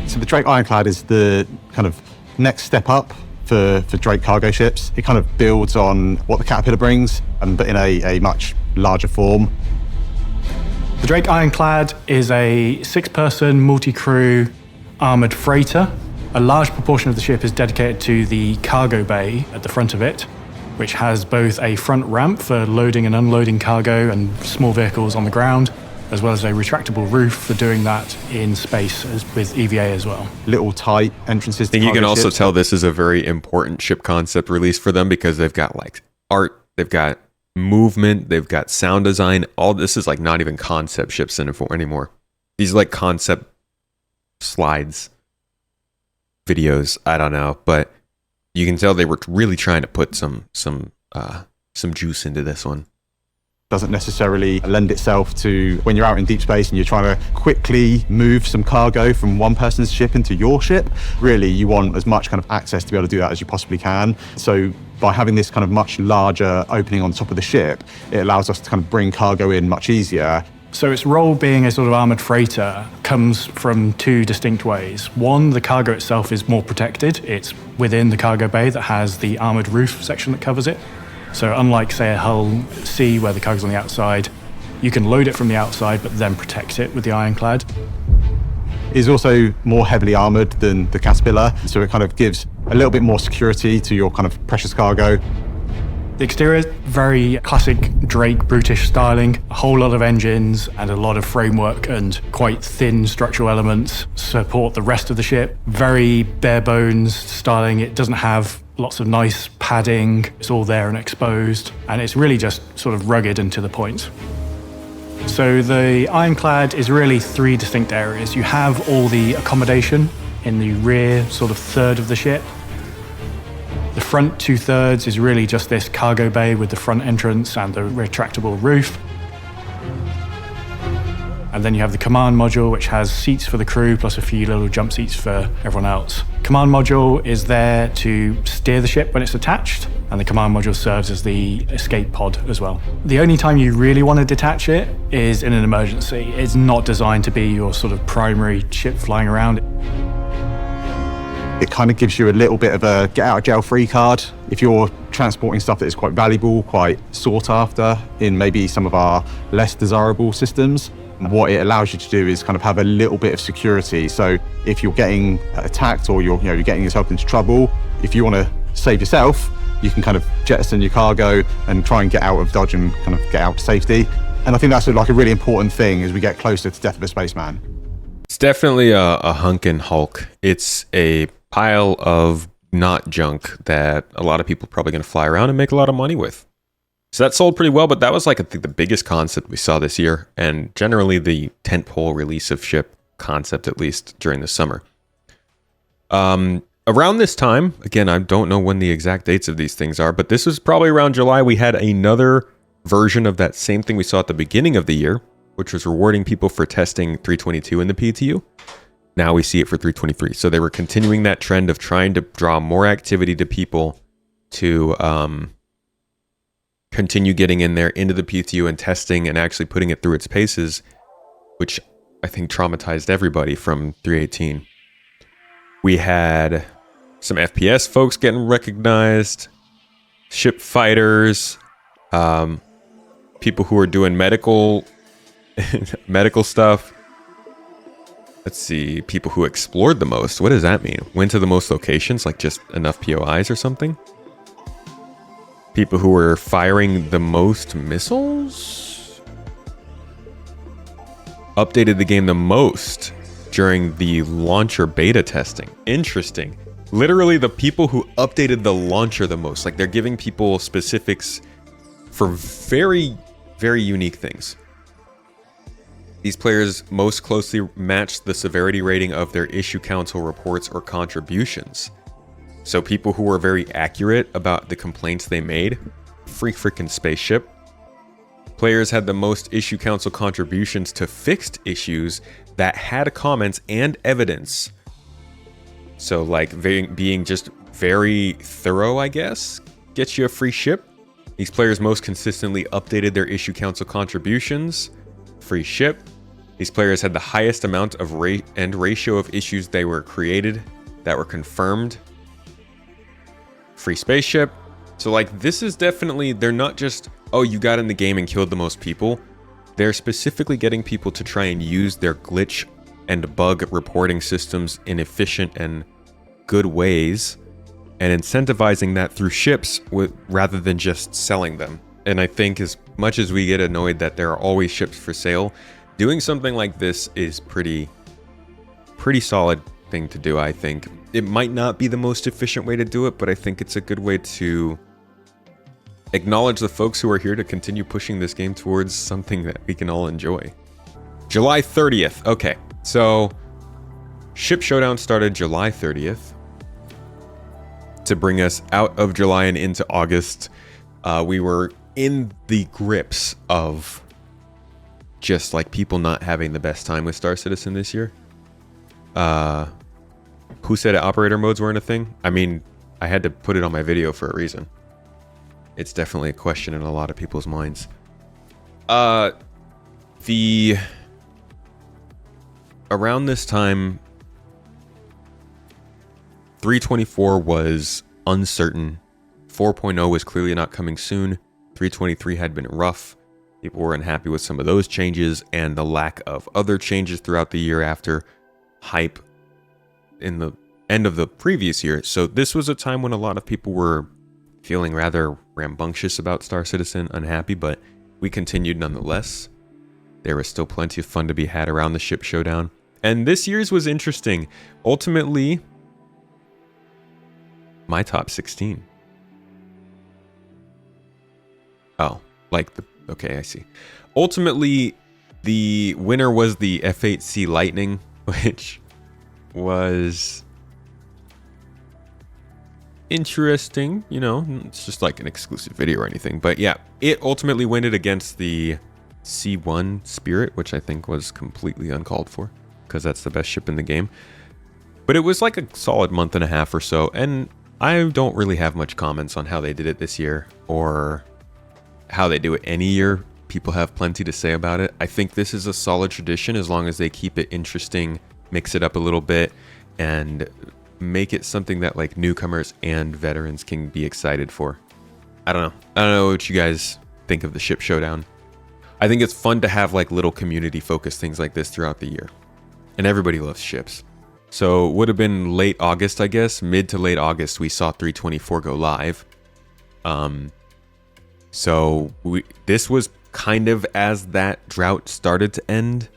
So the Drake Ironclad is the kind of next step up for Drake cargo ships. It kind of builds on what the Caterpillar brings, but in a much larger form. The Drake Ironclad is a 6-person multi-crew armoured freighter. A large proportion of the ship is dedicated to the cargo bay at the front of it, which has both a front ramp for loading and unloading cargo and small vehicles on the ground, as well as a retractable roof for doing that in space with EVA as well. Little tight entrances to I think you can also ships. tell this is a very important ship concept release for them because they've got like art, they've got movement, they've got sound design. All this is like not even concept ships anymore. These are like concept slides, videos, I don't know, but you can tell they were really trying to put some juice into this one. Doesn't necessarily lend itself to when you're out in deep space and you're trying to quickly move some cargo from one person's ship into your ship. Really, you want as much kind of access to be able to do that as you possibly can. So by having this kind of much larger opening on top of the ship, it allows us to kind of bring cargo in much easier. So its role being a sort of armoured freighter comes from two distinct ways. One, the cargo itself is more protected. It's within the cargo bay that has the armoured roof section that covers it. So unlike, say, a Hull C where the cargo's on the outside, you can load it from the outside but then protect it with the Ironclad. It's also more heavily armoured than the Caterpillar, so it kind of gives a little bit more security to your kind of precious cargo. The exterior, very classic Drake brutish styling, a whole lot of engines and a lot of framework and quite thin structural elements support the rest of the ship. Very bare bones styling. It doesn't have lots of nice padding. It's all there and exposed, and it's really just sort of rugged and to the point. So the Ironclad is really three distinct areas. You have all the accommodation in the rear sort of third of the ship. The front 2/3 is really just this cargo bay with the front entrance and the retractable roof. And then you have the command module, which has seats for the crew, plus a few little jump seats for everyone else. Command module is there to steer the ship when it's attached, and the command module serves as the escape pod as well. The only time you really want to detach it is in an emergency. It's not designed to be your sort of primary ship flying around. It kind of gives you a little bit of a get out of jail free card if you're transporting stuff that is quite valuable, quite sought after in maybe some of our less desirable systems. What it allows you to do is kind of have a little bit of security. So if you're getting attacked or you're getting yourself into trouble, if you want to save yourself, you can kind of jettison your cargo and try and get out of Dodge and kind of get out to safety. And I think that's like a really important thing as we get closer to Death of a Spaceman. It's definitely a hunkin' Hulk. It's a pile of not junk that a lot of people are probably going to fly around and make a lot of money with. So that sold pretty well, but that was like I think the biggest concept we saw this year, and generally the tentpole release of ship concept, at least during the summer. Around this time, again, I don't know when the exact dates of these things are, but this was probably around July, we had another version of that same thing we saw at the beginning of the year, which was rewarding people for testing 322 in the PTU. Now we see it for 323. So they were continuing that trend of trying to draw more activity to people to continue getting in there into the PTU and testing and actually putting it through its paces, which I think traumatized everybody from 318. We had some FPS folks getting recognized, ship fighters, people who are doing medical stuff. Let's see, people who explored the most. What does that mean? Went to the most locations, like just enough POIs or something? People who were firing the most missiles? Updated the game the most during the launcher beta testing. Interesting. Literally the people who updated the launcher the most. Like they're giving people specifics for very, very unique things. These players most closely matched the severity rating of their issue council reports or contributions. So people who were very accurate about the complaints they made, free freaking spaceship. Players had the most issue council contributions to fixed issues that had comments and evidence. So like being just very thorough, I guess, gets you a free ship. These players most consistently updated their issue council contributions, free ship. These players had the highest amount of rate and ratio of issues they were created that were confirmed, free spaceship. So like this is definitely, they're not just, oh, you got in the game and killed the most people. They're specifically getting people to try and use their glitch and bug reporting systems in efficient and good ways and incentivizing that through ships rather than just selling them. And I think as much as we get annoyed that there are always ships for sale, doing something like this is pretty solid thing to do, I think. It might not be the most efficient way to do it, but I think it's a good way to acknowledge the folks who are here to continue pushing this game towards something that we can all enjoy. July 30th. Okay, so Ship Showdown started July 30th to bring us out of July and into August. We were in the grips of just like people not having the best time with Star Citizen this year. Who said operator modes weren't a thing? I mean, I had to put it on my video for a reason. It's definitely a question in a lot of people's minds. Around this time, 324 was uncertain. 4.0 was clearly not coming soon. 323 had been rough. People were unhappy with some of those changes and the lack of other changes throughout the year after hype in the end of the previous year. So this was a time when a lot of people were feeling rather rambunctious about Star Citizen, unhappy, but we continued nonetheless. There was still plenty of fun to be had around the ship showdown. And this year's was interesting. Ultimately, my top 16. Oh, okay, I see. Ultimately, the winner was the F8C Lightning, which was interesting. You know, it's just like an exclusive video or anything. But yeah, it ultimately won it against the C1 Spirit, which I think was completely uncalled for because that's the best ship in the game. But it was like a solid month and a half or so, and I don't really have much comments on how they did it this year or how they do it any year. People have plenty to say about it. I think this is a solid tradition as long as they keep it interesting, mix it up a little bit, and make it something that like newcomers and veterans can be excited for. I don't know what you guys think of the ship showdown. I think it's fun to have like little community focused things like this throughout the year. And everybody loves ships. So it would have been late August, I guess. Mid to late August, we saw 324 go live. So this was kind of as that drought started to end.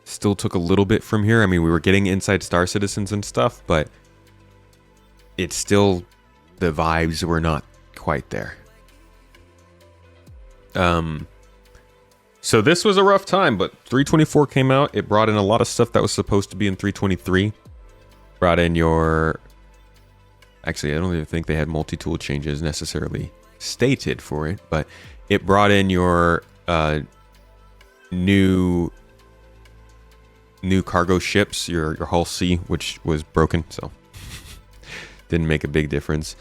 Still took a little bit from here. I mean, we were getting inside Star Citizens and stuff, but it's still, the vibes were not quite there. So this was a rough time, but 324 came out. It brought in a lot of stuff that was supposed to be in 323. Brought in your... Actually, I don't even think they had multi-tool changes necessarily stated for it, but it brought in your new cargo ships, your Hull C, which was broken, so didn't make a big difference.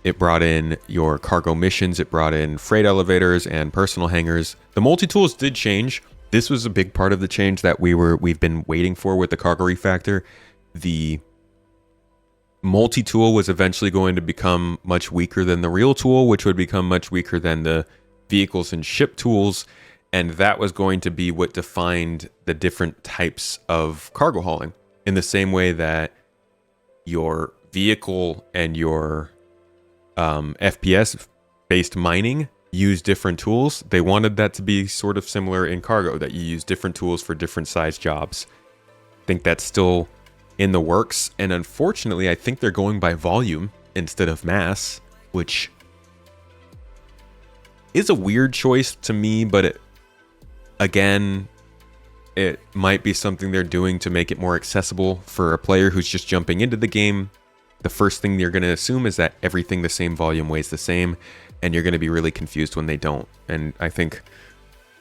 It brought in your cargo missions. It brought in freight elevators and personal hangars. The multi-tools did change. This was a big part of the change that we've been waiting for with the cargo refactor. The multi-tool was eventually going to become much weaker than the real tool, which would become much weaker than the vehicles and ship tools. And that was going to be what defined the different types of cargo hauling. In the same way that your vehicle and your FPS-based mining use different tools, they wanted that to be sort of similar in cargo, that you use different tools for different size jobs. I think that's still in the works, and unfortunately, I think they're going by volume instead of mass, which is a weird choice to me, but it might be something they're doing to make it more accessible for a player who's just jumping into the game. The first thing you're going to assume is that everything the same volume weighs the same, and you're going to be really confused when they don't. And I think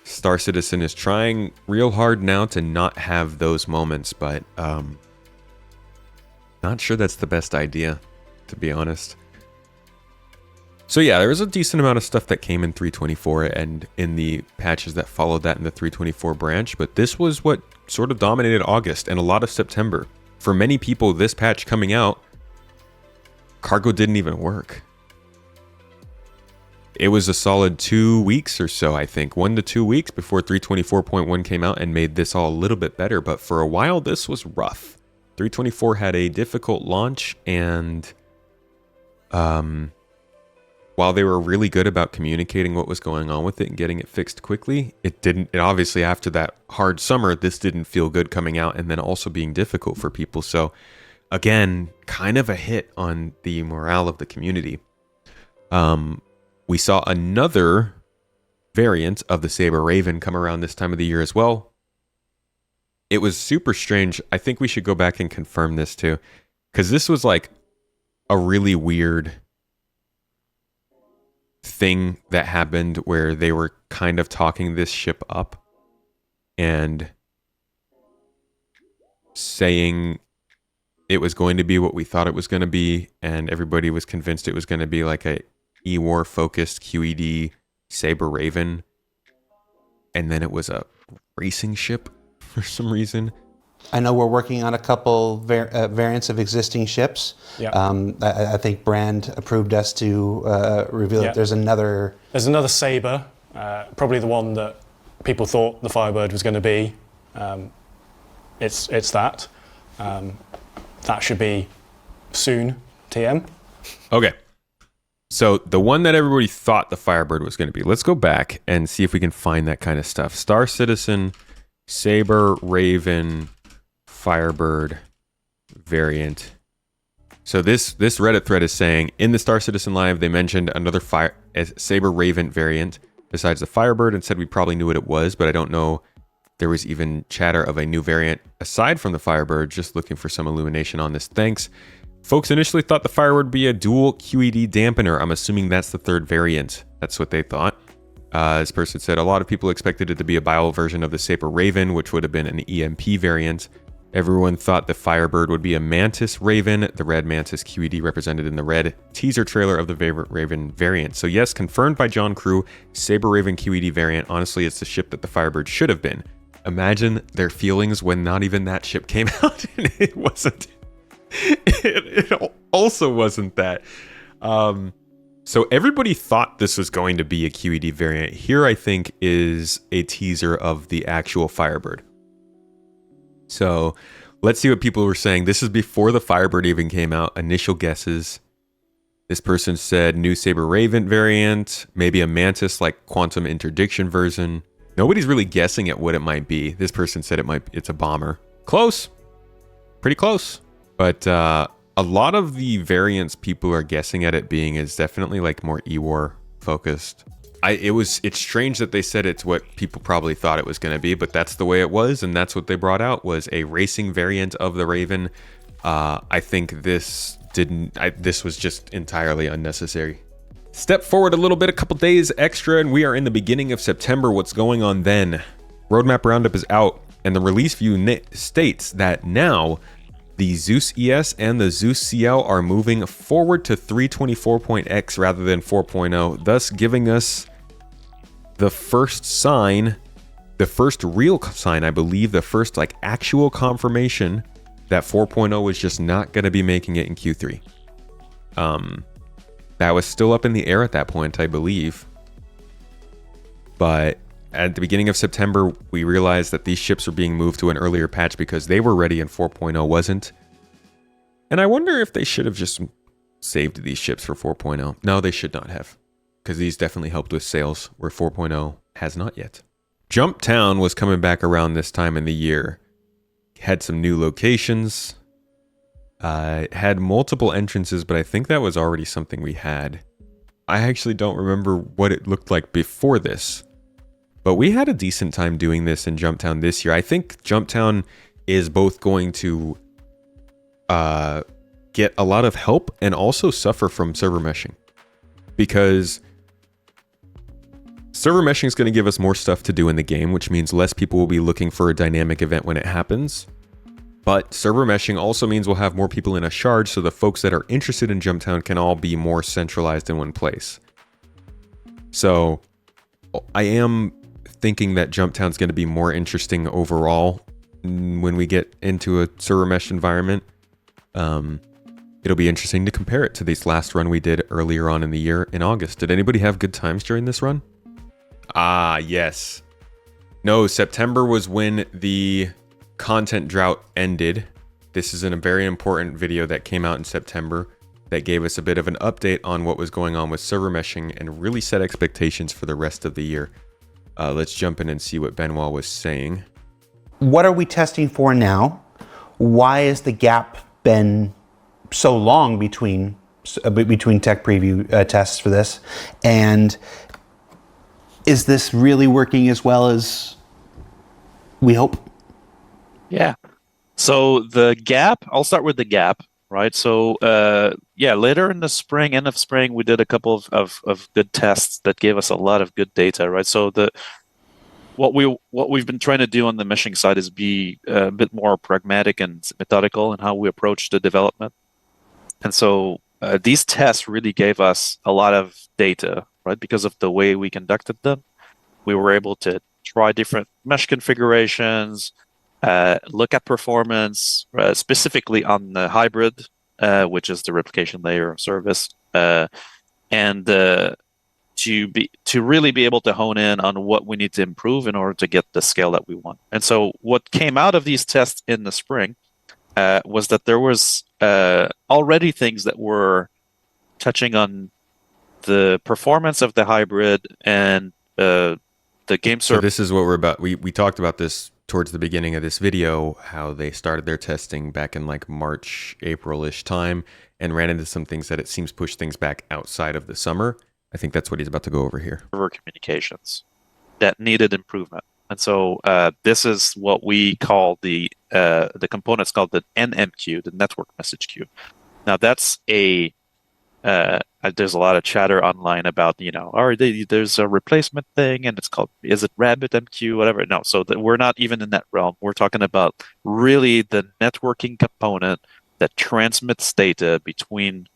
Star Citizen is trying real hard now to not have those moments, but not sure that's the best idea, to be honest. So yeah, there was a decent amount of stuff that came in 324 and in the patches that followed that in the 324 branch, but this was what sort of dominated August and a lot of September. For many people, this patch coming out, cargo didn't even work. It was a solid 2 weeks or so, I think, 1 to 2 weeks before 324.1 came out and made this all a little bit better, but for a while this was rough. 324 had a difficult launch, and while they were really good about communicating what was going on with it and getting it fixed quickly, it obviously after that hard summer, this didn't feel good coming out and then also being difficult for people. So again, kind of a hit on the morale of the community. We saw another variant of the Saber Raven come around this time of the year as well. It was super strange. I think we should go back and confirm this too, because this was like a really weird thing that happened where they were kind of talking this ship up and saying it was going to be what we thought it was going to be, and everybody was convinced it was going to be like a E-War focused QED Saber Raven, and then it was a racing ship for some reason. I know we're working on a couple variants of existing ships. Yeah. I think Brand approved us to reveal that there's another... There's another Sabre, probably the one that people thought the Firebird was going to be. It's that. That should be soon, TM. Okay. So the one that everybody thought the Firebird was going to be, let's go back and see if we can find that kind of stuff. Star Citizen, Sabre, Raven, Firebird variant. So this Reddit thread is saying, in the Star Citizen Live, they mentioned another Sabre Raven variant besides the Firebird and said we probably knew what it was, but I don't know there was even chatter of a new variant aside from the Firebird. Just looking for some illumination on this. Thanks. Folks initially thought the Firebird would be a dual QED dampener. I'm assuming that's the third variant. That's what they thought. This person said a lot of people expected it to be a bio version of the Sabre Raven, which would have been an EMP variant. Everyone thought the Firebird would be a Mantis Raven, the red Mantis QED represented in the red teaser trailer of the Raven variant. So yes, confirmed by John Crew, Sabre Raven QED variant. Honestly, it's the ship that the Firebird should have been. Imagine their feelings when not even that ship came out and it wasn't. It also wasn't that. So everybody thought this was going to be a QED variant. Here, I think, is a teaser of the actual Firebird. So let's see what people were saying. This is before the Firebird even came out. Initial guesses. This person said new Sabre Raven variant, maybe a Mantis like quantum interdiction version. Nobody's really guessing at what it might be. This person said it's a bomber. Close. Pretty close. But a lot of the variants people are guessing at it being is definitely like more E-War focused. It's strange that they said it's what people probably thought it was going to be, but that's the way it was, and that's what they brought out was a racing variant of the Raven. I think this was just entirely unnecessary. Step forward a little bit, a couple days extra, and we are in the beginning of September. What's going on then? Roadmap Roundup is out, and the release view states that now the Zeus ES and the Zeus CL are moving forward to 324.x rather than 4.0, thus giving us the first sign, the first real sign, I believe, the first like actual confirmation that 4.0 is just not going to be making it in Q3. That was still up in the air at that point, I believe. But at the beginning of September, we realized that these ships were being moved to an earlier patch because they were ready and 4.0 wasn't. And I wonder if they should have just saved these ships for 4.0. No, they should not have, because these definitely helped with sales, where 4.0 has not yet. Jump Town was coming back around this time in the year. Had some new locations. Had multiple entrances, but I think that was already something we had. I actually don't remember what it looked like before this. But we had a decent time doing this in Jump Town this year. I think Jump Town is both going to get a lot of help and also suffer from server meshing. Because server meshing is going to give us more stuff to do in the game, which means less people will be looking for a dynamic event when it happens. But server meshing also means we'll have more people in a shard, so the folks that are interested in Jump Town can all be more centralized in one place. So I am thinking that Jump Town's going to be more interesting overall when we get into a server mesh environment. It'll be interesting to compare it to this last run we did earlier on in the year in August. Did anybody have good times during this run? Ah, yes. No, September was when the content drought ended. This is a very important video that came out in September that gave us a bit of an update on what was going on with server meshing and really set expectations for the rest of the year. Let's jump in and see what Benoit was saying. What are we testing for now? Why has the gap been so long between tech preview tests for this? And is this really working as well as we hope? Yeah. So the gap, I'll start with the gap, right? So later in the spring, end of spring, we did a couple of good tests that gave us a lot of good data, right? So what we've been trying to do on the meshing side is be a bit more pragmatic and methodical in how we approach the development. And so these tests really gave us a lot of data, right? Because of the way we conducted them, we were able to try different mesh configurations, look at performance, specifically on the hybrid, which is the replication layer of service, and to really be able to hone in on what we need to improve in order to get the scale that we want. And so what came out of these tests in the spring was that there was already things that were touching on the performance of the hybrid and the game server. So this is what we're about. We talked about this towards the beginning of this video, how they started their testing back in like March, April-ish time, and ran into some things that it seems pushed things back outside of the summer. I think that's what he's about to go over here. Server communications that needed improvement. And so this is what we call the components called the NMQ, the network message queue. Now that's there's a lot of chatter online about, there's a replacement thing and it's called, is it Rabbit MQ, whatever. No, so we're not even in that realm. We're talking about really the networking component that transmits data between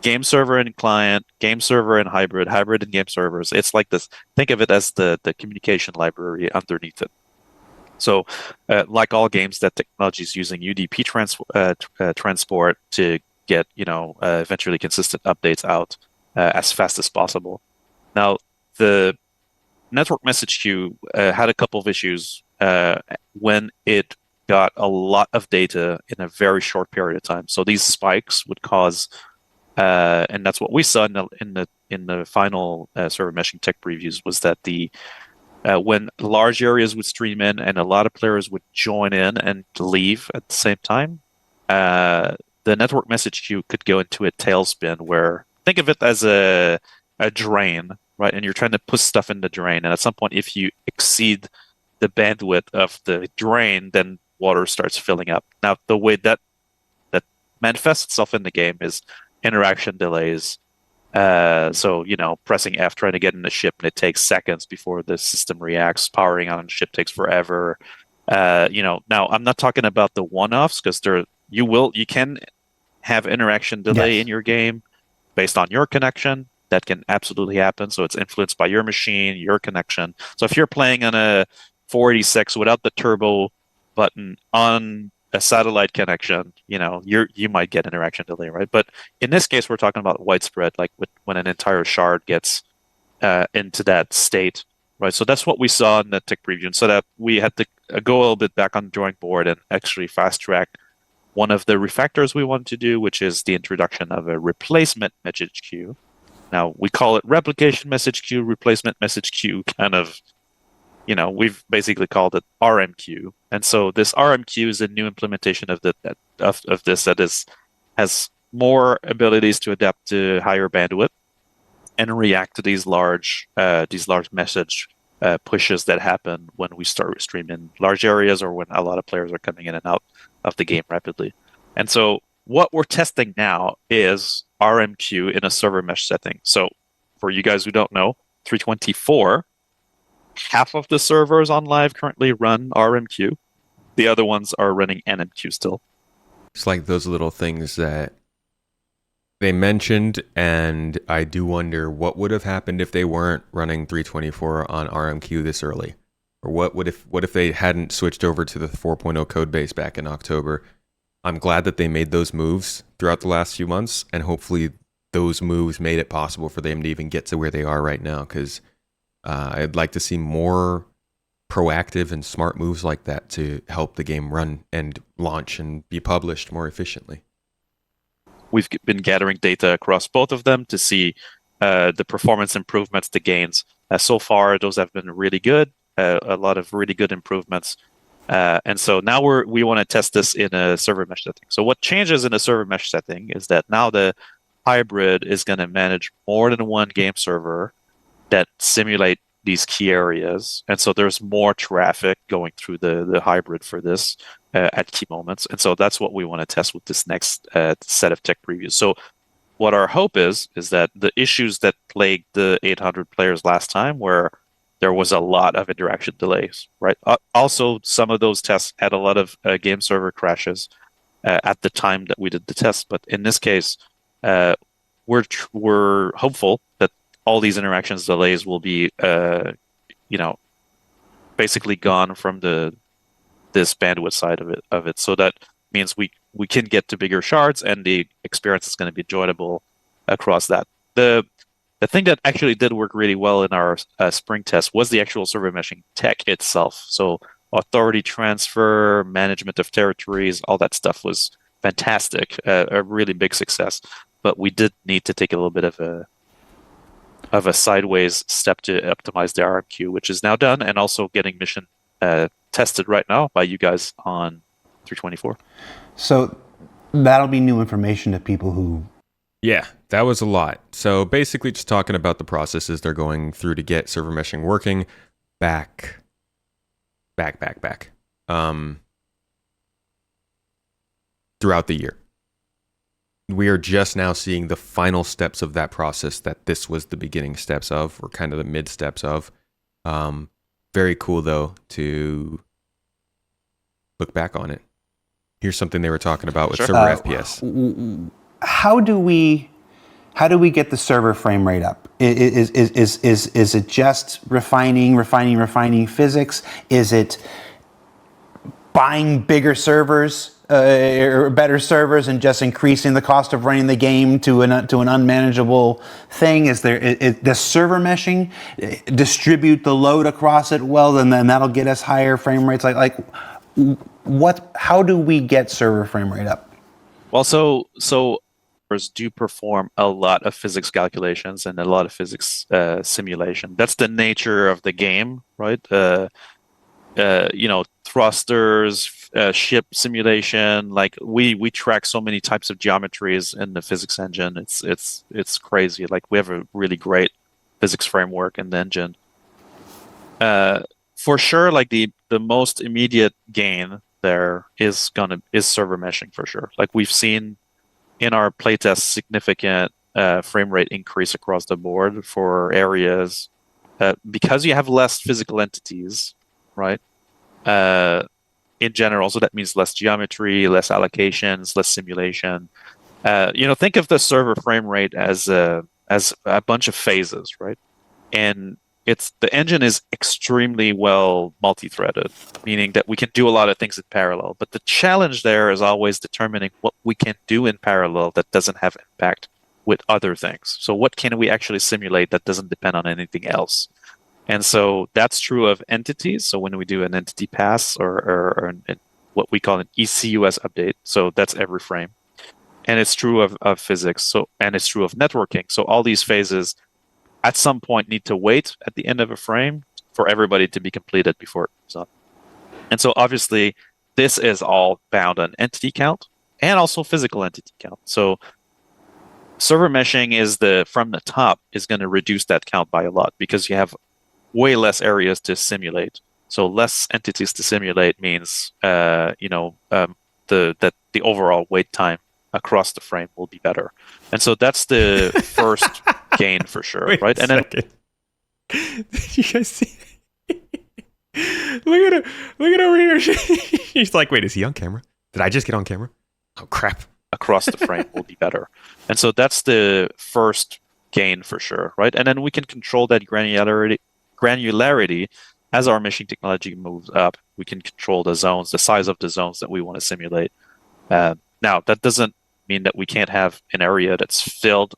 game server and client, game server and hybrid and game servers. It's like this. Think of it as the communication library underneath it. So, like all games, that technology is using UDP transport to get eventually consistent updates out as fast as possible. Now, the network message queue had a couple of issues when it got a lot of data in a very short period of time. So these spikes would cause and that's what we saw in the final server meshing tech previews, was that when large areas would stream in and a lot of players would join in and leave at the same time, the network message queue could go into a tailspin where, think of it as a drain, right? And you're trying to push stuff in the drain, and at some point, if you exceed the bandwidth of the drain, then water starts filling up. Now, the way that manifests itself in the game is interaction delays. So, pressing F, trying to get in the ship, and it takes seconds before the system reacts. Powering on the ship takes forever. Now I'm not talking about the one-offs, because you can have interaction delay in your game based on your connection. That can absolutely happen. So it's influenced by your machine, your connection. So if you're playing on a 486 without the turbo button on a satellite connection, you might get interaction delay, right? But in this case, we're talking about widespread, like when an entire shard gets into that state, right? So that's what we saw in the tech preview, and so that we had to go a little bit back on the drawing board and actually fast track one of the refactors we wanted to do, which is the introduction of a replacement message queue. Now, we call it replication message queue, replacement message queue, kind of, we've basically called it RMQ. And so this RMQ is a new implementation of this that has more abilities to adapt to higher bandwidth and react to these large message pushes that happen when we start streaming large areas or when a lot of players are coming in and out of the game rapidly. And so what we're testing now is RMQ in a server mesh setting. So for you guys who don't know, 324, half of the servers on live currently run RMQ. The other ones are running NMQ still. It's like those little things that they mentioned, and I do wonder what would have happened if they weren't running 324 on RMQ this early. Or what if they hadn't switched over to the 4.0 code base back in October? I'm glad that they made those moves throughout the last few months, and hopefully those moves made it possible for them to even get to where they are right now, because I'd like to see more proactive and smart moves like that to help the game run and launch and be published more efficiently. We've been gathering data across both of them to see the performance improvements, the gains. So far, those have been really good, a lot of really good improvements. And so now we want to test this in a server mesh setting. So what changes in a server mesh setting is that now the hybrid is going to manage more than one game server that simulate these key areas. And so there's more traffic going through the hybrid for this at key moments. And so that's what we want to test with this next set of tech previews. So what our hope is that the issues that plagued the 800 players last time, where there was a lot of interaction delays, right? Also, some of those tests had a lot of game server crashes at the time that we did the test. But in this case, we're hopeful that all these interactions delays will be, basically gone from this bandwidth side of it. So that means we can get to bigger shards, and the experience is going to be enjoyable across that. The thing that actually did work really well in our spring test was the actual server meshing tech itself. So authority transfer, management of territories, all that stuff was fantastic, a really big success. But we did need to take a little bit of a sideways step to optimize the RMQ, which is now done, and also getting mission tested right now by you guys on 324. So that'll be new information to people who... Yeah, that was a lot. So basically just talking about the processes they're going through to get server meshing working back. Throughout the year. We are just now seeing the final steps of that process that this was the beginning steps of, or kind of the mid steps of. Very cool, though, to look back on it. Here's something they were talking about with server FPS. How do we get the server frame rate up? Is it just refining physics? Is it buying bigger servers or better servers and just increasing the cost of running the game to an unmanageable thing? Does server meshing distribute the load across it well, and then that'll get us higher frame rates? How do we get server frame rate up? Well, so do perform a lot of physics calculations and a lot of physics simulation. That's the nature of the game, right? Thrusters, ship simulation. Like we track so many types of geometries in the physics engine. It's crazy. Like we have a really great physics framework in the engine. For sure, like the most immediate gain there is server meshing for sure. Like we've seen in our playtest significant frame rate increase across the board for areas because you have less physical entities, right? In general, so that means less geometry, less allocations, less simulation. Think of the server frame rate as a bunch of phases, right? And the engine is extremely well multi-threaded, meaning that we can do a lot of things in parallel. But the challenge there is always determining what we can do in parallel that doesn't have impact with other things. So what can we actually simulate that doesn't depend on anything else? And so that's true of entities. So when we do an entity pass or what we call an ECUS update, so that's every frame. And it's true of physics, and it's true of networking. So all these phases at some point need to wait at the end of a frame for everybody to be completed before it moves on. And so obviously this is all bound on entity count and also physical entity count. So server meshing from the top is going to reduce that count by a lot because you have way less areas to simulate. So less entities to simulate means that the overall wait time across the frame will be better. And so that's the first gain for sure, right? And then did you guys see? Look at over here. He's like, wait, is he on camera? Did I just get on camera? Oh crap. Across the frame will be better. And so that's the first gain for sure, right? And then we can control that granularity as our meshing technology moves up. We can control the zones, the size of the zones that we want to simulate. Now, that doesn't mean that we can't have an area that's filled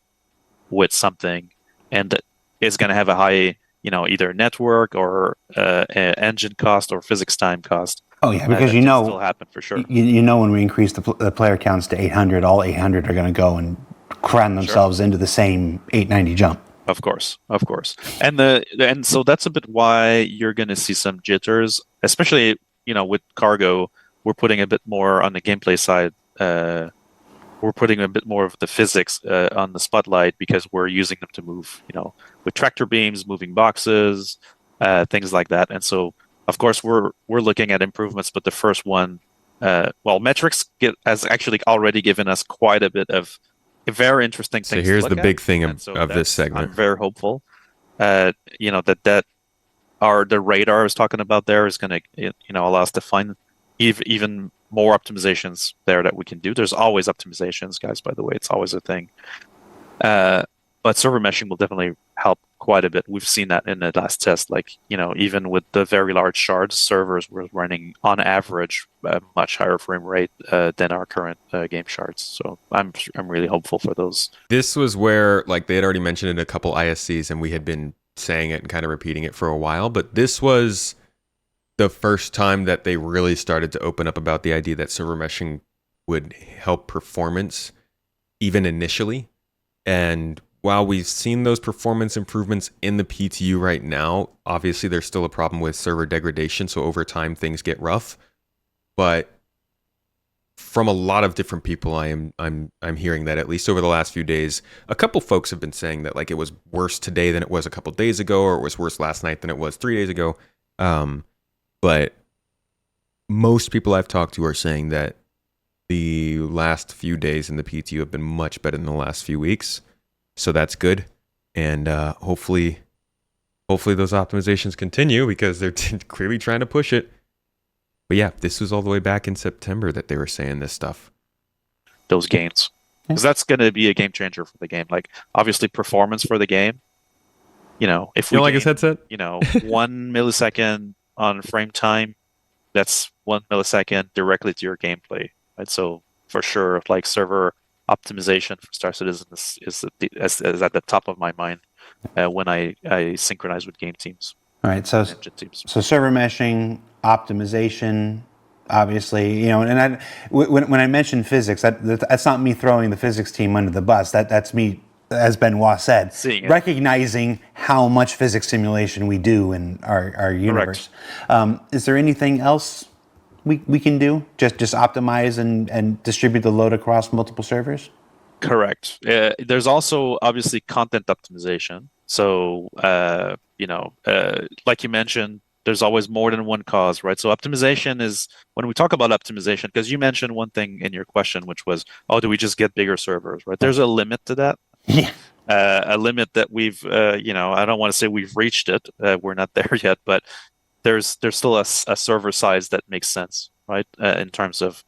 with something and that is going to have a high, either network or engine cost or physics time cost. Oh yeah, because that still happen for sure. When we increase the player counts to 800, all 800 are going to go and cram themselves into the same 890 jump. Of course. And so that's a bit why you're going to see some jitters, especially with cargo. We're putting a bit more on the gameplay side. We're putting a bit more of the physics on the spotlight because we're using them to move, with tractor beams, moving boxes, things like that. And so, of course, we're looking at improvements. But the first one, metrics has actually already given us quite a bit of very interesting things. So here's to the look big at. thing And so of this segment. I'm very hopeful. The radar I was talking about there is going to, allow us to find even more optimizations there that we can do. There's always optimizations, guys, by the way. It's always a thing. but server meshing will definitely help quite a bit. We've seen that in the last test. Like, even with the very large shards, servers were running on average a much higher frame rate than our current game shards. So I'm really hopeful for those. This was where, like, they had already mentioned it in a couple ISCs, and we had been saying it and kind of repeating it for a while. But this was the first time that they really started to open up about the idea that server meshing would help performance, even initially. And while we've seen those performance improvements in the PTU right now, obviously there's still a problem with server degradation, so over time things get rough. But from a lot of different people, I'm hearing that at least over the last few days, a couple folks have been saying that like it was worse today than it was a couple days ago, or it was worse last night than it was 3 days ago. But most people I've talked to are saying that the last few days in the PTU have been much better than the last few weeks. So that's good. And hopefully those optimizations continue, because they're clearly trying to push it. But yeah, this was all the way back in September that they were saying this stuff. Those gains. Because that's going to be a game changer for the game. Like, obviously, performance for the game. If we like his headset? 1 millisecond on frame time, that's 1 millisecond directly to your gameplay. Right? So for sure, like, server optimization for Star Citizen is at the top of my mind when I synchronize with game teams. All right, so server meshing, optimization, obviously, and when I mentioned physics, that's not me throwing the physics team under the bus. That's me, as Benoit said, recognizing how much physics simulation we do in our universe. Is there anything else we can do? Just optimize and distribute the load across multiple servers? Correct. There's also obviously content optimization. So, like you mentioned, there's always more than one cause, right? So optimization is, when we talk about optimization, because you mentioned one thing in your question, which was, do we just get bigger servers, right? There's a limit to that. Yeah. A limit that we've, I don't want to say we've reached it. We're not there yet, but there's still a server size that makes sense, right? In terms of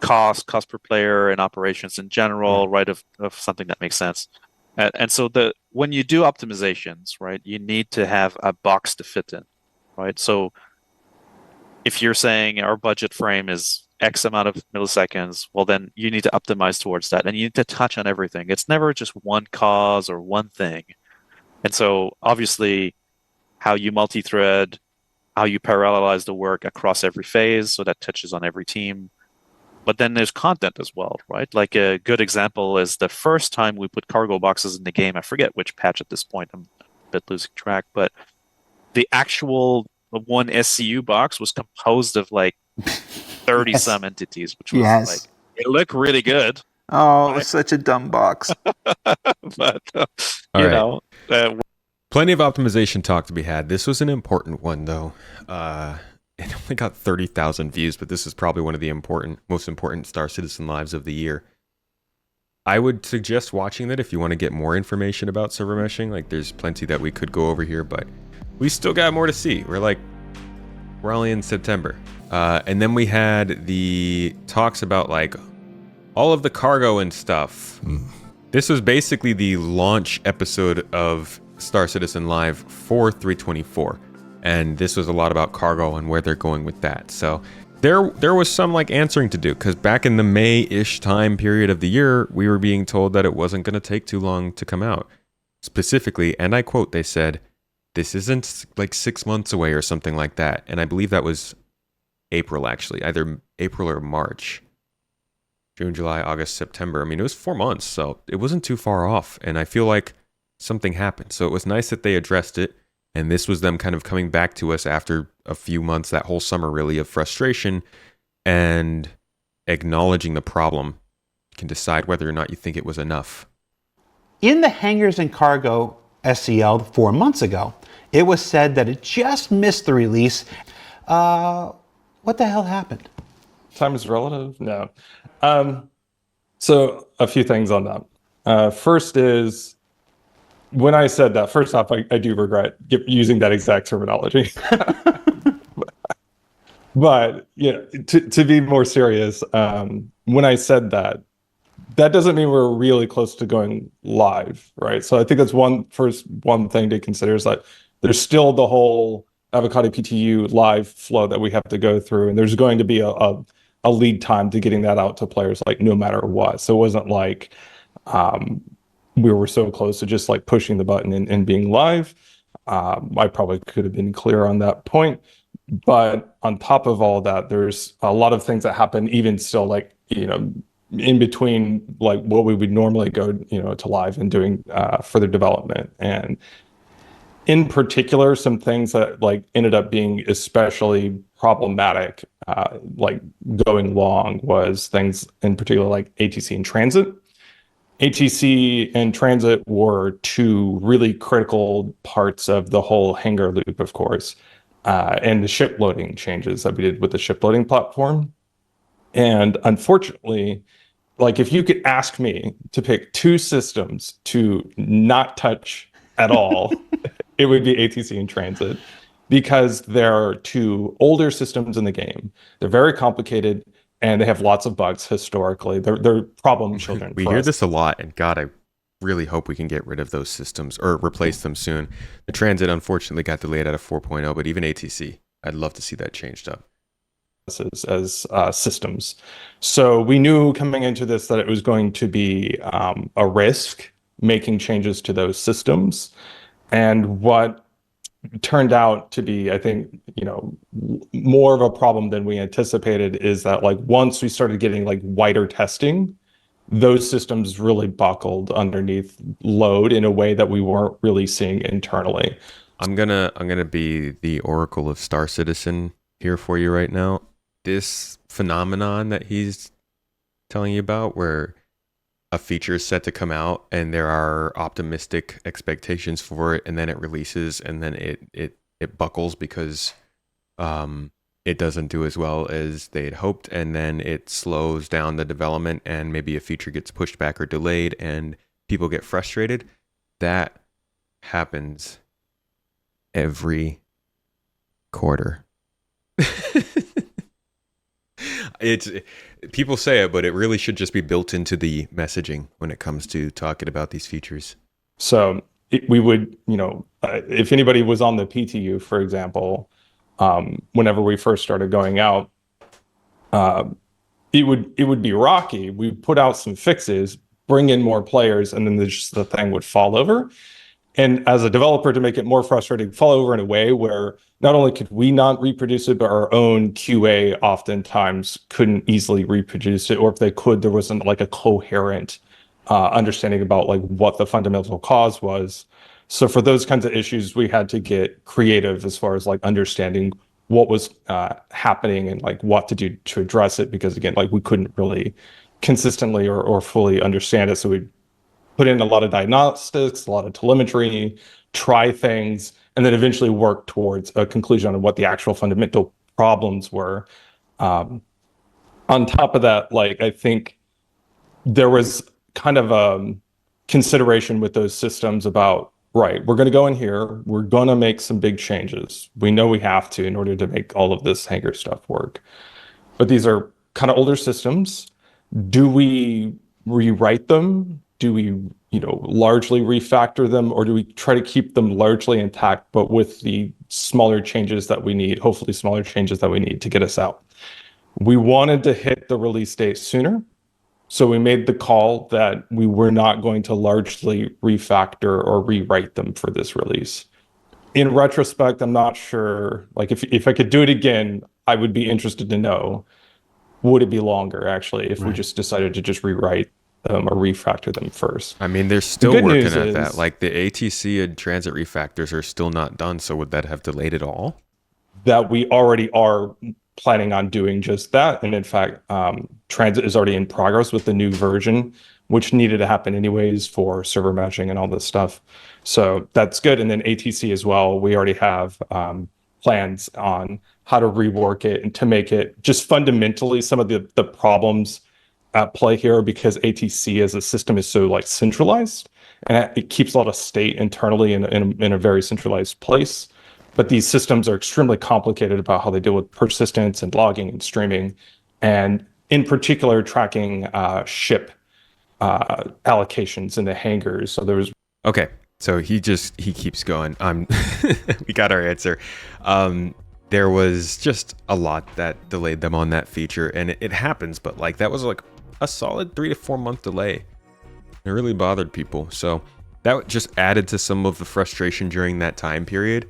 cost per player, and operations in general, right? Of something that makes sense. And so when you do optimizations, right, you need to have a box to fit in, right? So if you're saying our budget frame is X amount of milliseconds, well, then you need to optimize towards that, and you need to touch on everything. It's never just one cause or one thing. And so obviously how you multi-thread, how you parallelize the work across every phase, so that touches on every team. But then there's content as well, right? Like, a good example is the first time we put cargo boxes in the game. I forget which patch at this point. I'm a bit losing track. But the actual one SCU box was composed of like 30-some entities, which was like, it looked really good. Oh, right? such a dumb box. But, you know. Plenty of optimization talk to be had. This was an important one, though. It only got 30,000 views, but this is probably one of the most important Star Citizen lives of the year. I would suggest watching that if you want to get more information about server meshing. Like, there's plenty that we could go over here, but we still got more to see. We're only in September. And then we had the talks about, like, all of the cargo and stuff. This was basically the launch episode of Star Citizen Live for 324. And this was a lot about cargo and where they're going with that. So there was some answering to do, because back in the May-ish time period of the year, we were being told that it wasn't going to take too long to come out. Specifically, and I quote, they said, this isn't 6 months away or something like that. And I believe that was April, actually, either April or March. June, July, August, September. I mean, it was 4 months, so it wasn't too far off. And I feel like something happened. So it was nice that they addressed it. And this was them kind of coming back to us after a few months, that whole summer really, of frustration, and acknowledging the problem. You can decide whether or not you think it was enough. In the hangars and cargo SCL 4 months ago, it was said that it just missed the release. What the hell happened? Time is relative? No. So a few things on that. First is, when I said that, first off, I do regret using that exact terminology. But to be more serious, when I said that, that doesn't mean we're really close to going live, right? So I think that's one thing to consider is that there's still the whole Avocado PTU live flow that we have to go through, and there's going to be a lead time to getting that out to players, like no matter what. So it wasn't like we were so close to just like pushing the button and being live. I probably could have been clear on that point. But on top of all that, there's a lot of things that happen even still, like, in between like what we would normally go, to live and doing further development. And in particular, some things that like ended up being especially problematic, like going long, was things in particular like ATC and transit. ATC and transit were two really critical parts of the whole hangar loop, of course, and the ship loading changes that we did with the ship loading platform. And unfortunately, like if you could ask me to pick two systems to not touch at all, it would be ATC and transit, because there are two older systems in the game. They're very complicated and they have lots of bugs historically. They're problem children. We hear this a lot, and God, I really hope we can get rid of those systems or replace them soon. The transit unfortunately got delayed out of 4.0, but even ATC, I'd love to see that changed up. As systems. So we knew coming into this that it was going to be a risk making changes to those systems. And what turned out to be, I think, more of a problem than we anticipated is that like once we started getting like wider testing, those systems really buckled underneath load in a way that we weren't really seeing internally. I'm gonna be the Oracle of Star Citizen here for you right now. This phenomenon that he's telling you about, where a feature is set to come out and there are optimistic expectations for it, and then it releases and then it buckles because it doesn't do as well as they had hoped, and then it slows down the development and maybe a feature gets pushed back or delayed and people get frustrated. That happens every quarter. It's people say it, but it really should just be built into the messaging when it comes to talking about these features. So we would, if anybody was on the PTU, for example, whenever we first started going out, it would be rocky. We put out some fixes, bring in more players, and then the thing would fall over. And as a developer, to make it more frustrating, fall over in a way where not only could we not reproduce it, but our own QA oftentimes couldn't easily reproduce it, or if they could, there wasn't like a coherent understanding about like what the fundamental cause was. So for those kinds of issues, we had to get creative as far as like understanding what was happening and like what to do to address it, because again, like we couldn't really consistently or fully understand it. So we put in a lot of diagnostics, a lot of telemetry, try things, and then eventually work towards a conclusion on what the actual fundamental problems were. On top of that, like I think there was kind of a consideration with those systems about, right, we're going to go in here, we're going to make some big changes. We know we have to in order to make all of this hangar stuff work. But these are kind of older systems. Do we rewrite them? Do we, largely refactor them, or do we try to keep them largely intact, but with the smaller changes that we need, hopefully smaller changes that we need to get us out? We wanted to hit the release date sooner, so we made the call that we were not going to largely refactor or rewrite them for this release. In retrospect, I'm not sure, like if I could do it again, I would be interested to know, would it be longer actually if we just decided to just rewrite them or refactor them first? I mean, they're still working at that. Like the ATC and transit refactors are still not done. So would that have delayed it all? That we already are planning on doing just that. And in fact, transit is already in progress with the new version, which needed to happen anyways for server matching and all this stuff. So that's good. And then ATC as well, we already have plans on how to rework it and to make it just fundamentally some of the problems at play here, because ATC as a system is so like centralized and it keeps a lot of state internally in a very centralized place. But these systems are extremely complicated about how they deal with persistence and logging and streaming, and in particular tracking ship allocations in the hangars. So there was Okay, so he keeps going. We got our answer. There was just a lot that delayed them on that feature, and it happens, but like that was like a solid 3 to 4 month delay. It really bothered people. So that just added to some of the frustration during that time period.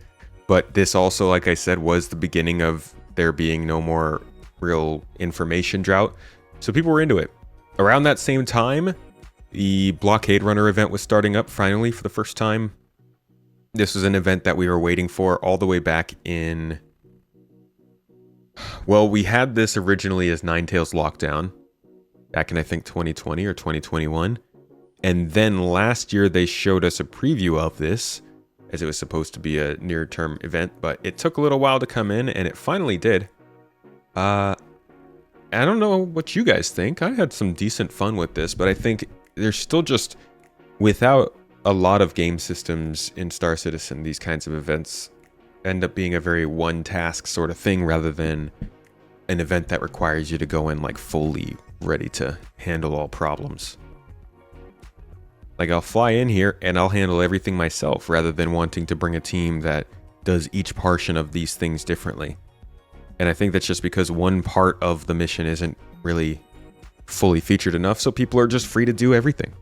But this also, like I said, was the beginning of there being no more real information drought. So people were into it. Around that same time, the Blockade Runner event was starting up finally for the first time. This was an event that we were waiting for all the way back in... Well, we had this originally as Ninetales Lockdown back in, I think, 2020 or 2021. And then last year they showed us a preview of this as it was supposed to be a near-term event, but it took a little while to come in, and it finally did. I don't know what you guys think. I had some decent fun with this, but I think there's still just, without a lot of game systems in Star Citizen, these kinds of events end up being a very one-task sort of thing rather than an event that requires you to go in like fully ready to handle all problems. Like, I'll fly in here and I'll handle everything myself rather than wanting to bring a team that does each portion of these things differently. And I think that's just because one part of the mission isn't really fully featured enough, so people are just free to do everything.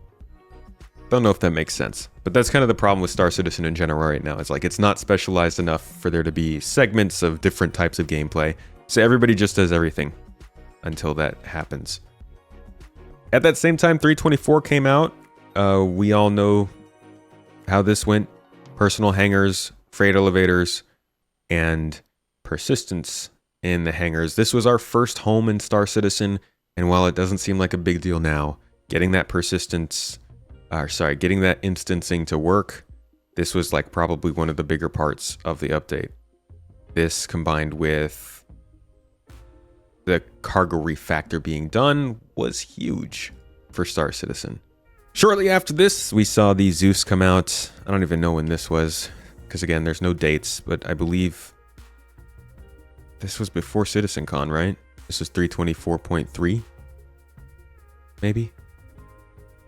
Don't know if that makes sense, but that's kind of the problem with Star Citizen in general right now. It's like it's not specialized enough for there to be segments of different types of gameplay, so everybody just does everything until that happens. At that same time, 324 came out. We all know how this went. Personal hangars, freight elevators, and persistence in the hangars. This was our first home in Star Citizen, and while it doesn't seem like a big deal now, getting that getting that instancing to work, this was like probably one of the bigger parts of the update. This combined with the cargo refactor being done was huge for Star Citizen. Shortly after this, we saw the Zeus come out. I don't even know when this was, because again, there's no dates, but I believe this was before CitizenCon, right? This was 324.3, maybe?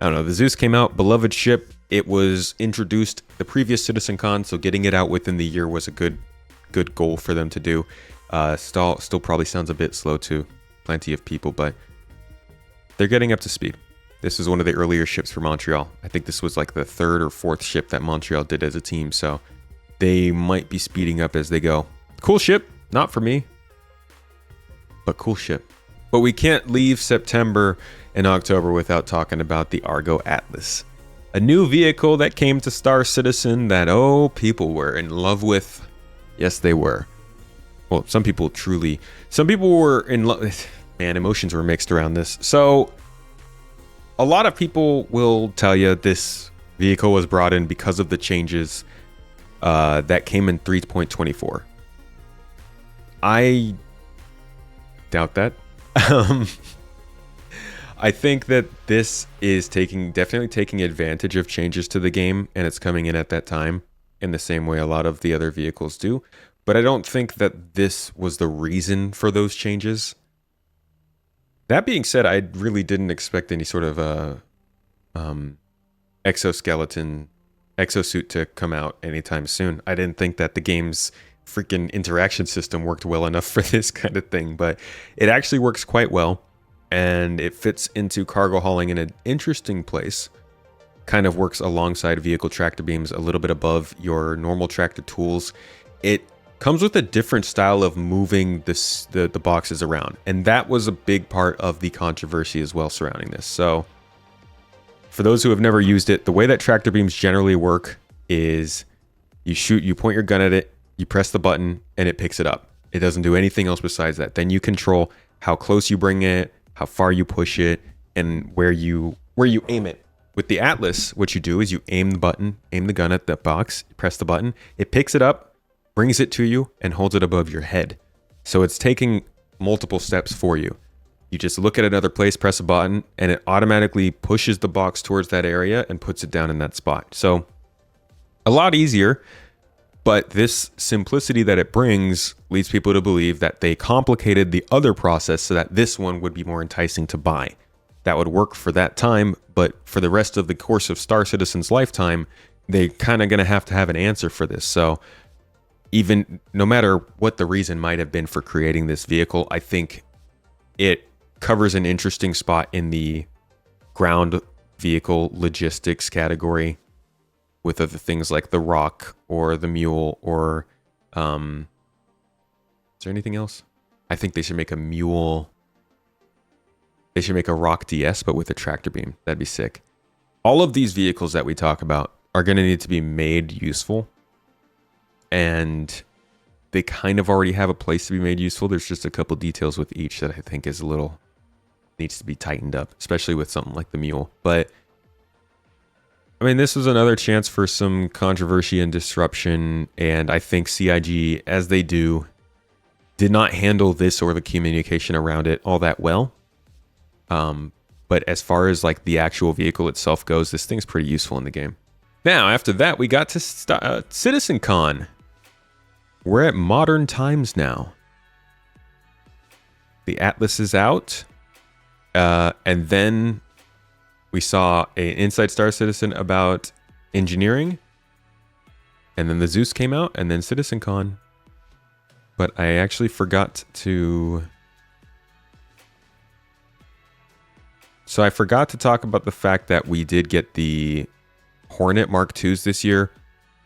I don't know. The Zeus came out, beloved ship. It was introduced the previous CitizenCon, so getting it out within the year was a good goal for them to do. Still probably sounds a bit slow to plenty of people, but they're getting up to speed. This is one of the earlier ships for Montreal. I think this was like the 3rd or 4th ship that Montreal did as a team, so they might be speeding up as they go. Cool ship, not for me, but cool ship. But we can't leave September and October without talking about the Argo Atlas. A new vehicle that came to Star Citizen that, people were in love with. Yes, they were. Well, some people were in love. Man, emotions were mixed around this. So, a lot of people will tell you this vehicle was brought in because of the changes that came in 3.24. I doubt that. I think that this is definitely taking advantage of changes to the game, and it's coming in at that time in the same way a lot of the other vehicles do. But I don't think that this was the reason for those changes. That being said, I really didn't expect any sort of exosuit to come out anytime soon. I didn't think that the game's freaking interaction system worked well enough for this kind of thing, but it actually works quite well, and it fits into cargo hauling in an interesting place. Kind of works alongside vehicle tractor beams, a little bit above your normal tractor tools. It comes with a different style of moving the boxes around, and that was a big part of the controversy as well surrounding this. So for those who have never used it, the way that tractor beams generally work is you point your gun at it, you press the button, and it picks it up. It doesn't do anything else besides that. Then you control how close you bring it, how far you push it, and where you aim it. With the Atlas, what you do is you aim the gun at the box, press the button, it picks it up, brings it to you, and holds it above your head. So it's taking multiple steps for you. You just look at another place, press a button, and it automatically pushes the box towards that area and puts it down in that spot. So a lot easier, but this simplicity that it brings leads people to believe that they complicated the other process so that this one would be more enticing to buy. that would work for that time, but for the rest of the course of Star Citizen's lifetime, they kind of going to have an answer for this. So even no matter what the reason might have been for creating this vehicle, I think it covers an interesting spot in the ground vehicle logistics category with other things like the Rock or the Mule or is there anything else? I think they should make a Mule. They should make a Rock DS, but with a tractor beam. That'd be sick. All of these vehicles that we talk about are going to need to be made useful. And they kind of already have a place to be made useful. There's just a couple details with each that I think is needs to be tightened up, especially with something like the Mule. But I mean, this was another chance for some controversy and disruption. And I think CIG, as they do, did not handle this or the communication around it all that well. But as far as like the actual vehicle itself goes, this thing's pretty useful in the game. Now, after that, we got to CitizenCon. We're at modern times now. The Atlas is out. And then we saw an Inside Star Citizen about engineering. And then the Zeus came out, and then CitizenCon. But I actually forgot to... So I forgot to talk about the fact that we did get the Hornet Mark IIs this year.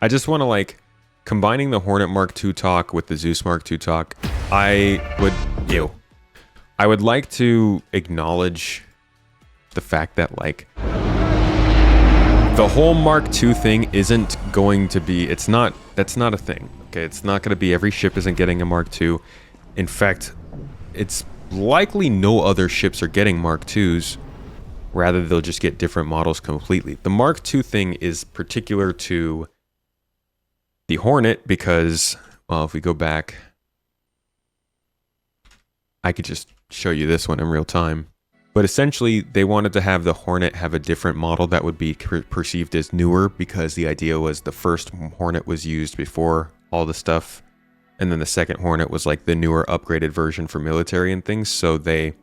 I just want to like combining the Hornet Mark II talk with the Zeus Mark II talk. I would like to acknowledge the fact that like the whole Mark II thing isn't going to be, that's not a thing. Okay, it's not going to be every ship isn't getting a Mark II. In fact, it's likely no other ships are getting Mark IIs. Rather, they'll just get different models completely. The Mark II thing is particular to the Hornet because, well, if we go back, I could just show you this one in real time. But essentially, they wanted to have the Hornet have a different model that would be perceived as newer because the idea was the first Hornet was used before all the stuff. And then the second Hornet was like the newer upgraded version for military and things. So they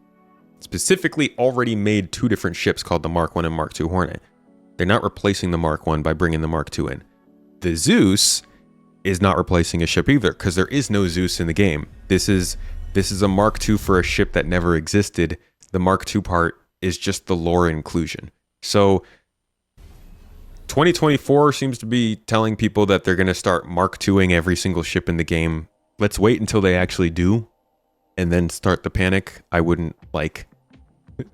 specifically already made two different ships called the Mark I and Mark II Hornet. They're not replacing the Mark I by bringing the Mark II in. The Zeus is not replacing a ship either because there is no Zeus in the game. This is a Mark II for a ship that never existed. The Mark II part is just the lore inclusion. So 2024 seems to be telling people that they're going to start Mark IIing every single ship in the game. Let's wait until they actually do and then start the panic. I wouldn't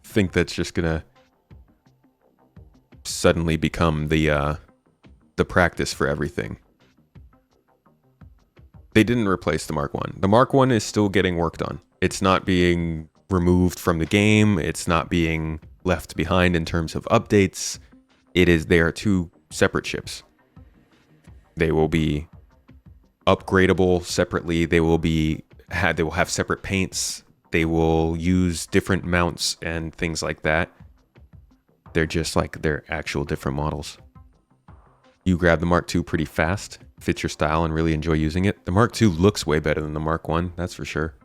think that's just going to suddenly become the practice for everything. They didn't replace the Mark I. The Mark I is still getting worked on. It's not being removed from the game. It's not being left behind in terms of updates. They are two separate ships. They will be upgradable separately. They will have separate paints. They will use different mounts and things like that. They're just like they're actual different models. You grab the Mark II pretty fast, fits your style, and really enjoy using it. The Mark II looks way better than the Mark I, that's for sure.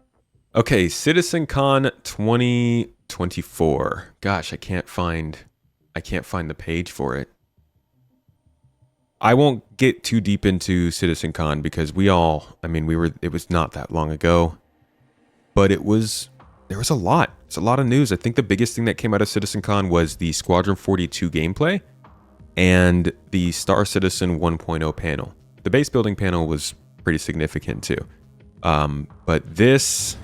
Okay, CitizenCon 2024. Gosh, I can't find the page for it. I won't get too deep into CitizenCon because it was not that long ago. But there was a lot. It's a lot of news. I think the biggest thing that came out of CitizenCon was the Squadron 42 gameplay and the Star Citizen 1.0 panel. The base building panel was pretty significant too. But this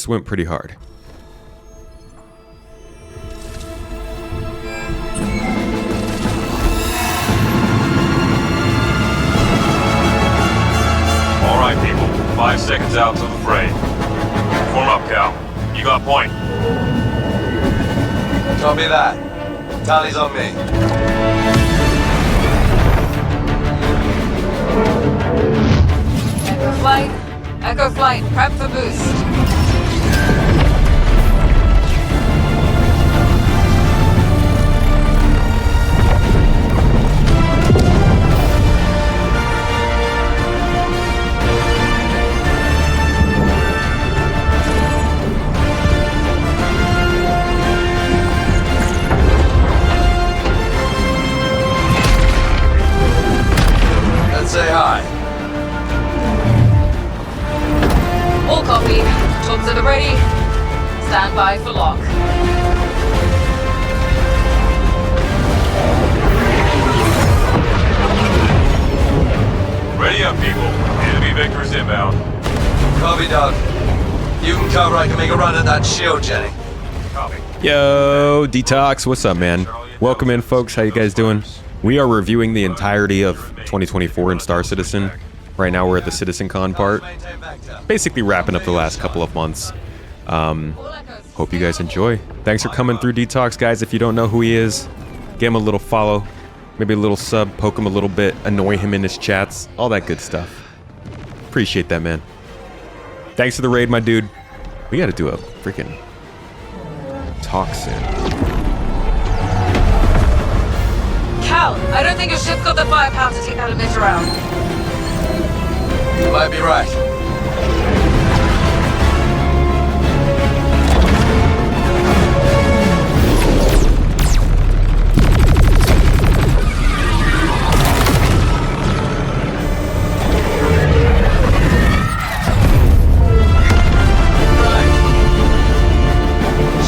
went pretty hard. All right, people. 5 seconds out to the fray. Form up, Cal. You got point. Copy that. Tally's on me. Echo flight, prep for boost. cover, I can make a run at that shield, Jenny. Yo, Detox, what's up, man? Welcome in, folks. How you guys doing? We are reviewing the entirety of 2024 in Star Citizen. Right now, we're at the CitizenCon part. Basically wrapping up the last couple of months. Hope you guys enjoy. Thanks for coming through, Detox, guys. If you don't know who he is, give him a little follow, maybe a little sub, poke him a little bit, annoy him in his chats, all that good stuff. Appreciate that, man. Thanks for the raid, my dude. We gotta do a freaking talk soon. Cal, I don't think your ship's got the firepower to take that emitter out. You might be right.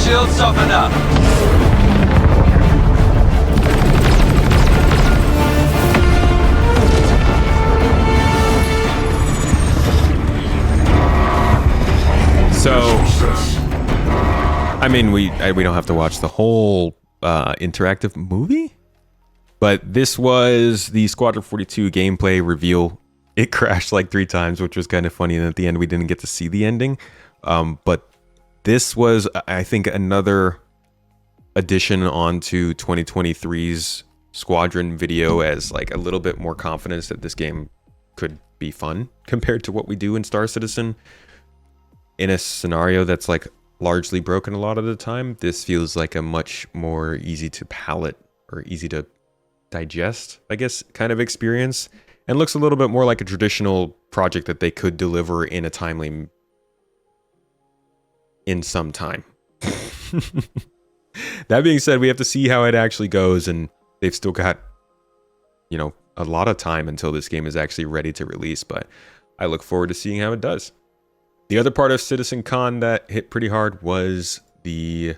Shield softened up. So, I mean, we don't have to watch the whole interactive movie, but this was the Squadron 42 gameplay reveal. It crashed like 3 times, which was kind of funny, and at the end we didn't get to see the ending. But this was, I think, another addition onto 2023's Squadron video as like a little bit more confidence that this game could be fun compared to what we do in Star Citizen. In a scenario that's like largely broken a lot of the time, this feels like a much more easy to palate or easy to digest, I guess, kind of experience, and looks a little bit more like a traditional project that they could deliver in a timely, in some time. That being said, we have to see how it actually goes, and they've still got, you know, a lot of time until this game is actually ready to release, but I look forward to seeing how it does. The other part of CitizenCon that hit pretty hard was the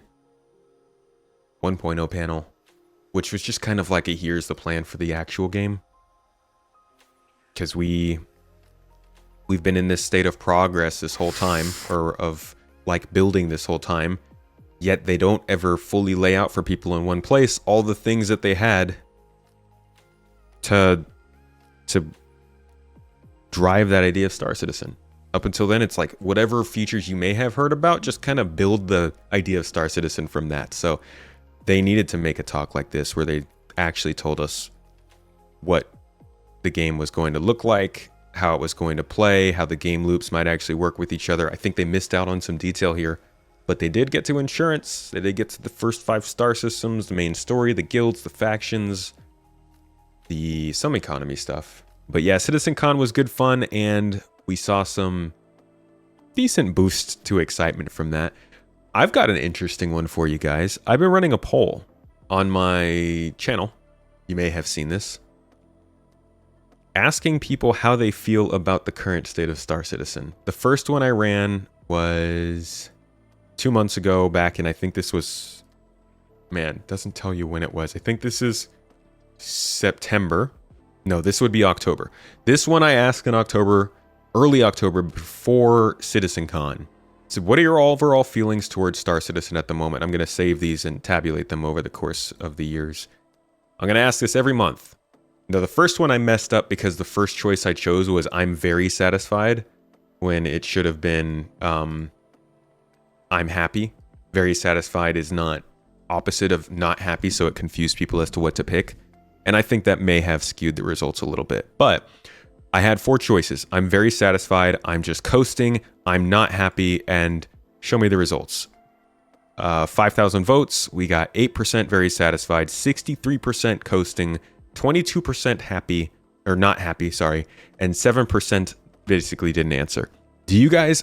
1.0 panel, which was just kind of like a here's the plan for the actual game. Because we've been in this state of progress this whole time, or of like building this whole time, yet they don't ever fully lay out for people in one place all the things that they had to drive that idea of Star Citizen. Up until then, it's like whatever features you may have heard about, just kind of build the idea of Star Citizen from that. So they needed to make a talk like this where they actually told us what the game was going to look like, how it was going to play, how the game loops might actually work with each other. I think they missed out on some detail here, but they did get to insurance. They did get to the first 5 star systems, the main story, the guilds, the factions, some economy stuff. But yeah, CitizenCon was good fun, and we saw some decent boost to excitement from that. I've got an interesting one for you guys. I've been running a poll on my channel. You may have seen this. Asking people how they feel about the current state of Star Citizen. The first one I ran was 2 months ago, back in, I think this was, man, doesn't tell you when it was. I think this is September. No, this would be October. This one I asked in October, early October, before CitizenCon. So what are your overall feelings towards Star Citizen at the moment? I'm going to save these and tabulate them over the course of the years. I'm going to ask this every month. Now, the first one I messed up because the first choice I chose was I'm very satisfied, when it should have been I'm happy. Very satisfied is not opposite of not happy, so it confused people as to what to pick. And I think that may have skewed the results a little bit. But I had 4 choices. I'm very satisfied, I'm just coasting, I'm not happy, and show me the results. 5,000 votes, we got 8% very satisfied, 63% coasting, 22% happy, or not happy, sorry, and 7% basically didn't answer.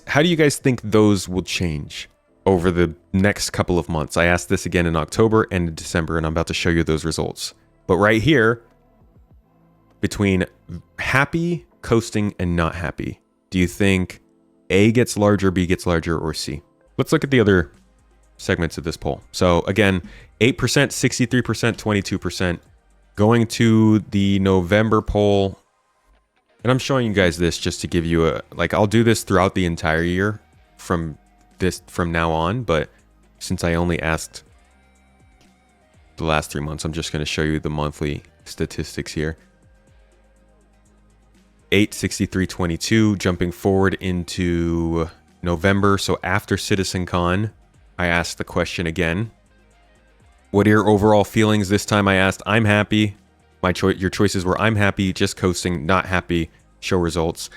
How do you guys think those will change over the next couple of months? I asked this again in October and in December, and I'm about to show you those results. But right here, between happy, coasting, and not happy, do you think A gets larger, B gets larger, or C? Let's look at the other segments of this poll. So again, 8%, 63%, 22%. Going to the November poll, and I'm showing you guys this just to give you a, like, I'll do this throughout the entire year from this from now on, but since I only asked the last 3 months, I'm just going to show you the monthly statistics here. 863.22, jumping forward into November. So after CitizenCon, I asked the question again. What are your overall feelings? This time I asked, I'm happy. Your choices were I'm happy, just coasting, not happy, show results.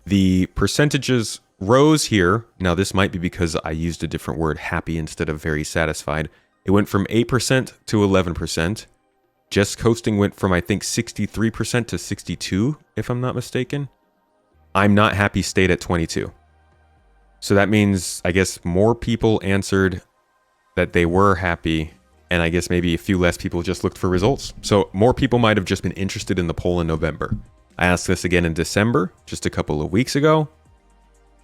The percentages rose here. Now this might be because I used a different word, happy, instead of very satisfied. It went from 8% to 11%. Just coasting went from, I think, 63% to 62%, if I'm not mistaken. I'm not happy stayed at 22%. So that means, I guess, more people answered that they were happy, and I guess maybe a few less people just looked for results. So more people might have just been interested in the poll in November. I asked this again in December, just a couple of weeks ago.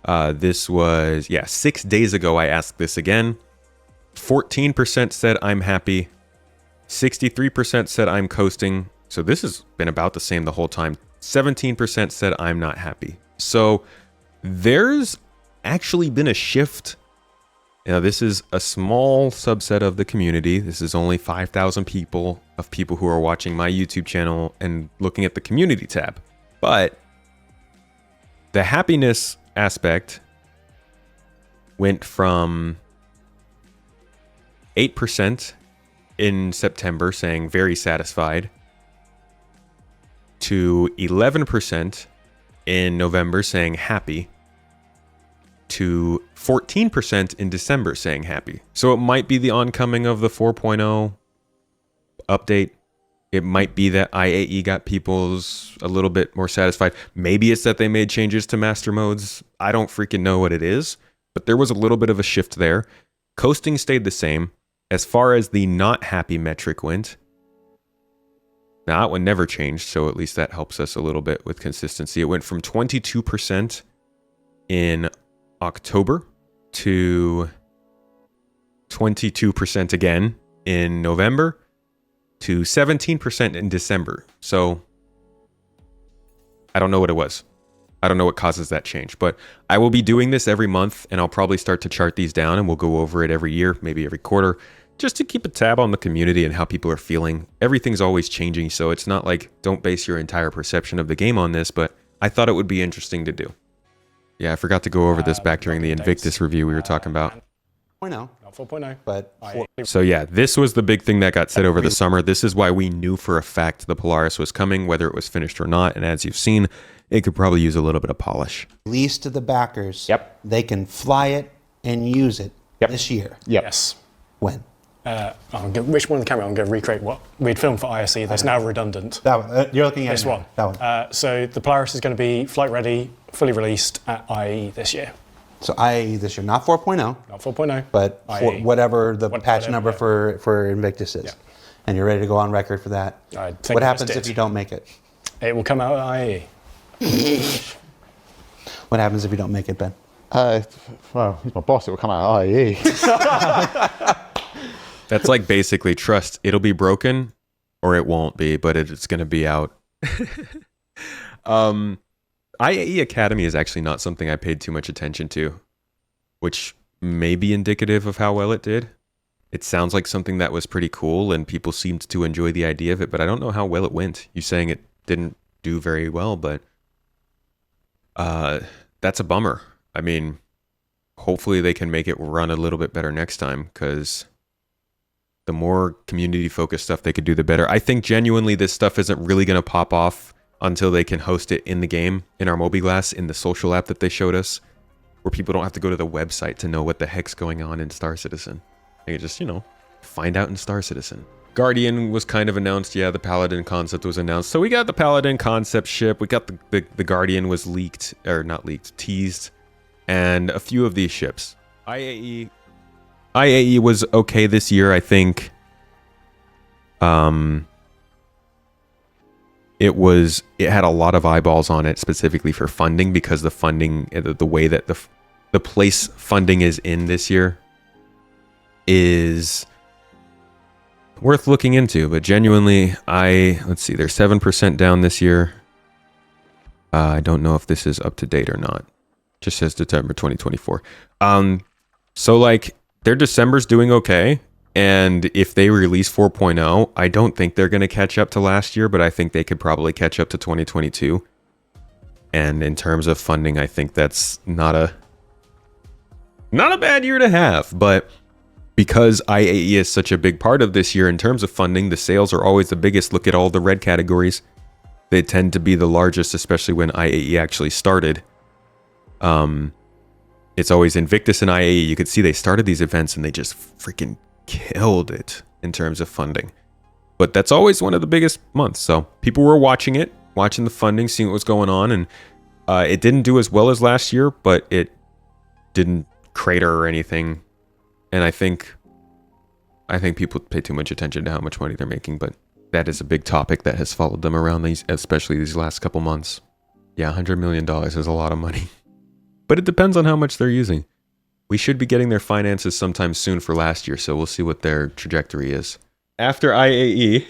This was, 6 days ago I asked this again. 14% said I'm happy. 63% said I'm coasting. So this has been about the same the whole time. 17% said I'm not happy. So there's actually been a shift. Now, this is a small subset of the community. This is only 5,000 people who are watching my YouTube channel and looking at the community tab. But the happiness aspect went from 8% in September saying very satisfied to 11% in November saying happy to 14% in December saying happy. So it might be the oncoming of the 4.0 update. It might be that IAE got people's a little bit more satisfied. Maybe it's that they made changes to master modes. I don't freaking know what it is, but there was a little bit of a shift there. Coasting stayed the same. As far as the not happy metric went, now that one never changed, so at least that helps us a little bit with consistency. It went from 22% in October to 22% again in November to 17% in December. So I don't know what it was. I don't know what causes that change, but I will be doing this every month, and I'll probably start to chart these down, and we'll go over it every year, maybe every quarter, just to keep a tab on the community and how people are feeling. Everything's always changing, so it's not like don't base your entire perception of the game on this, but I thought it would be interesting to do. Yeah, I forgot to go over this back during the Invictus review we were talking about. 4.0. Not 4.0. But So yeah, this was the big thing that got said over the summer. This is why we knew for a fact the Polaris was coming, whether it was finished or not. And as you've seen, it could probably use a little bit of polish. Release to the backers. Yep. They can fly it and use it this year. Yes. When? Which one on the camera? I'm going to recreate what we'd filmed for ISE. That's now redundant. That one. You're looking at this one. That one. So the Polaris is going to be flight ready, fully released at IE this year. So IE this year, not 4.0. Not 4.0. But IE. whatever the patch number for Invictus is. Yeah. And you're ready to go on record for that. What happens if you don't make it? It will come out at IE. What happens if you don't make it, Ben? Well, he's my boss. It will come out at IE. That's like basically trust. It'll be broken or it won't be, but it's going to be out. IAE Academy is actually not something I paid too much attention to, which may be indicative of how well it did. It sounds like something that was pretty cool and people seemed to enjoy the idea of it, but I don't know how well it went. You saying it didn't do very well, but that's a bummer. I mean, hopefully they can make it run a little bit better next time, because the more community-focused stuff they could do, the better. I think genuinely this stuff isn't really going to pop off until they can host it in the game, in our MobiGlass, in the social app that they showed us, where people don't have to go to the website to know what the heck's going on in Star Citizen. They can just, find out in Star Citizen. Guardian was kind of announced. Yeah, the Paladin concept was announced. So we got the Paladin concept ship. We got the Guardian was leaked, or not leaked, teased. And a few of these ships. IAE was okay this year, I think. It had a lot of eyeballs on it specifically for funding, because the funding, the way that the place funding is in this year is worth looking into. But genuinely, let's see, they're 7% down this year. I don't know if this is up to date or not. Just says December 2024. So like their December's doing okay. And if they release 4.0, I don't think they're going to catch up to last year, but I think they could probably catch up to 2022. And in terms of funding, I think that's not a bad year to have. But because IAE is such a big part of this year in terms of funding, the sales are always the biggest. Look at all the red categories. They tend to be the largest, especially when IAE actually started. It's always Invictus and IAE. You could see they started these events and they just freaking killed it in terms of funding. But that's always one of the biggest months. So people were watching it, watching the funding, seeing what was going on. And it didn't do as well as last year, but it didn't crater or anything. And I think people pay too much attention to how much money they're making, but that is a big topic that has followed them around these, especially these last couple months. Yeah, $100 million is a lot of money. But it depends on how much they're using. We should be getting their finances sometime soon for last year, so we'll see what their trajectory is. After IAE,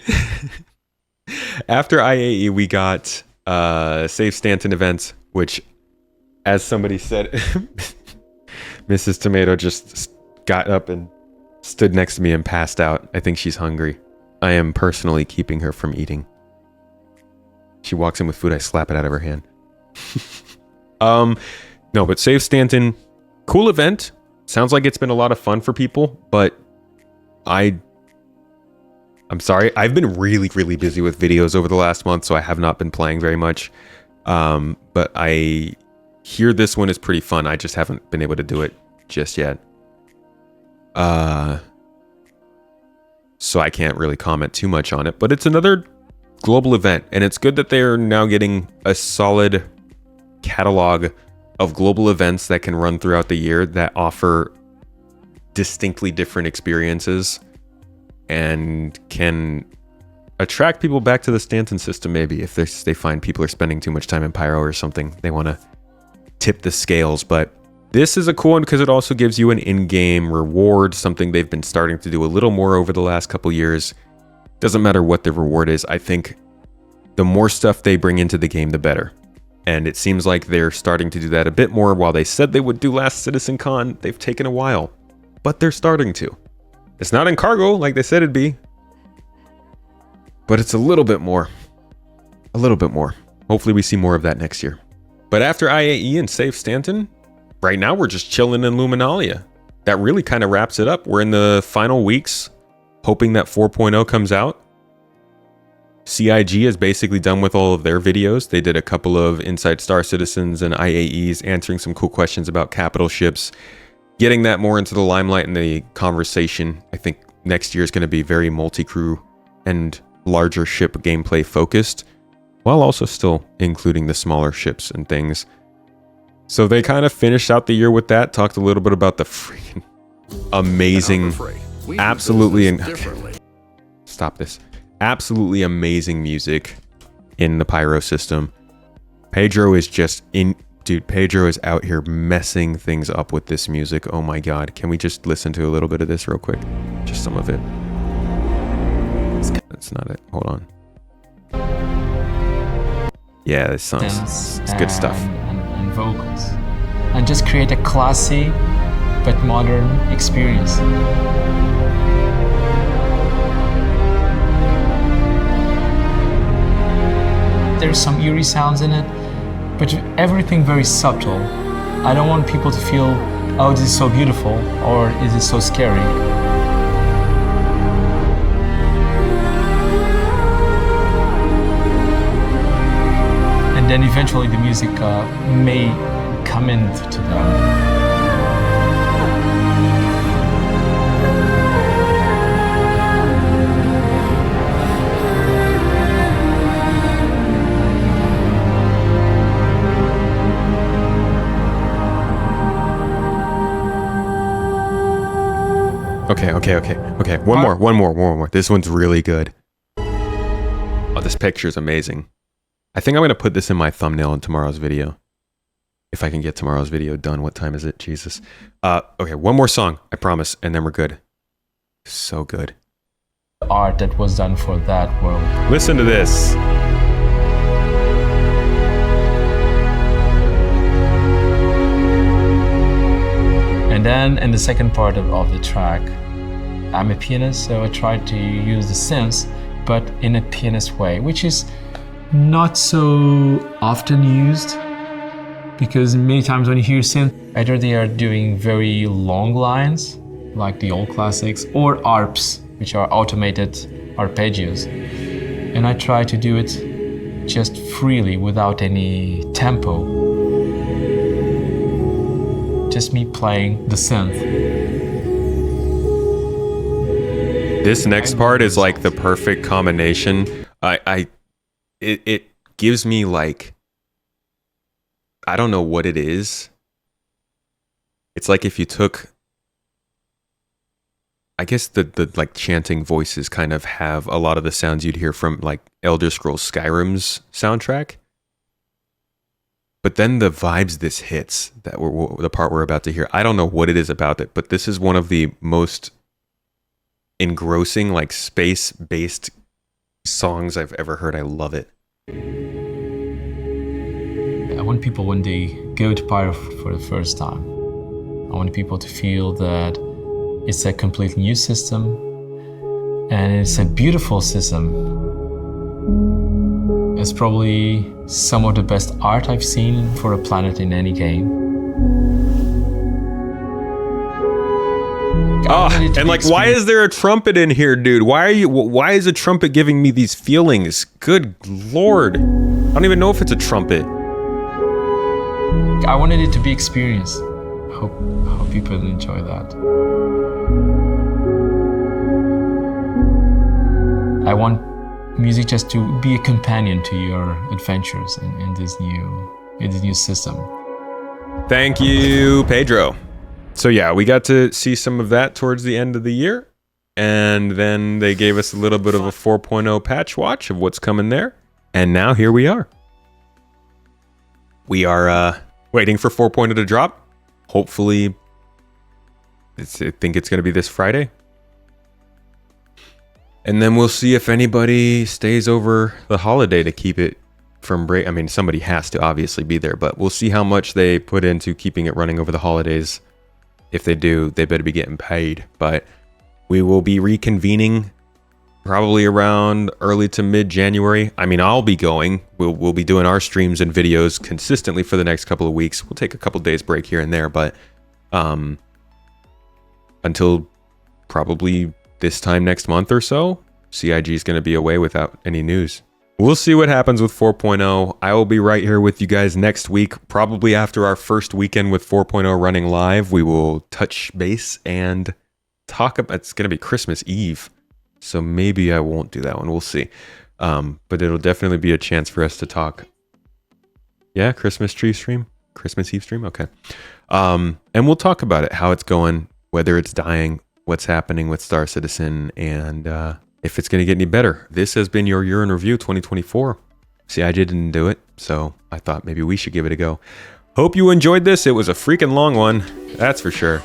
we got Save Stanton events, which, as somebody said, Mrs. Tomato just got up and stood next to me and passed out. I think she's hungry. I am personally keeping her from eating. She walks in with food, I slap it out of her hand. No, but Save Stanton, cool event. Sounds like it's been a lot of fun for people, but I'm sorry. I've been really, really busy with videos over the last month, so I have not been playing very much. But I hear this one is pretty fun. I just haven't been able to do it just yet. So I can't really comment too much on it, but it's another global event, and it's good that they're now getting a solid catalog of global events that can run throughout the year that offer distinctly different experiences and can attract people back to the Stanton system. Maybe if they find people are spending too much time in Pyro or something, they want to tip the scales. But this is a cool one because it also gives you an in-game reward, something they've been starting to do a little more over the last couple years. Doesn't matter what the reward is. I think the more stuff they bring into the game, the better. And it seems like they're starting to do that a bit more. While they said they would do last CitizenCon, they've taken a while. But they're starting to. It's not in cargo like they said it'd be. But it's a little bit more. A little bit more. Hopefully we see more of that next year. But after IAE and Save Stanton, right now we're just chilling in Luminalia. That really kind of wraps it up. We're in the final weeks, hoping that 4.0 comes out. CIG is basically done with all of their videos. They did a couple of Inside Star Citizens and IAEs answering some cool questions about capital ships, getting that more into the limelight in the conversation. I think next year is going to be very multi-crew and larger ship gameplay focused, while also still including the smaller ships and things. So they kind of finished out the year with that, talked a little bit about the freaking amazing, absolutely, stop this. Absolutely amazing music in the Pyro system. Pedro is just Pedro is out here messing things up with this music. Oh my god. Can we just listen to a little bit of this real quick? Just some of it. That's not it. Hold on. Yeah, this song's it's good stuff. And vocals. And just create a classy but modern experience. There's some eerie sounds in it, but everything very subtle. I don't want people to feel, oh, this is so beautiful, or is it so scary? And then eventually the music may come into them. Okay. One more. This one's really good. Oh, this picture's amazing. I think I'm going to put this in my thumbnail in tomorrow's video. If I can get tomorrow's video done. What time is it? Jesus. Okay, one more song, I promise, and then we're good. So good. Art that was done for that world. Listen to this. And then in the second part of the track, I'm a pianist, so I try to use the synths, but in a pianist way, which is not so often used, because many times when you hear synth, either they are doing very long lines, like the old classics, or ARPs, which are automated arpeggios. And I try to do it just freely, without any tempo. Just me playing the synth. This next part is like the perfect combination. It gives me like, I don't know what it is. It's like if you took, I guess the like chanting voices kind of have a lot of the sounds you'd hear from like Elder Scrolls Skyrim's soundtrack. But then the vibes this hits, the part we're about to hear, I don't know what it is about it, but this is one of the most engrossing, like space-based songs I've ever heard. I love it. I want people, when they go to Pyro for the first time, I want people to feel that it's a completely new system, and it's a beautiful system. It's probably some of the best art I've seen for a planet in any game. And like, why is there a trumpet in here, dude? Why is a trumpet giving me these feelings? Good Lord. I don't even know if it's a trumpet. I wanted it to be experienced. I hope people enjoy that. I want music just to be a companion to your adventures in this new system. Thank you, Pedro. So yeah, we got to see some of that towards the end of the year, and then they gave us a little bit of a 4.0 patch watch of what's coming there, and now here we are. We are waiting for 4.0 to drop. Hopefully, I think it's going to be this Friday. And then we'll see if anybody stays over the holiday to keep it from break. I mean, somebody has to obviously be there, but we'll see how much they put into keeping it running over the holidays. If they do, they better be getting paid. But we will be reconvening probably around early to mid-January. I mean, I'll be going. We'll be doing our streams and videos consistently for the next couple of weeks. We'll take a couple days break here and there, but until probably this time next month or so, CIG is going to be away without any news. We'll see what happens with 4.0. I will be right here with you guys next week, probably after our first weekend with 4.0 running live. We will touch base and talk about, it's going to be Christmas Eve, so maybe I won't do that one. We'll see. But it'll definitely be a chance for us to talk. Yeah, Christmas tree stream? Christmas Eve stream? Okay. And we'll talk about it, how it's going, whether it's dying, what's happening with Star Citizen, and if it's going to get any better. This has been your Year in Review 2024. CIG didn't do it, so I thought maybe we should give it a go. Hope you enjoyed this. It was a freaking long one, that's for sure.